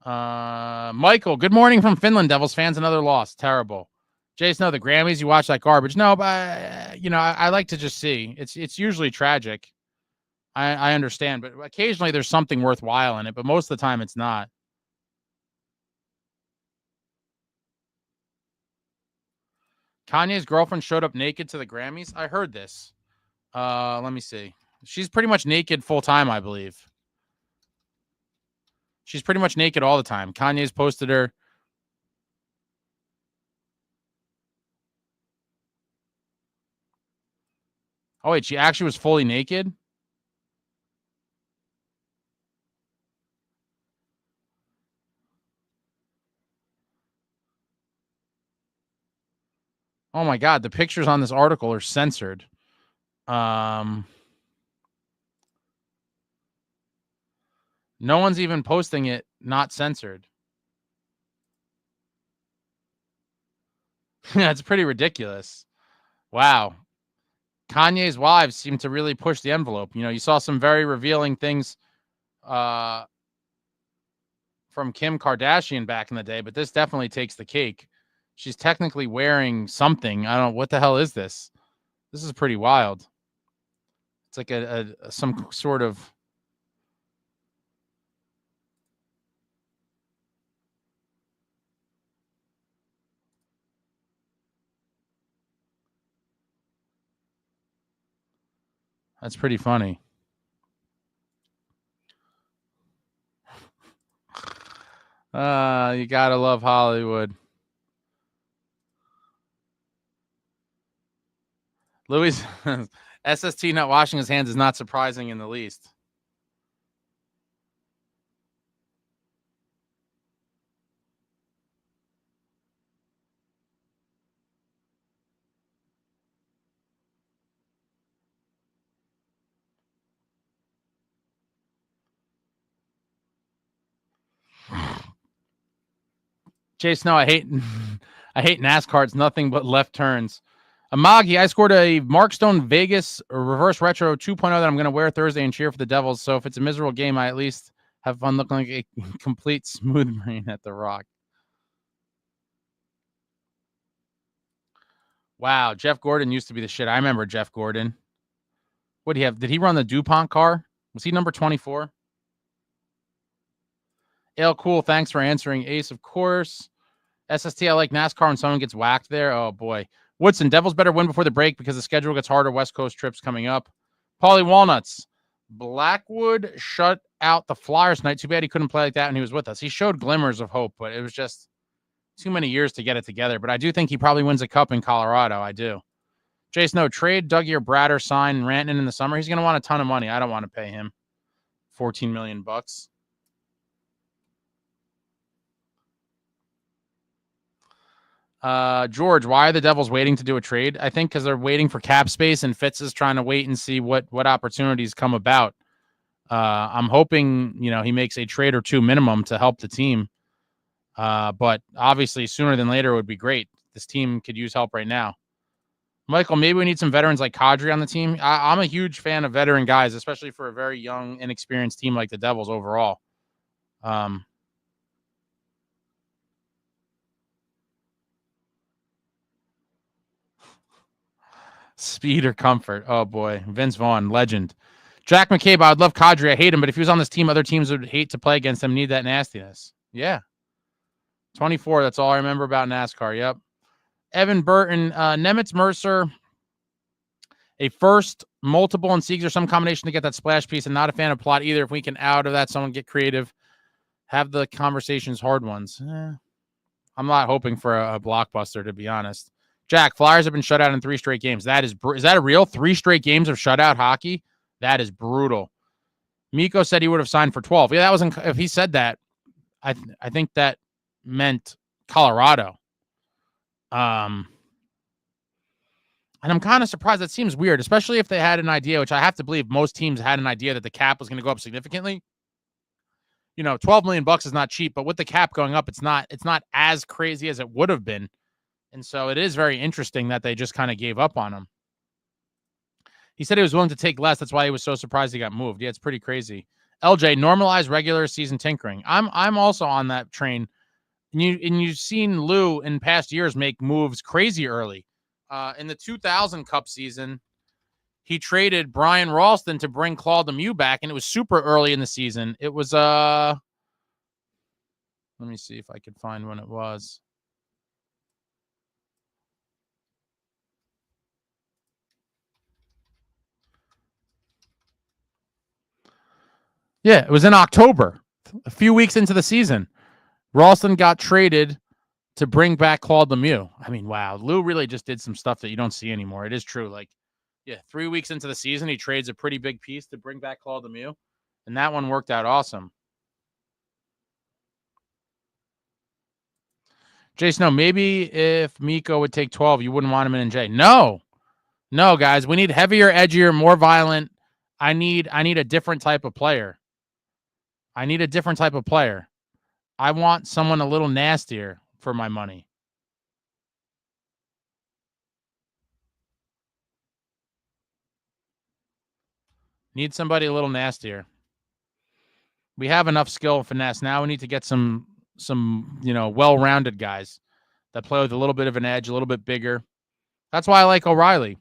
Michael, good morning from Finland. Devils fans, another loss. Terrible. Jason, no, the Grammys, you watch that garbage. No, but I like to just see. It's usually tragic. I understand, but occasionally there's something worthwhile in it, but most of the time it's not. Kanye's girlfriend showed up naked to the Grammys. I heard this. Let me see. She's pretty much naked full time, I believe. She's pretty much naked all the time. Kanye's posted her. Oh, wait, she actually was fully naked? Oh my God, the pictures on this article are censored. No one's even posting it not censored. It's pretty ridiculous. Wow. Kanye's wives seem to really push the envelope. You saw some very revealing things from Kim Kardashian back in the day, but this definitely takes the cake. She's technically wearing something. I don't know. What the hell is this? This is pretty wild. It's like some sort of... That's pretty funny. You gotta love Hollywood. Louis SST not washing his hands is not surprising in the least. Chase, no, I hate NASCAR. It's nothing but left turns. Amagi, I scored a Mark Stone Vegas reverse retro 2.0 that I'm going to wear Thursday and cheer for the Devils. So if it's a miserable game, I at least have fun looking like a complete smooth brain at the Rock. Wow, Jeff Gordon used to be the shit. I remember Jeff Gordon. What did he have? Did he run the DuPont car? Was he number 24? Ale Cool, thanks for answering. Ace, of course. SST, I like NASCAR when someone gets whacked there. Oh, boy. Woodson, Devils better win before the break because the schedule gets harder. West Coast trips coming up. Paulie Walnuts. Blackwood shut out the Flyers tonight. Too bad he couldn't play like that when he was with us. He showed glimmers of hope, but it was just too many years to get it together. But I do think he probably wins a cup in Colorado. I do. Jason, no, trade Dougie or Bratt or sign Rantanen in the summer. He's going to want a ton of money. I don't want to pay him $14 million. George, why are the Devils waiting to do a trade? I think because they're waiting for cap space, and Fitz is trying to wait and see what opportunities come about. I'm hoping, he makes a trade or two minimum to help the team. But obviously sooner than later would be great. This team could use help right now. Michael, maybe we need some veterans like Kadri on the team. I'm a huge fan of veteran guys, especially for a very young, inexperienced team like the Devils overall. Speed or comfort. Oh, boy. Vince Vaughn, legend. Jack McCabe, I would love Kadri. I hate him, but if he was on this team, other teams would hate to play against him. Need that nastiness. Yeah. 24, that's all I remember about NASCAR. Yep. Evan Burton, Nemitz Mercer, a first, multiple, and Siegs or some combination to get that splash piece, and not a fan of plot either. If we can out of that, someone get creative. Have the conversations hard ones. I'm not hoping for a blockbuster, to be honest. Jack, Flyers have been shut out in 3 straight games. Is that a real 3 straight games of shutout hockey? That is brutal. Miko said he would have signed for 12. Yeah, that wasn't. If he said that, I think that meant Colorado. And I'm kind of surprised. That seems weird, especially if they had an idea, which I have to believe most teams had an idea that the cap was going to go up significantly. $12 million is not cheap, but with the cap going up, it's not as crazy as it would have been. And so it is very interesting that they just kind of gave up on him. He said he was willing to take less. That's why he was so surprised he got moved. Yeah, it's pretty crazy. LJ, normalize regular season tinkering. I'm also on that train. And you've seen Lou in past years make moves crazy early. In the 2000 Cup season, he traded Brian Ralston to bring Claude Lemieux back, and it was super early in the season. It was let me see if I could find when it was. Yeah, it was in October, a few weeks into the season. Ralston got traded to bring back Claude Lemieux. I mean, wow. Lou really just did some stuff that you don't see anymore. It is true. Like, yeah, 3 weeks into the season, he trades a pretty big piece to bring back Claude Lemieux. And that one worked out awesome. Jason, no, maybe if Miko would take 12, you wouldn't want him in NJ. No, guys. We need heavier, edgier, more violent. I need a different type of player. I want someone a little nastier for my money. Need somebody a little nastier. We have enough skill and finesse. Now we need to get some well-rounded guys that play with a little bit of an edge, a little bit bigger. That's why I like O'Reilly.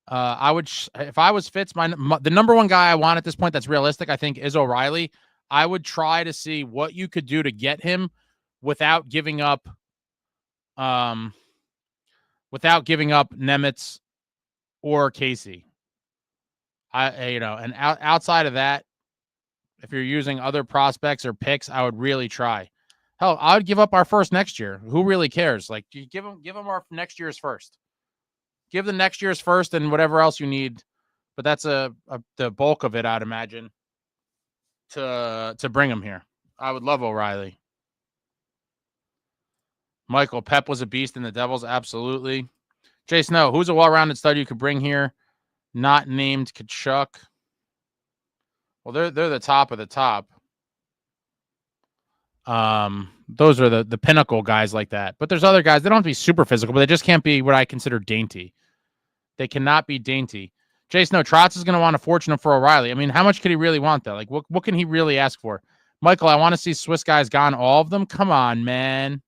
I would, if I was Fitz, the number one guy I want at this point that's realistic, I think, is O'Reilly. I would try to see what you could do to get him without giving up Nemitz or Casey. And outside of that, if you're using other prospects or picks, I would really try. Hell, I would give up our first next year. Who really cares? Like, you give them our next year's first. Give the next year's first and whatever else you need. But that's the bulk of it, I'd imagine, to bring him here. I would love O'Reilly. Michael, Pep was a beast in the Devils. Absolutely. Jay Snow, who's a well-rounded stud you could bring here? Not named Kachuk. Well, they're the top of the top. Those are the pinnacle guys like that. But there's other guys. They don't have to be super physical, but they just can't be what I consider dainty. They cannot be dainty. Jason, no, Trotz is going to want a fortune for O'Reilly. I mean, how much could he really want, though? Like, what can he really ask for? Michael, I want to see Swiss guys gone, all of them. Come on, man.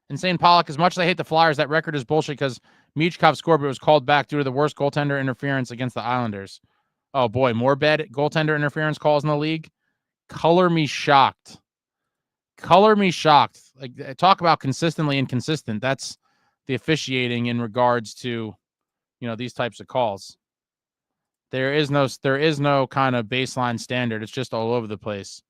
Insane Pollock, as much as I hate the Flyers, that record is bullshit because Michkov scored, but was called back due to the worst goaltender interference against the Islanders. Oh, boy, more bad goaltender interference calls in the league. Color me shocked. Like, talk about consistently inconsistent. That's the officiating in regards to, these types of calls. There is no kind of baseline standard. It's just all over the place.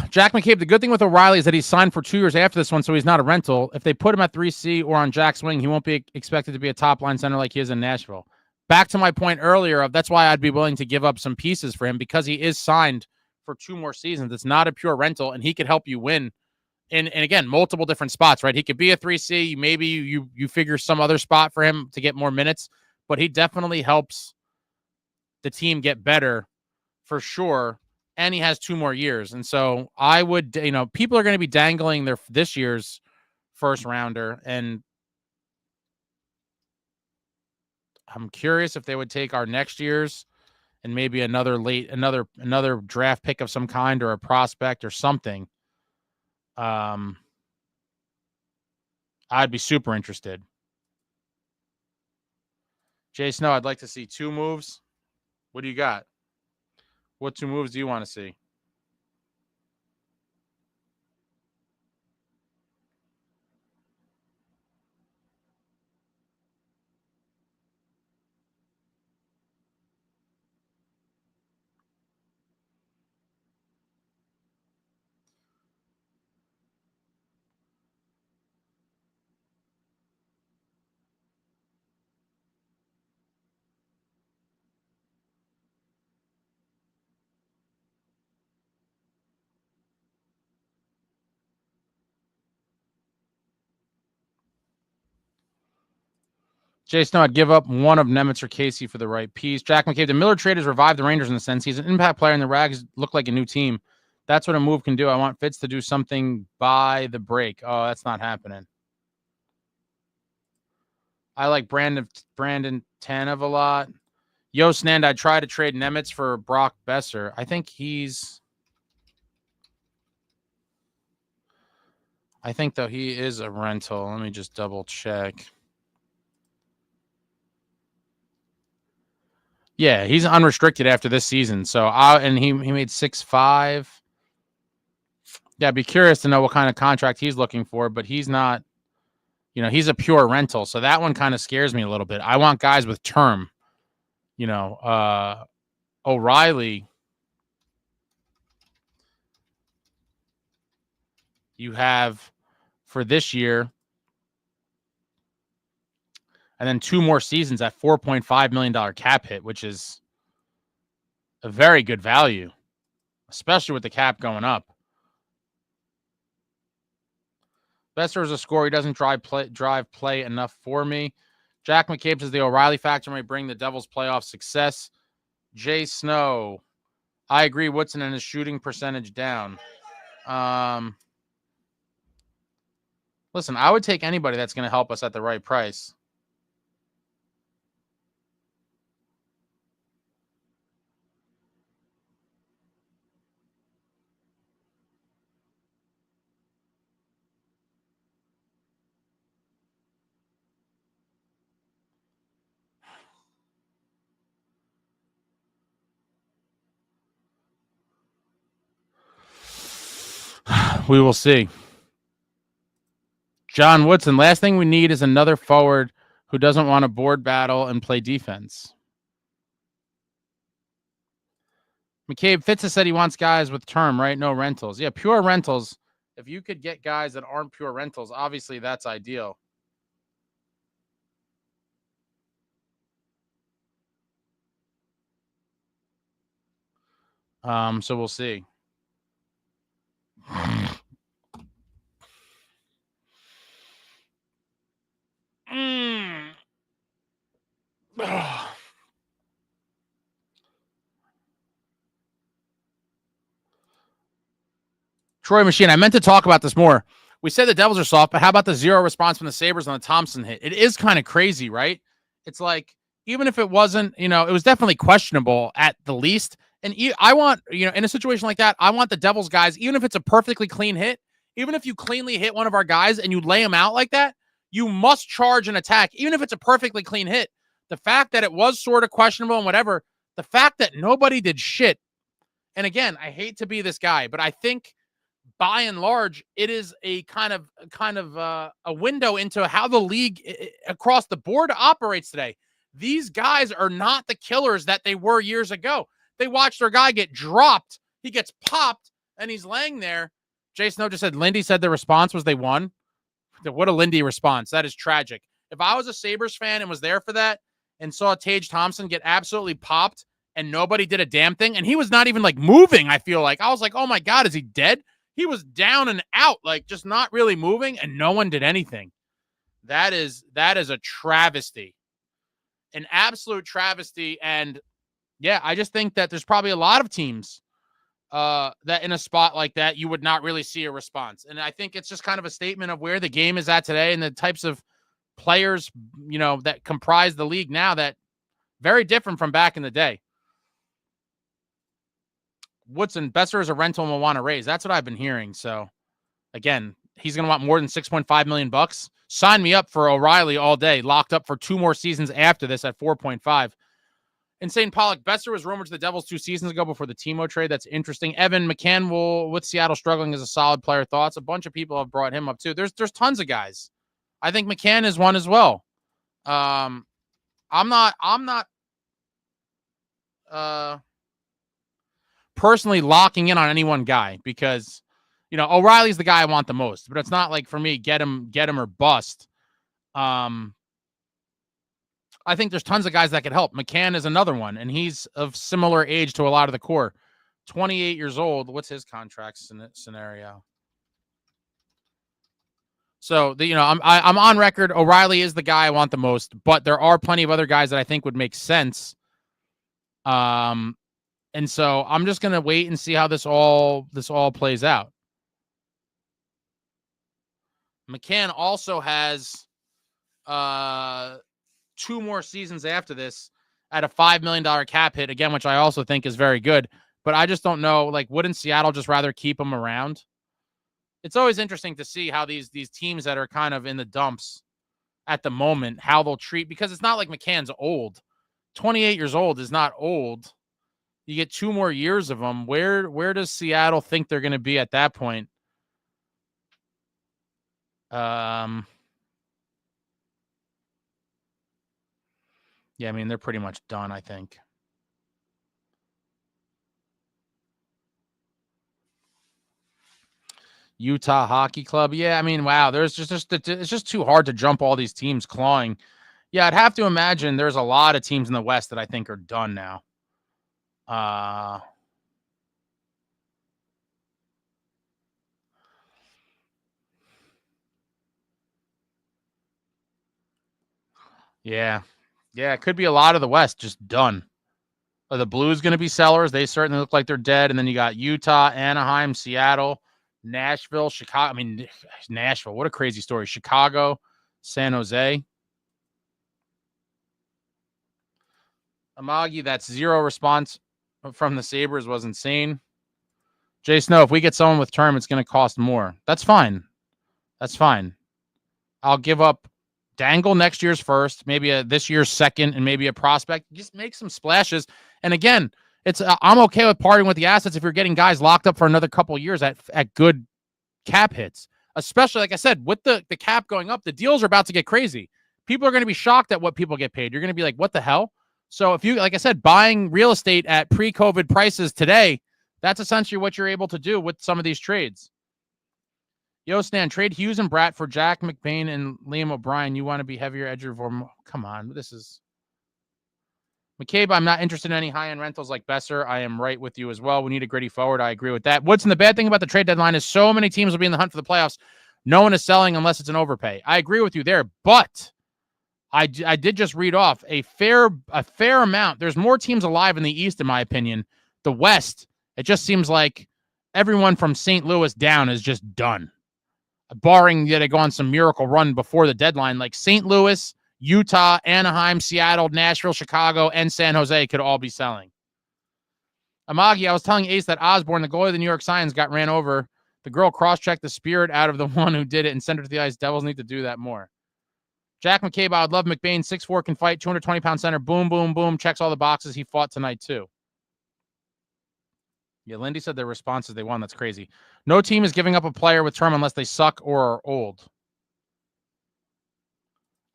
Jack McCabe, the good thing with O'Reilly is that he's signed for 2 years after this one, so he's not a rental. If they put him at 3C or on Jack's wing, he won't be expected to be a top-line center like he is in Nashville. Back to my point earlier of that's why I'd be willing to give up some pieces for him because he is signed for 2 more seasons. It's not a pure rental, and he could help you win in, and again, multiple different spots, right? He could be a 3C. Maybe you figure some other spot for him to get more minutes, but he definitely helps the team get better for sure. And he has 2 more years. And so I would, people are going to be dangling this year's first rounder. And I'm curious if they would take our next year's and maybe another draft pick of some kind or a prospect or something. I'd be super interested. Jay Snow, I'd like to see 2 moves. What do you got? What 2 moves do you want to see? Jason, I'd give up one of Nemitz or Casey for the right piece. Jack McCabe, the Miller trade has revived the Rangers in a sense. He's an impact player, and the Rags look like a new team. That's what a move can do. I want Fitz to do something by the break. Oh, that's not happening. I like Brandon Tanev a lot. Yo, Snand, I tried to trade Nemitz for Brock Besser. I think though he is a rental. Let me just double check. Yeah, he's unrestricted after this season. So he made 6.5. Yeah, I'd be curious to know what kind of contract he's looking for, but he's not, he's a pure rental. So that one kind of scares me a little bit. I want guys with term. O'Reilly, you have for this year, and then 2 more seasons at $4.5 million cap hit, which is a very good value, especially with the cap going up. Besser is a scorer. He doesn't drive play enough for me. Jack McCabe says the O'Reilly factor may bring the Devils playoff success. Jay Snow, I agree. Woodson and his shooting percentage down. Listen, I would take anybody that's going to help us at the right price. We will see. John Woodson, last thing we need is another forward who doesn't want to board battle and play defense. McCabe Fitz has said he wants guys with term, right? No rentals. Yeah, pure rentals. If you could get guys that aren't pure rentals, obviously that's ideal. So we'll see. Troy Machine, I meant to talk about this more. We said the Devils are soft, but how about the 0 response from the Sabres on the Thompson hit? It is kind of crazy, right? It's like, even if it wasn't, it was definitely questionable at the least. And I want, in a situation like that, I want the Devils guys, even if it's a perfectly clean hit, even if you cleanly hit one of our guys and you lay him out like that, you must charge an attack, even if it's a perfectly clean hit. The fact that it was sort of questionable and whatever, the fact that nobody did shit. And again, I hate to be this guy, but I think by and large, it is a kind of a window into how the league across the board operates today. These guys are not the killers that they were years ago. They watched their guy get dropped. He gets popped, and he's laying there. Jason O just said, Lindy said the response was they won. What a Lindy response. That is tragic. If I was a Sabres fan and was there for that and saw Tage Thompson get absolutely popped and nobody did a damn thing, and he was not even like moving, I feel like. I was like, oh my God, is he dead? He was down and out, like just not really moving, and no one did anything. That is a travesty. An absolute travesty. And yeah, I just think that there's probably a lot of teams that in a spot like that, you would not really see a response. And I think it's just kind of a statement of where the game is at today and the types of players, that comprise the league now, that very different from back in the day. Woodson, Besser is a rental and will want to raise. That's what I've been hearing. So again, he's going to want more than $6.5 million. Sign me up for O'Reilly all day. Locked up for 2 more seasons after this at 4.5. Insane Pollock, Besser was rumored to the Devils 2 seasons ago before the Timo trade. That's interesting. Evan McCann with Seattle struggling as a solid player. Thoughts? A bunch of people have brought him up too. There's tons of guys. I think McCann is one as well. I'm not personally locking in on any one guy because, O'Reilly's the guy I want the most, but it's not like for me, get him or bust. I think there's tons of guys that could help. McCann is another one, and he's of similar age to a lot of the core. 28 years old. What's his contract scenario? So I'm on record. O'Reilly is the guy I want the most, but there are plenty of other guys that I think would make sense. And so I'm just gonna wait and see how this all plays out. McCann also has 2 more seasons after this at a $5 million cap hit again, which I also think is very good. But I just don't know. Like, wouldn't Seattle just rather keep him around? It's always interesting to see how these teams that are kind of in the dumps at the moment, how they'll treat, because it's not like McCann's old. 28 years old is not old. You get 2 more years of them. Where does Seattle think they're going to be at that point? Yeah, I mean, they're pretty much done, I think. Utah Hockey Club. Yeah, I mean, wow, there's it's just too hard to jump all these teams clawing. Yeah, I'd have to imagine there's a lot of teams in the West that I think are done now. Yeah. Yeah, it could be a lot of the West just done. Are the Blues going to be sellers? They certainly look like they're dead. And then you got Utah, Anaheim, Seattle, Nashville, Chicago. I mean, Nashville, what a crazy story. Chicago, San Jose. Amagi, that's 0 response from the Sabres was insane. Jay Snow, if we get someone with term, it's going to cost more. That's fine. That's fine. I'll give up Dangle next year's first, maybe this year's second, and maybe a prospect. Just make some splashes. And again, it's I'm okay with parting with the assets if you're getting guys locked up for another couple of years at good cap hits. Especially, like I said, with the cap going up, the deals are about to get crazy. People are going to be shocked at what people get paid. You're going to be like, what the hell? So if you, like I said, buying real estate at pre-COVID prices today, that's essentially what you're able to do with some of these trades. Yo, Stan, trade Hughes and Bratt for Jack McBain and Liam O'Brien. You want to be heavier, edgier, or come on. This is McCabe. I'm not interested in any high-end rentals like Besser. I am right with you as well. We need a gritty forward. I agree with that. Woodson, the bad thing about the trade deadline is so many teams will be in the hunt for the playoffs. No one is selling unless it's an overpay. I agree with you there, but I did just read off a fair amount. There's more teams alive in the East, in my opinion. The West, it just seems like everyone from St. Louis down is just done. Barring that they go on some miracle run before the deadline, like St. Louis, Utah, Anaheim, Seattle, Nashville, Chicago, and San Jose could all be selling. Amagi, I was telling Ace that Osborne, the goalie of the New York Science, got ran over. The girl cross-checked the spirit out of the one who did it and sent her to the ice. Devils need to do that more. Jack McCabe, I would love McBain. 6'4", can fight, 220-pound center. Boom, boom, boom. Checks all the boxes. He fought tonight, too. Yeah, Lindy said their responses they won. That's crazy. No team is giving up a player with term unless they suck or are old.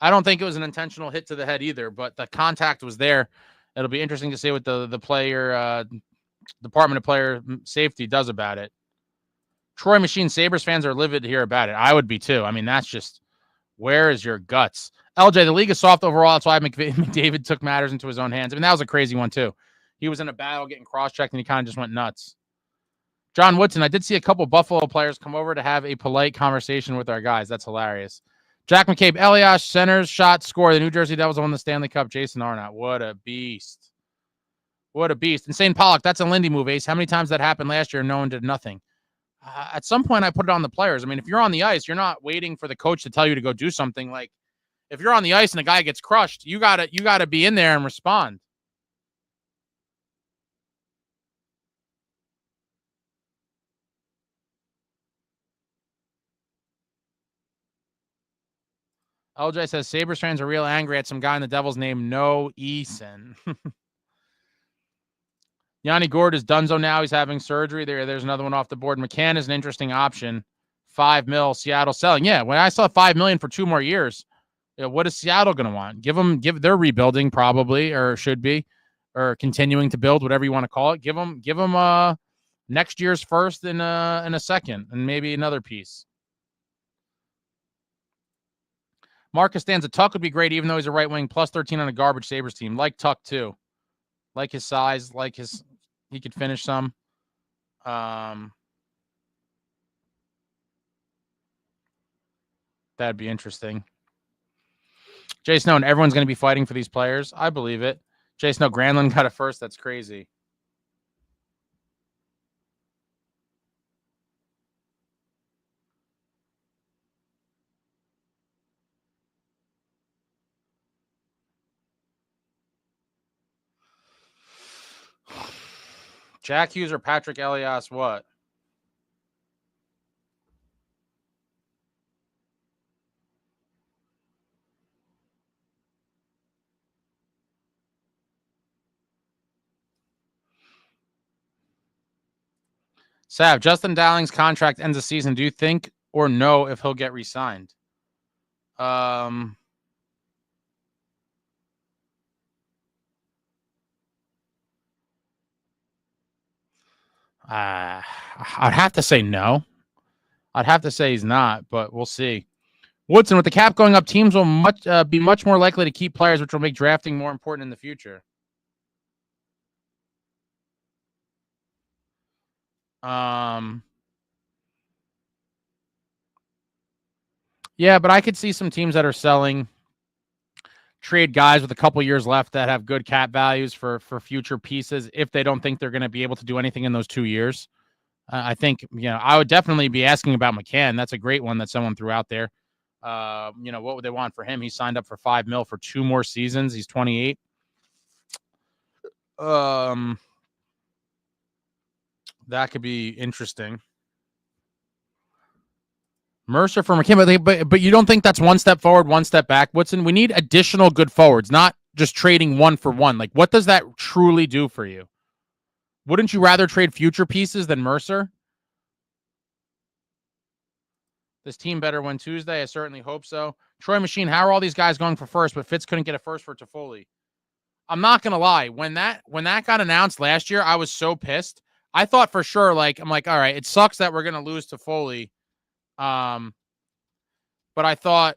I don't think it was an intentional hit to the head either, but the contact was there. It'll be interesting to see what the player Department of Player Safety does about it. Troy Machine Sabres fans are livid to hear about it. I would be too. I mean, that's just, where is your guts? LJ, the league is soft overall. That's why McDavid took matters into his own hands. I mean, that was a crazy one too. He was in a battle getting cross-checked, and he kind of just went nuts. John Woodson, I did see a couple Buffalo players come over to have a polite conversation with our guys. That's hilarious. Jack McCabe, Elias, centers, shot, score. The New Jersey Devils won the Stanley Cup. Jason Arnott, what a beast. What a beast. Insane Pollock, that's a Lindy move, Ace. How many times that happened last year and no one did nothing? At some point, I put it on the players. I mean, if you're on the ice, you're not waiting for the coach to tell you to go do something. Like, if you're on the ice and a guy gets crushed, you gotta be in there and respond. LJ says Sabres fans are real angry at some guy in the Devils named No Eason. Yanni Gord is donezo now. He's having surgery. There's another one off the board. McCann is an interesting option. $5 million, Seattle selling. Yeah, when I saw $5 million for 2 more years, what is Seattle going to want? They're rebuilding probably, or should be, or continuing to build, whatever you want to call it. Give them next year's first and a second, and maybe another piece. Marcus Costanza, Tuck would be great, even though he's a right wing, plus 13 on a garbage Sabres team. Like Tuck too, like his size, he could finish some. That'd be interesting. Jay Snow, and everyone's going to be fighting for these players. I believe it. Jay Snow, Granlund got it first. That's crazy. Jack Hughes or Patrick Elias, what? Sav, Justin Dowling's contract ends the season. Do you think or know if he'll get re-signed? I'd have to say no. I'd have to say he's not, but we'll see. Woodson, with the cap going up, teams will be much more likely to keep players, which will make drafting more important in the future. Yeah, but I could see some teams that are selling, trade guys with a couple years left that have good cap values for future pieces if they don't think they're going to be able to do anything in those 2 years. I think, I would definitely be asking about McCann. That's a great one that someone threw out there. What would they want for him? He signed up for $5 million for 2 more seasons. He's 28. That could be interesting. Mercer for McCann, but you don't think that's one step forward, one step back, Woodson? We need additional good forwards, not just trading one for one. Like, what does that truly do for you? Wouldn't you rather trade future pieces than Mercer? This team better win Tuesday. I certainly hope so. Troy Machine, how are all these guys going for first, but Fitz couldn't get a first for Toffoli? I'm not going to lie. When that got announced last year, I was so pissed. I thought for sure, I'm like, all right, it sucks that we're going to lose Toffoli. But I thought,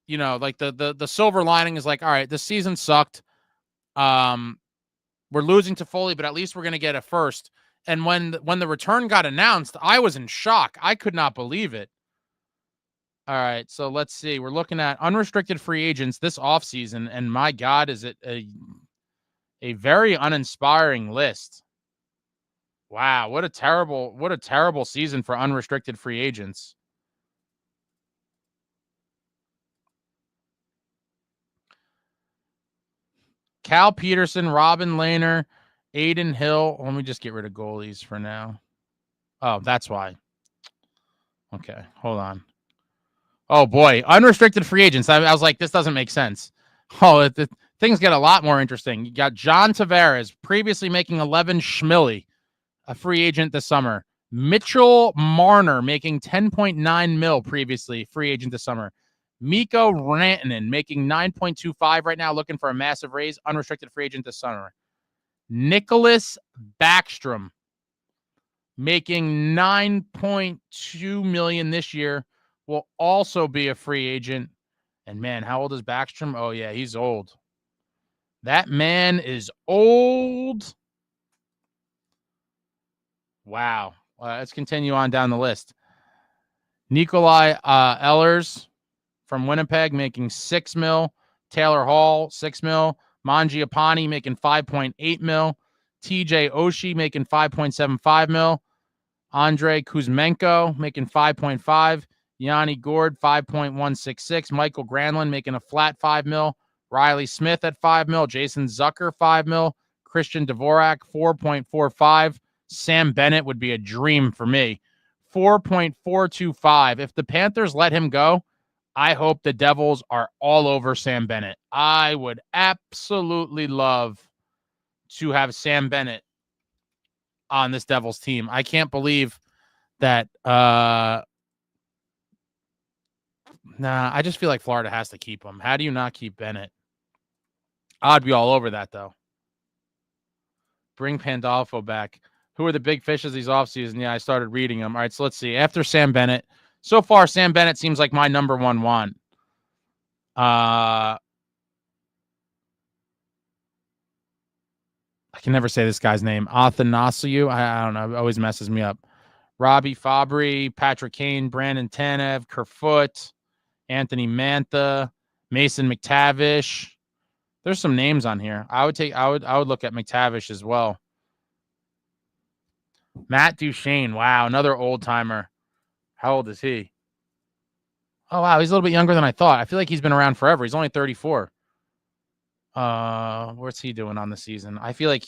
the silver lining is like, all right, this season sucked. We're losing to Foley, but at least we're going to get a first. And when the return got announced, I was in shock. I could not believe it. All right, so let's see. We're looking at unrestricted free agents this offseason, and my God, is it a very uninspiring list. Wow, what a terrible season for unrestricted free agents. Cal Peterson, Robin Lehner, Aiden Hill. Let me just get rid of goalies for now. Oh, that's why. Okay, hold on. Oh, boy. Unrestricted free agents. I was like, this doesn't make sense. Oh, things get a lot more interesting. You got John Tavares, previously making 11 schmilly, a free agent this summer. Mitchell Marner making 10.9 mil previously, free agent this summer. Mikko Rantanen making 9.25 right now, looking for a massive raise, unrestricted free agent this summer. Nicholas Backstrom making 9.2 million this year, will also be a free agent. And man, how old is Backstrom? Oh yeah, he's old. That man is old. Wow. Let's continue on down the list. Nikolai Ehlers from Winnipeg making 6 mil. Taylor Hall, 6 mil. Mangiapane making 5.8 mil. TJ Oshie making 5.75 mil. Andrei Kuzmenko making 5.5. Yanni Gord, 5.166. Michael Granlund making a flat 5 mil. Riley Smith at 5 mil. Jason Zucker, 5 mil. Christian Dvorak, 4.45. Sam Bennett would be a dream for me. 4.425. If the Panthers let him go, I hope the Devils are all over Sam Bennett. I would absolutely love to have Sam Bennett on this Devils team. I can't believe that. I just feel like Florida has to keep him. How do you not keep Bennett? I'd be all over that, though. Bring Pandolfo back. Who are the big fishes these offseason? Yeah, I started reading them. All right, so let's see. After Sam Bennett, so far, Sam Bennett seems like my number one want. I can never say this guy's name. Athanasiou. I don't know. It always messes me up. Robbie Fabry, Patrick Kane, Brandon Tanev, Kerfoot, Anthony Mantha, Mason McTavish. There's some names on here. I would look at McTavish as well. Matt Duchene. Wow, another old timer. How old is he? Oh, wow, he's a little bit younger than I thought. I feel like he's been around forever. He's only 34. What's he doing on the season? I feel like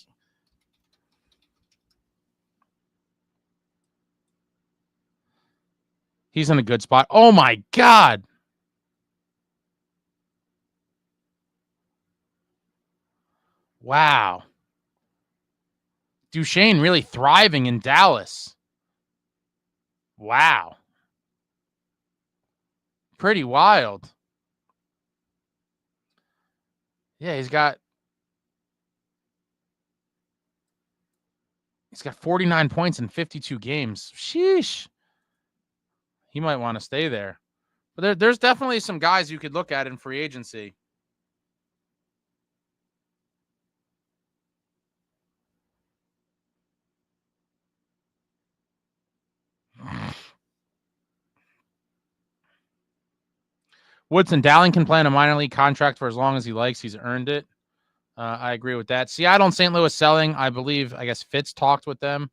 he's in a good spot. Oh my God. Wow. Duchene really thriving in Dallas. Wow. Pretty wild. Yeah, he's got 49 points in 52 games. Sheesh. He might want to stay there. But there's definitely some guys you could look at in free agency. Woodson, Dowling can play on a minor league contract for as long as he likes. He's earned it. I agree with that. Seattle and St. Louis selling. I guess Fitz talked with them.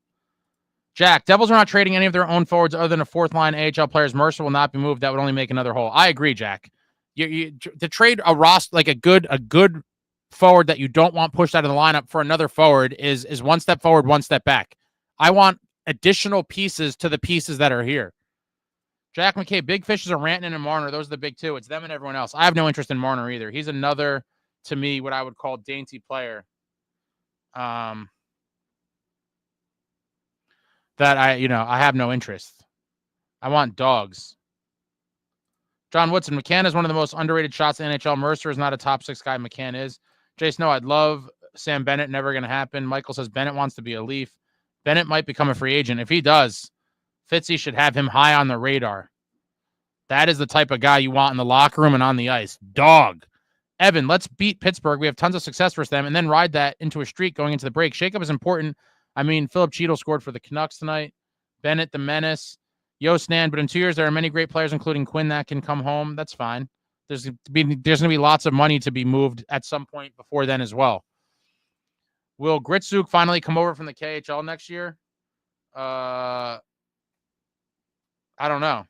Jack, Devils are not trading any of their own forwards other than a fourth line AHL players. Mercer will not be moved. That would only make another hole. I agree, Jack. To trade a roster like a good forward that you don't want pushed out of the lineup for another forward is one step forward, one step back. I want additional pieces to the pieces that are here. Jack McKay, Big Fishes are Rantanen and Marner. Those are the big two. It's them and everyone else. I have no interest in Marner either. He's another, to me, what I would call dainty player. That I have no interest. I want dogs. John Woodson, McCann is one of the most underrated shots in NHL. Mercer is not a top 6 guy. McCann is. Jason, no, I'd love Sam Bennett. Never going to happen. Michael says Bennett wants to be a Leaf. Bennett might become a free agent. If he does, Fitzy should have him high on the radar. That is the type of guy you want in the locker room and on the ice. Dog. Evan, let's beat Pittsburgh. We have tons of success for them, and then ride that into a streak going into the break. Shakeup is important. I mean, Philip Cheadle scored for the Canucks tonight. Bennett, the menace. Nan, but in 2 years, there are many great players, including Quinn, that can come home. That's fine. There's going to be lots of money to be moved at some point before then as well. Will Gritzuk finally come over from the KHL next year? I don't know.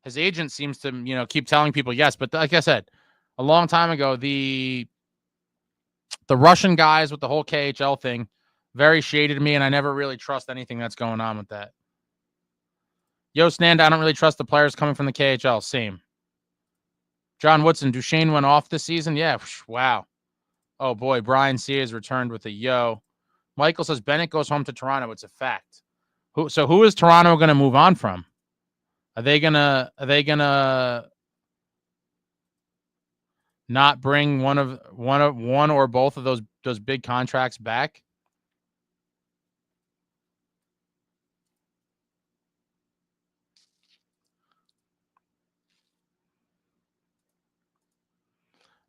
His agent seems to, keep telling people yes, but like I said, a long time ago, the Russian guys with the whole KHL thing very shady to me, and I never really trust anything that's going on with that. Nand, I don't really trust the players coming from the KHL. Same. John Woodson, Duchene went off this season. Yeah, wow. Oh boy, Brian Sears returned with a yo. Michael says Bennett goes home to Toronto. It's a fact. Who is Toronto going to move on from? Are they gonna not bring one or both of those big contracts back?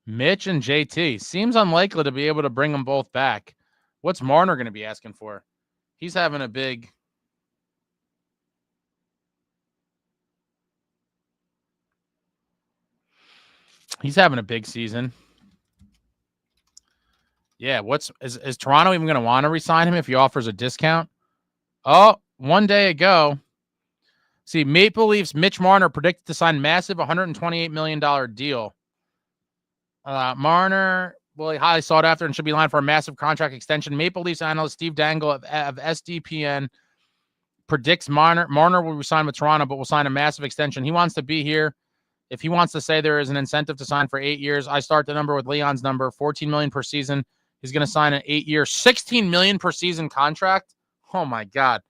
Mitch and JT. Seems unlikely to be able to bring them both back. What's Marner going to be asking for? He's having a big... He's having a big season. Yeah, is Toronto even going to want to resign him if he offers a discount? Oh, one day ago. See, Maple Leafs Mitch Marner predicted to sign massive $128 million deal. Marner, well, highly sought after and should be lined for a massive contract extension. Maple Leafs analyst Steve Dangle of SDPN predicts Marner will resign with Toronto, but will sign a massive extension. He wants to be here. If he wants to say there is an incentive to sign for 8 years, I start the number with Leon's number, $14 million per season. He's going to sign an 8-year, $16 million per season contract. Oh my God.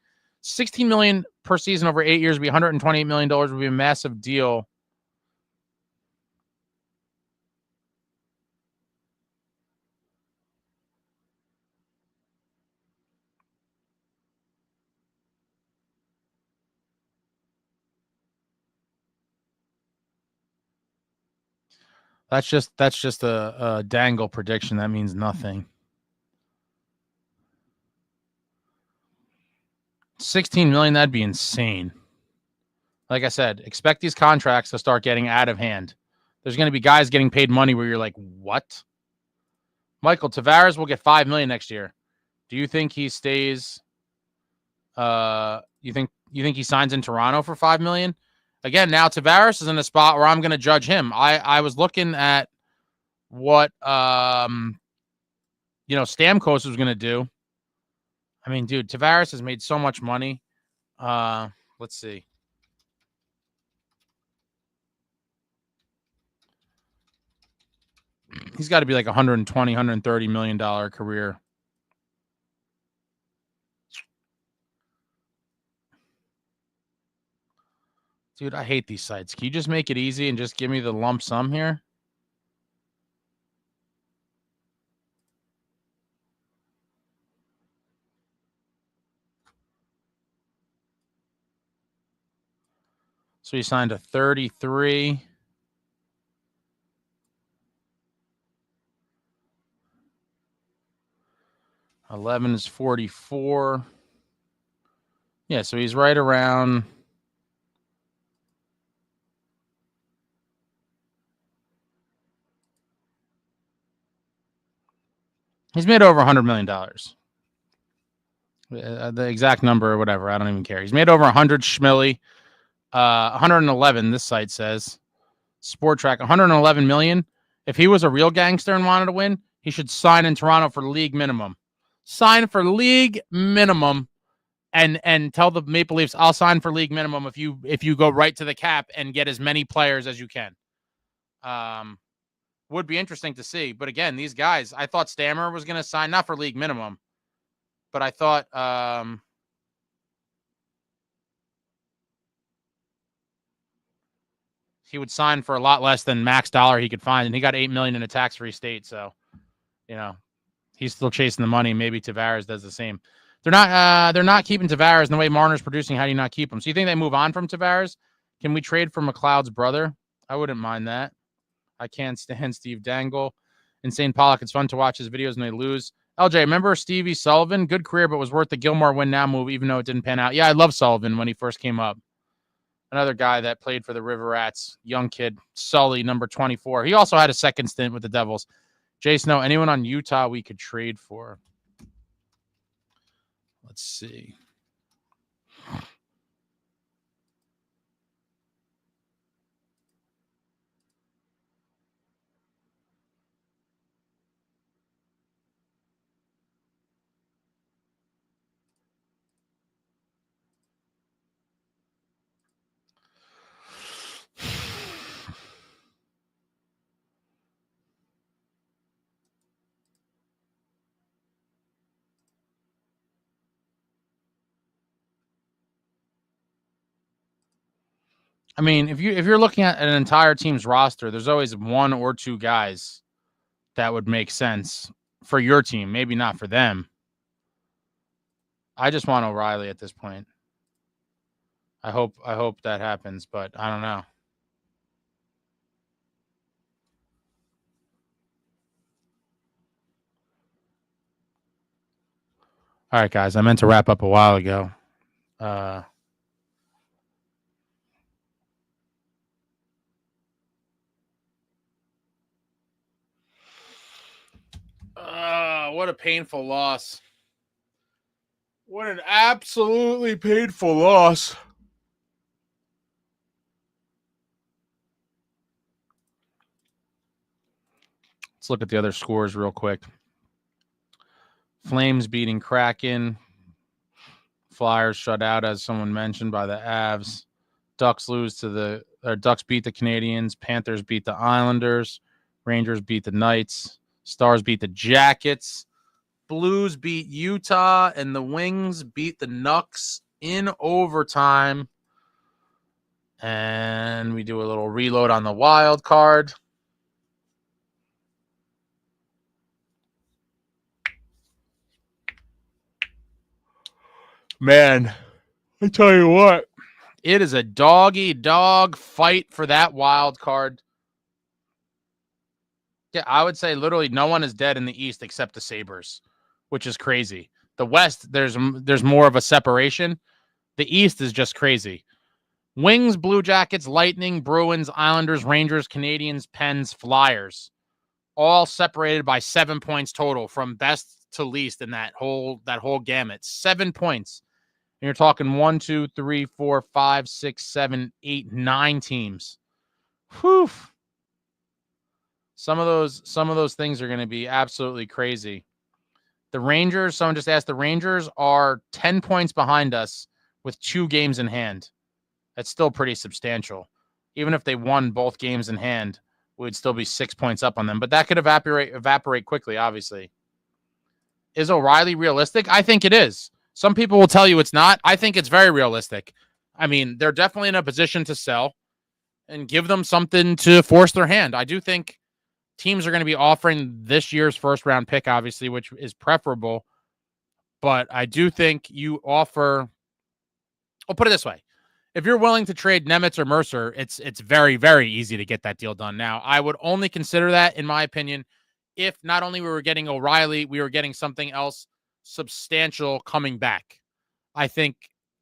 $16 million per season over 8 years would be $128 million, would be a massive deal. That's just a dangle prediction. That means nothing. 16 million, that'd be insane. Like I said, expect these contracts to start getting out of hand. There's going to be guys getting paid money where you're like, what? Michael, Tavares will get $5 million next year. Do you think he stays? You think he signs in Toronto for $5 million? Again, now Tavares is in a spot where I'm going to judge him. I was looking at what Stamkos was going to do. I mean, dude, Tavares has made so much money. Let's see. He's got to be like $120, $130 million career. Dude, I hate these sites. Can you just make it easy and just give me the lump sum here? So he signed a 33. $11 is 44. Yeah, so he's right around. He's made over $100 million. The exact number or whatever, I don't even care. He's made over 100 schmilly. 111, this site says. Sport Track, 111 million. If he was a real gangster and wanted to win, he should sign in Toronto for league minimum. Sign for league minimum and tell the Maple Leafs, I'll sign for league minimum if you go right to the cap and get as many players as you can. Would be interesting to see. But again, these guys, I thought Stammer was going to sign not for league minimum, but I thought he would sign for a lot less than max dollar he could find, and he got $8 million in a tax-free state. So, he's still chasing the money. Maybe Tavares does the same. They're not keeping Tavares, and the way Marner's producing. How do you not keep him? So you think they move on from Tavares? Can we trade for McLeod's brother? I wouldn't mind that. I can't stand Steve Dangle. Insane Pollock. It's fun to watch his videos when they lose. LJ, remember Stevie Sullivan? Good career, but was worth the Gilmore win now move, even though it didn't pan out. Yeah, I love Sullivan when he first came up. Another guy that played for the River Rats, young kid, Sully, number 24. He also had a second stint with the Devils. Jay Snow, anyone on Utah we could trade for? Let's see. I mean, if you're looking at an entire team's roster, there's always one or two guys that would make sense for your team, maybe not for them. I just want O'Reilly at this point. I hope that happens, but I don't know. All right, guys, I meant to wrap up a while ago. What a painful loss. What an absolutely painful loss. Let's look at the other scores real quick. Flames beating Kraken. Flyers shut out, as someone mentioned, by the Avs. Ducks beat the Canadians. Panthers beat the Islanders. Rangers beat the Knights. Stars beat the Jackets. Blues beat Utah, and the Wings beat the Nucks in overtime. And we do a little reload on the wild card. Man, I tell you what, it is a dog fight for that wild card. Yeah, I would say literally no one is dead in the East except the Sabres, which is crazy. The West, there's more of a separation. The East is just crazy. Wings, Blue Jackets, Lightning, Bruins, Islanders, Rangers, Canadians, Pens, Flyers. All separated by 7 points total from best to least in that whole gamut. 7 points. And you're talking 1, 2, 3, 4, 5, 6, 7, 8, 9 teams. Whew. Some of those things are going to be absolutely crazy. The Rangers, someone just asked, the Rangers are 10 points behind us with 2 games in hand. That's still pretty substantial. Even if they won both games in hand, we'd still be 6 points up on them. But that could evaporate quickly, obviously. Is O'Reilly realistic? I think it is. Some people will tell you it's not. I think it's very realistic. I mean, they're definitely in a position to sell and give them something to force their hand. I do think teams are going to be offering this year's first-round pick, obviously, which is preferable. But I do think you offer... I'll put it this way. If you're willing to trade Nemitz or Mercer, it's very, very easy to get that deal done. Now, I would only consider that, in my opinion, if not only we were getting O'Reilly, we were getting something else substantial coming back. I think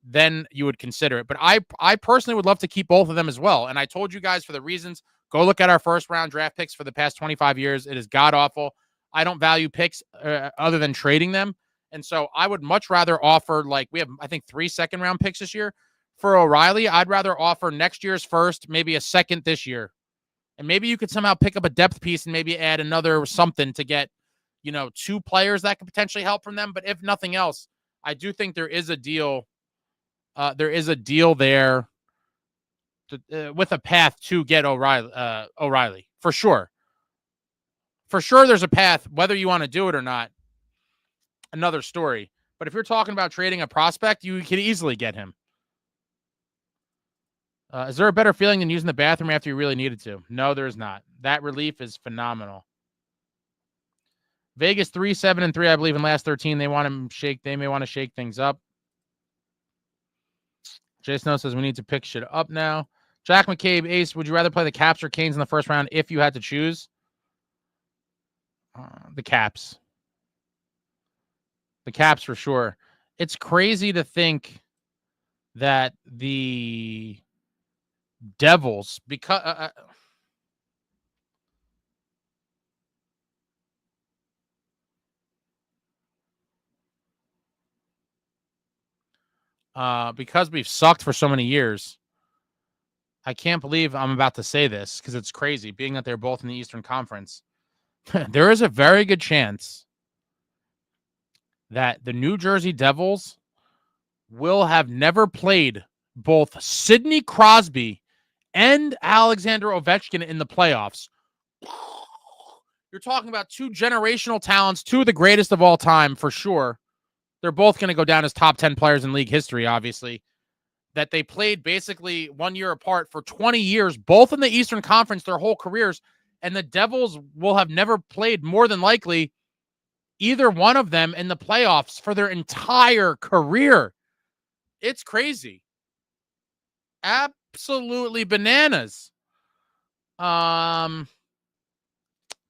then you would consider it. But I personally would love to keep both of them as well. And I told you guys for the reasons. Go look at our first-round draft picks for the past 25 years. It is god-awful. I don't value picks other than trading them. And so I would much rather offer, like, we have, I think, 3 second-round picks this year. For O'Reilly, I'd rather offer next year's first, maybe a second this year. And maybe you could somehow pick up a depth piece and maybe add another something to get, 2 players that could potentially help from them. But if nothing else, I do think there is a deal. There is a deal there with a path to get O'Reilly for sure. For sure, there's a path, whether you want to do it or not. Another story. But if you're talking about trading a prospect, you could easily get him. Is there a better feeling than using the bathroom after you really needed to? No, there is not. That relief is phenomenal. Vegas 3-7-3, I believe, in last 13. They may want to shake things up. Jason says we need to pick shit up now. Jack McCabe, Ace, would you rather play the Caps or Canes in the first round if you had to choose? The Caps. The Caps for sure. It's crazy to think that the Devils, because we've sucked for so many years. I can't believe I'm about to say this because it's crazy, being that they're both in the Eastern Conference. There is a very good chance that the New Jersey Devils will have never played both Sidney Crosby and Alexander Ovechkin in the playoffs. You're talking about 2 generational talents, 2 of the greatest of all time, for sure. They're both going to go down as top 10 players in league history, obviously. That they played basically 1 year apart for 20 years, both in the Eastern Conference their whole careers. And the Devils will have never played, more than likely, either one of them in the playoffs for their entire career. It's crazy. Absolutely bananas. But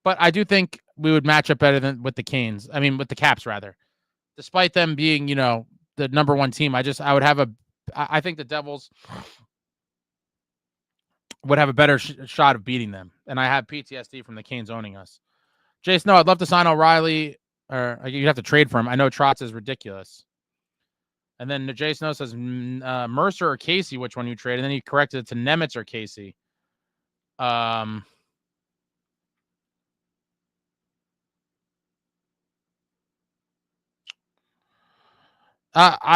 I do think we would match up better than with the Canes. I mean, with the Caps, rather. Despite them being, the number 1 team, I think the Devils would have a better shot of beating them. And I have PTSD from the Canes owning us. Jason, no, I'd love to sign O'Reilly, or you'd have to trade for him. I know Trotz is ridiculous. And then Jason says Mercer or Casey, which one you trade? And then he corrected it to Nemitz or Casey. I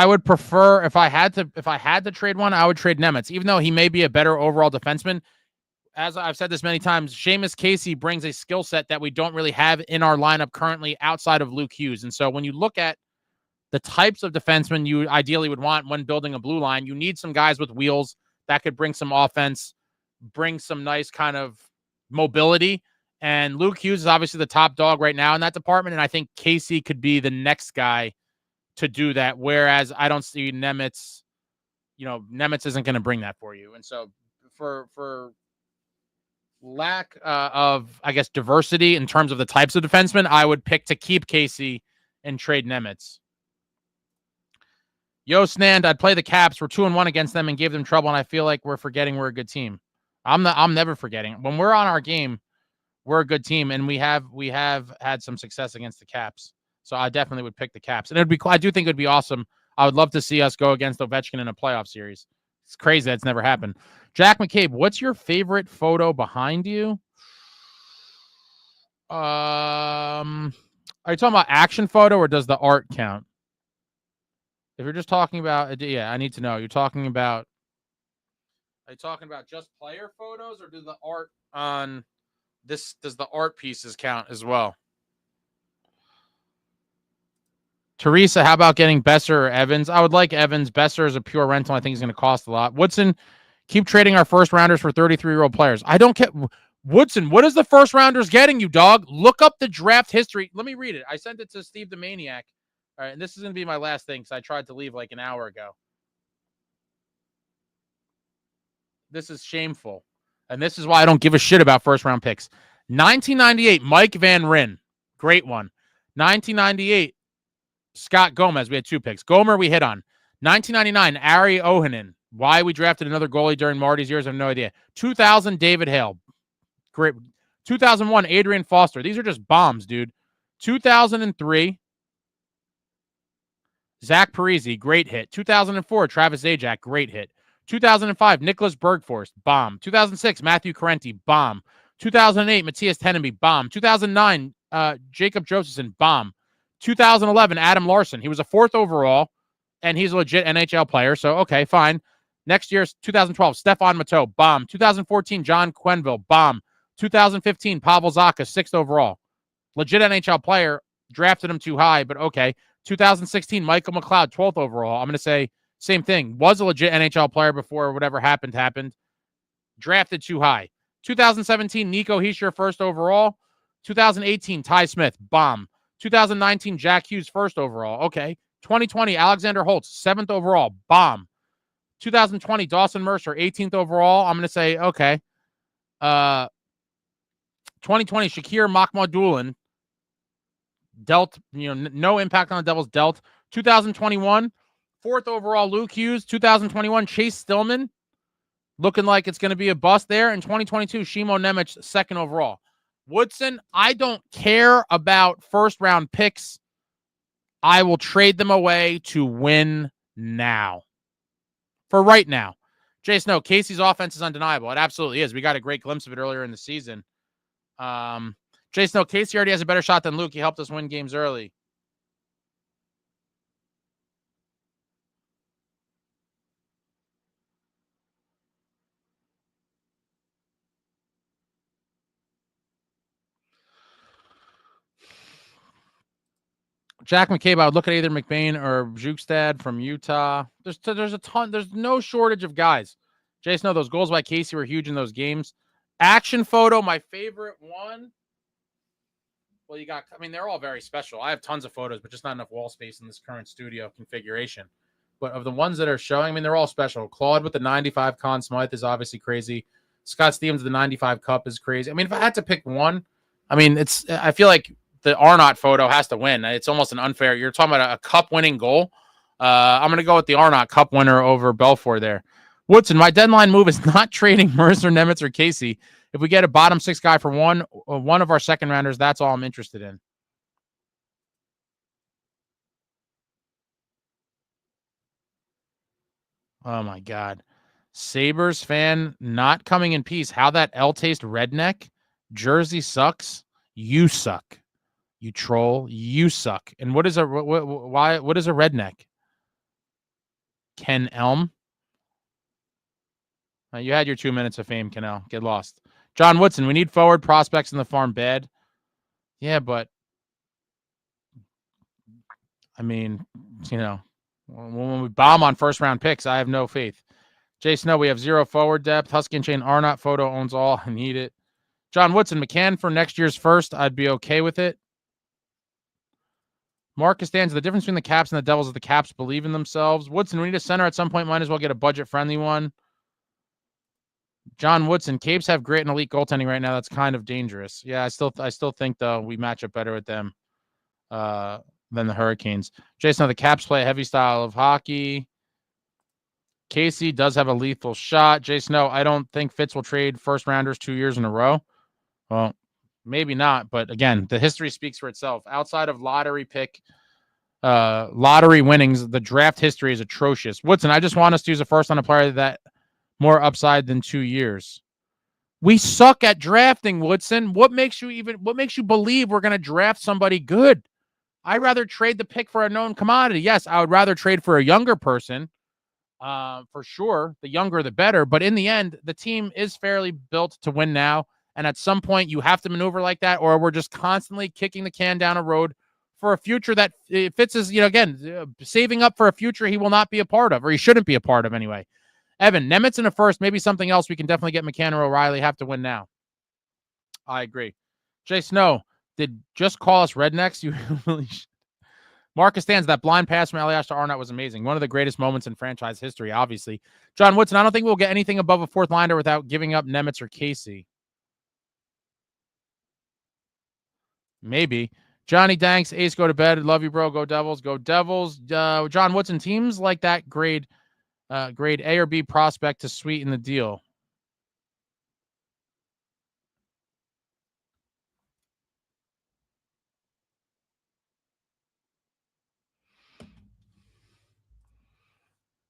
would prefer, if I had to trade one, I would trade Nemitz, even though he may be a better overall defenseman. As I've said this many times, Seamus Casey brings a skill set that we don't really have in our lineup currently outside of Luke Hughes. And so when you look at the types of defensemen you ideally would want when building a blue line, you need some guys with wheels that could bring some offense, bring some nice kind of mobility. And Luke Hughes is obviously the top dog right now in that department. And I think Casey could be the next guy to do that. Whereas I don't see Nemitz, Nemitz isn't going to bring that for you. And so for lack of, I guess, diversity in terms of the types of defensemen, I would pick to keep Casey and trade Nemitz. Yo, Snand, I'd play the Caps. We're 2-1 against them and gave them trouble, and I feel like we're forgetting we're a good team. I'm never forgetting. When we're on our game, we're a good team, and we have had some success against the Caps. So I definitely would pick the Caps. And I do think it'd be awesome. I would love to see us go against Ovechkin in a playoff series. It's crazy that's never happened. Jack McCabe, what's your favorite photo behind you? Are you talking about action photo or does the art count? If you're just talking about, yeah, I need to know. Are you talking about just player photos, or does the art on this? Does the art pieces count as well? Teresa, how about getting Besser or Evans? I would like Evans. Besser is a pure rental. I think he's going to cost a lot. Woodson, keep trading our first rounders for 33-year-old players. I don't get Woodson. What is the first rounders getting you, dog? Look up the draft history. Let me read it. I sent it to Steve the Maniac. All right, and this is going to be my last thing because I tried to leave like an hour ago. This is shameful. And this is why I don't give a shit about first-round picks. 1998, Mike Van Ryn. Great one. 1998, Scott Gomez. We had 2 picks. Gomer, we hit on. 1999, Ari Ohanen. Why we drafted another goalie during Marty's years, I have no idea. 2000, David Hale. Great. 2001, Adrian Foster. These are just bombs, dude. 2003, Zach Parise, great hit. 2004, Travis Zajac, great hit. 2005, Nicholas Bergforst, bomb. 2006, Matthew Carenti, bomb. 2008, Matthias Tenenby, bomb. 2009, Jacob Josephson, bomb. 2011, Adam Larson. He was a 4th overall, and he's a legit NHL player, so okay, fine. Next year, 2012, Stefan Matteau, bomb. 2014, John Quenville, bomb. 2015, Pavel Zacha, 6th overall. Legit NHL player, drafted him too high, but okay. 2016, Michael McLeod, 12th overall. I'm going to say same thing. Was a legit NHL player before whatever happened. Drafted too high. 2017, nicohischier, 1st overall. 2018, Ty Smith, bomb. 2019, Jackhughes, 1st overall. Okay. 2020, Alexander Holtz, 7th overall, bomb. 2020, Dawson Mercer, 18th overall. I'm going to say, okay. 2020, Shakir Makhmadoulian, dealt, no impact on the Devils, dealt. 2021, 4th overall, Luke Hughes. 2021, Chase Stillman, looking like it's going to be a bust there. And 2022, Shimo Nemec, 2nd overall. Woodson, I don't care about first-round picks. I will trade them away to win now. For right now. Jay Snow, Casey's offense is undeniable. It absolutely is. We got a great glimpse of it earlier in the season. Jay Snow, Casey already has a better shot than Luke. He helped us win games early. Jack McCabe, I would look at either McBain or Jukestad from Utah. There's a ton. There's no shortage of guys. Jay Snow, those goals by Casey were huge in those games. Action photo, my favorite one. Well, they're all very special. I have tons of photos, but just not enough wall space in this current studio configuration. But of the ones that are showing, they're all special. Claude with the 95 Conn Smythe is obviously crazy. Scott Stevens with the 95 Cup is crazy. If I had to pick one, I feel like the Arnott photo has to win. It's almost an unfair. You're talking about a cup-winning goal. I'm going to go with the Arnott Cup winner over Belfour there. Woodson, my deadline move is not trading Mercer, Nemec, or Casey. If we get a bottom 6 guy for one of our second rounders, that's all I'm interested in. Oh, my God. Sabres fan not coming in peace. How that L taste redneck? Jersey sucks. You suck. You troll. You suck. And what is a redneck? Ken Elm? You had your 2 minutes of fame, Canal. Get lost. John Woodson, we need forward prospects in the farm bad. Yeah, but when we bomb on first-round picks, I have no faith. Jay Snow, we have 0 forward depth. Husky and Chain Arnott photo owns all. I need it. John Woodson, McCann for next year's first. I'd be okay with it. Mark Costanza, the difference between the Caps and the Devils is the Caps believe in themselves. Woodson, we need a center at some point. Might as well get a budget-friendly one. John Woodson, Capes have great and elite goaltending right now. That's kind of dangerous. Yeah, I still think though we match up better with them. than the Hurricanes. Jason, the Caps play a heavy style of hockey. Casey does have a lethal shot. Jason, no, I don't think Fitz will trade first rounders 2 years in a row. Well, maybe not, but again, the history speaks for itself. Outside of lottery winnings, the draft history is atrocious. Woodson, I just want us to use a first on a player that more upside than 2 years. We suck at drafting, Woodson. What makes you believe we're going to draft somebody good? I'd rather trade the pick for a known commodity. Yes, I would rather trade for a younger person. For sure, the younger the better. But in the end, the team is fairly built to win now. And at some point, you have to maneuver like that, or we're just constantly kicking the can down a road for a future that Fitz is, saving up for a future he will not be a part of, or he shouldn't be a part of anyway. Evan, Nemitz in a first, maybe something else. We can definitely get McCann or O'Reilly. Have to win now. I agree. Jay Snow, did just call us rednecks? You really should. Marcus Stands, that blind pass from Elias to Arnott was amazing. One of the greatest moments in franchise history, obviously. John Woodson, I don't think we'll get anything above a fourth liner without giving up Nemitz or Casey. Maybe. Johnny Danks, Ace, go to bed. Love you, bro. Go Devils. Go Devils. John Woodson, teams like that grade A or B prospect to sweeten the deal.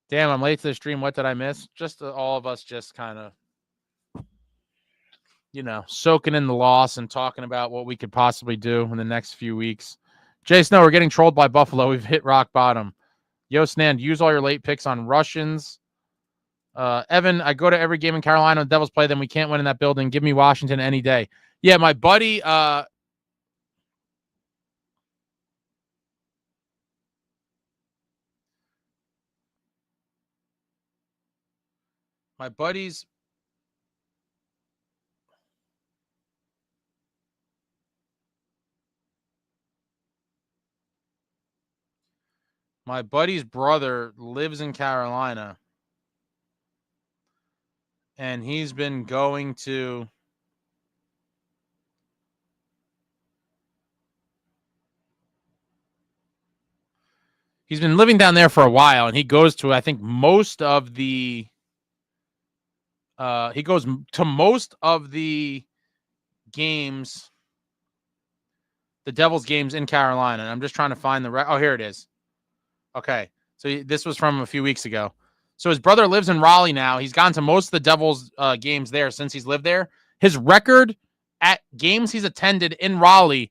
Damn, I'm late to the stream. What did I miss? Just all of us just kind of, soaking in the loss and talking about what we could possibly do in the next few weeks. Jay Snow, we're getting trolled by Buffalo. We've hit rock bottom. Yo, Snand, use all your late picks on Russians. Evan, I go to every game in Carolina. The Devils play them. We can't win in that building. Give me Washington any day. Yeah, my buddy. My buddy's brother lives in Carolina, and he's been going to. He's been living down there for a while, and he goes to, I think, most of the. He goes to most of the games, the Devils games in Carolina. And I'm just trying to find oh, here it is. Okay. So this was from a few weeks ago. So his brother lives in Raleigh now. He's gone to most of the Devils games there since he's lived there. His record at games he's attended in Raleigh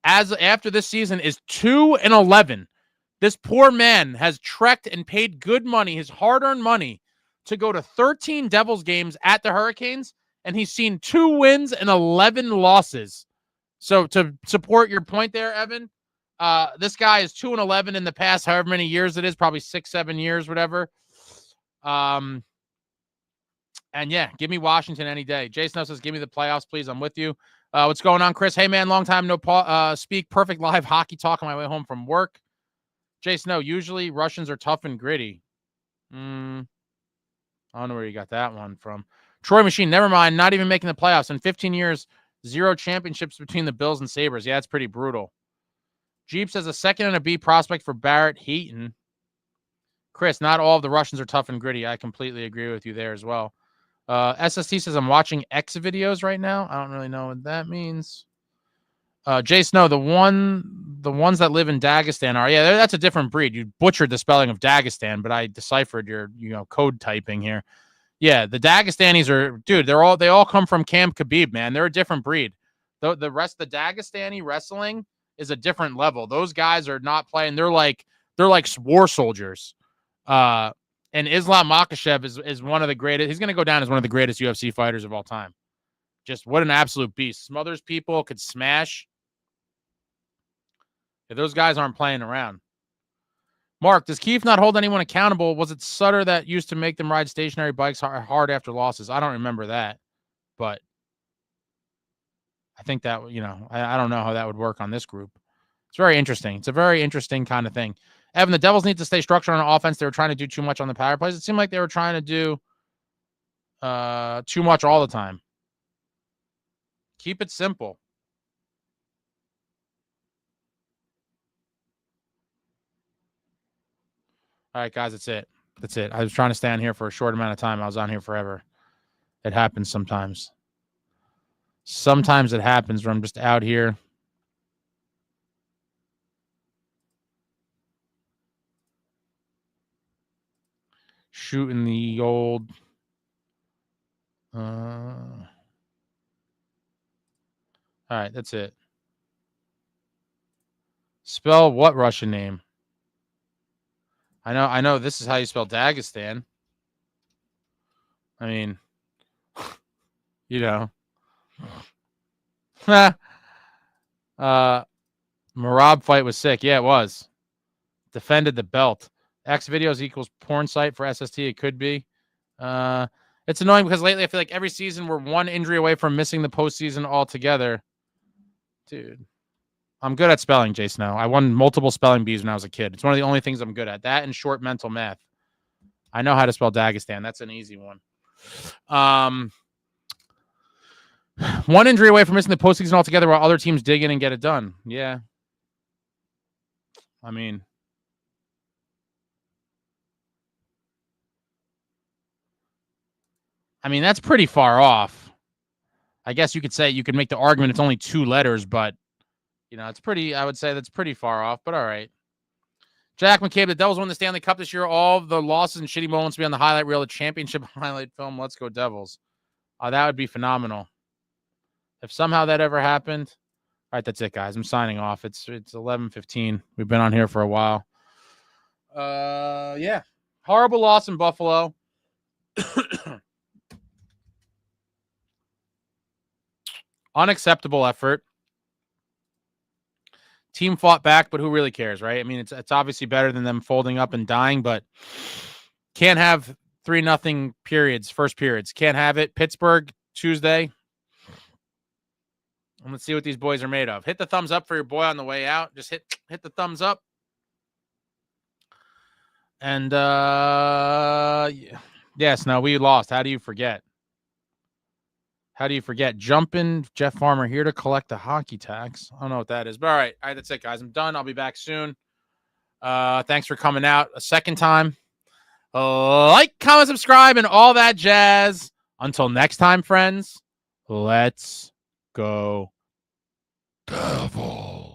after this season is 2-11. This poor man has trekked and paid good money, his hard-earned money, to go to 13 Devils games at the Hurricanes, and he's seen 2 wins and 11 losses. So to support your point there, Evan, this guy is 2-11 in the past however many years it is, probably 6-7 years, whatever. And yeah, give me Washington any day. Jason says, give me the playoffs, please. I'm with you. What's going on, Chris? Hey, man, long time no speak. Perfect live hockey talk on my way home from work. Jason, usually Russians are tough and gritty. I don't know where you got that one from. Troy Machine, never mind. Not even making the playoffs. In 15 years, 0 championships between the Bills and Sabres. Yeah, it's pretty brutal. Jeep says a second and a B prospect for Barrett Heaton. Chris, not all of the Russians are tough and gritty. I completely agree with you there as well. SST says I'm watching X videos right now. I don't really know what that means. Jay Snow, the ones that live in Dagestan are, yeah, that's a different breed. You butchered the spelling of Dagestan, but I deciphered your code typing here. Yeah, the Dagestanis are, dude, they all come from Camp Khabib, man. They're a different breed. The rest, the Dagestani wrestling is a different level. Those guys are not playing. They're like war soldiers. And Islam Makhachev is one of the greatest. He's going to go down as one of the greatest UFC fighters of all time. Just what an absolute beast. Smothers people, could smash. If those guys aren't playing around. Mark, does Keefe not hold anyone accountable? Was it Sutter that used to make them ride stationary bikes hard after losses? I don't remember that, but I think that, I don't know how that would work on this group. It's very interesting. It's a very interesting kind of thing. Evan, the Devils need to stay structured on offense. They were trying to do too much on the power plays. It seemed like they were trying to do too much all the time. Keep it simple. All right, guys, that's it. That's it. I was trying to stay on here for a short amount of time. I was on here forever. It happens sometimes. Sometimes it happens where I'm just out here. Shooting the old... all right, that's it. Spell what Russian name? I know this is how you spell Dagestan. I mean, you know. Marab fight was sick. Yeah, it was. Defended the belt. X videos equals porn site for SST. It could be. It's annoying because lately I feel like every season we're one injury away from missing the postseason altogether. Dude, I'm good at spelling, Jason. Now I won multiple spelling bees when I was a kid. It's one of the only things I'm good at. That and short mental math. I know how to spell Dagestan. That's an easy one. One injury away from missing the postseason altogether while other teams dig in and get it done. Yeah. I mean, that's pretty far off. I guess you could say you could make the argument it's only 2 letters, but, it's pretty, I would say that's pretty far off, but all right. Jack McCabe, the Devils won the Stanley Cup this year. All the losses and shitty moments will be on the highlight reel, the championship highlight film. Let's go Devils. That would be phenomenal. If somehow that ever happened. All right, that's it, guys. I'm signing off. It's 11:15. We've been on here for a while. Yeah. Horrible loss in Buffalo. Unacceptable effort. Team fought back, but who really cares, right? I mean, it's obviously better than them folding up and dying, but can't have 3-0 periods, first periods. Can't have it. Pittsburgh, Tuesday. And let's see what these boys are made of. Hit the thumbs up for your boy on the way out. Just hit the thumbs up. And, yes, no, we lost. How do you forget? Jumping Jeff Farmer here to collect the hockey tax. I don't know what that is, but all right, that's it, guys. I'm done. I'll be back soon. Thanks for coming out a second time. Like, comment, subscribe, and all that jazz. Until next time, friends, let's go Devils.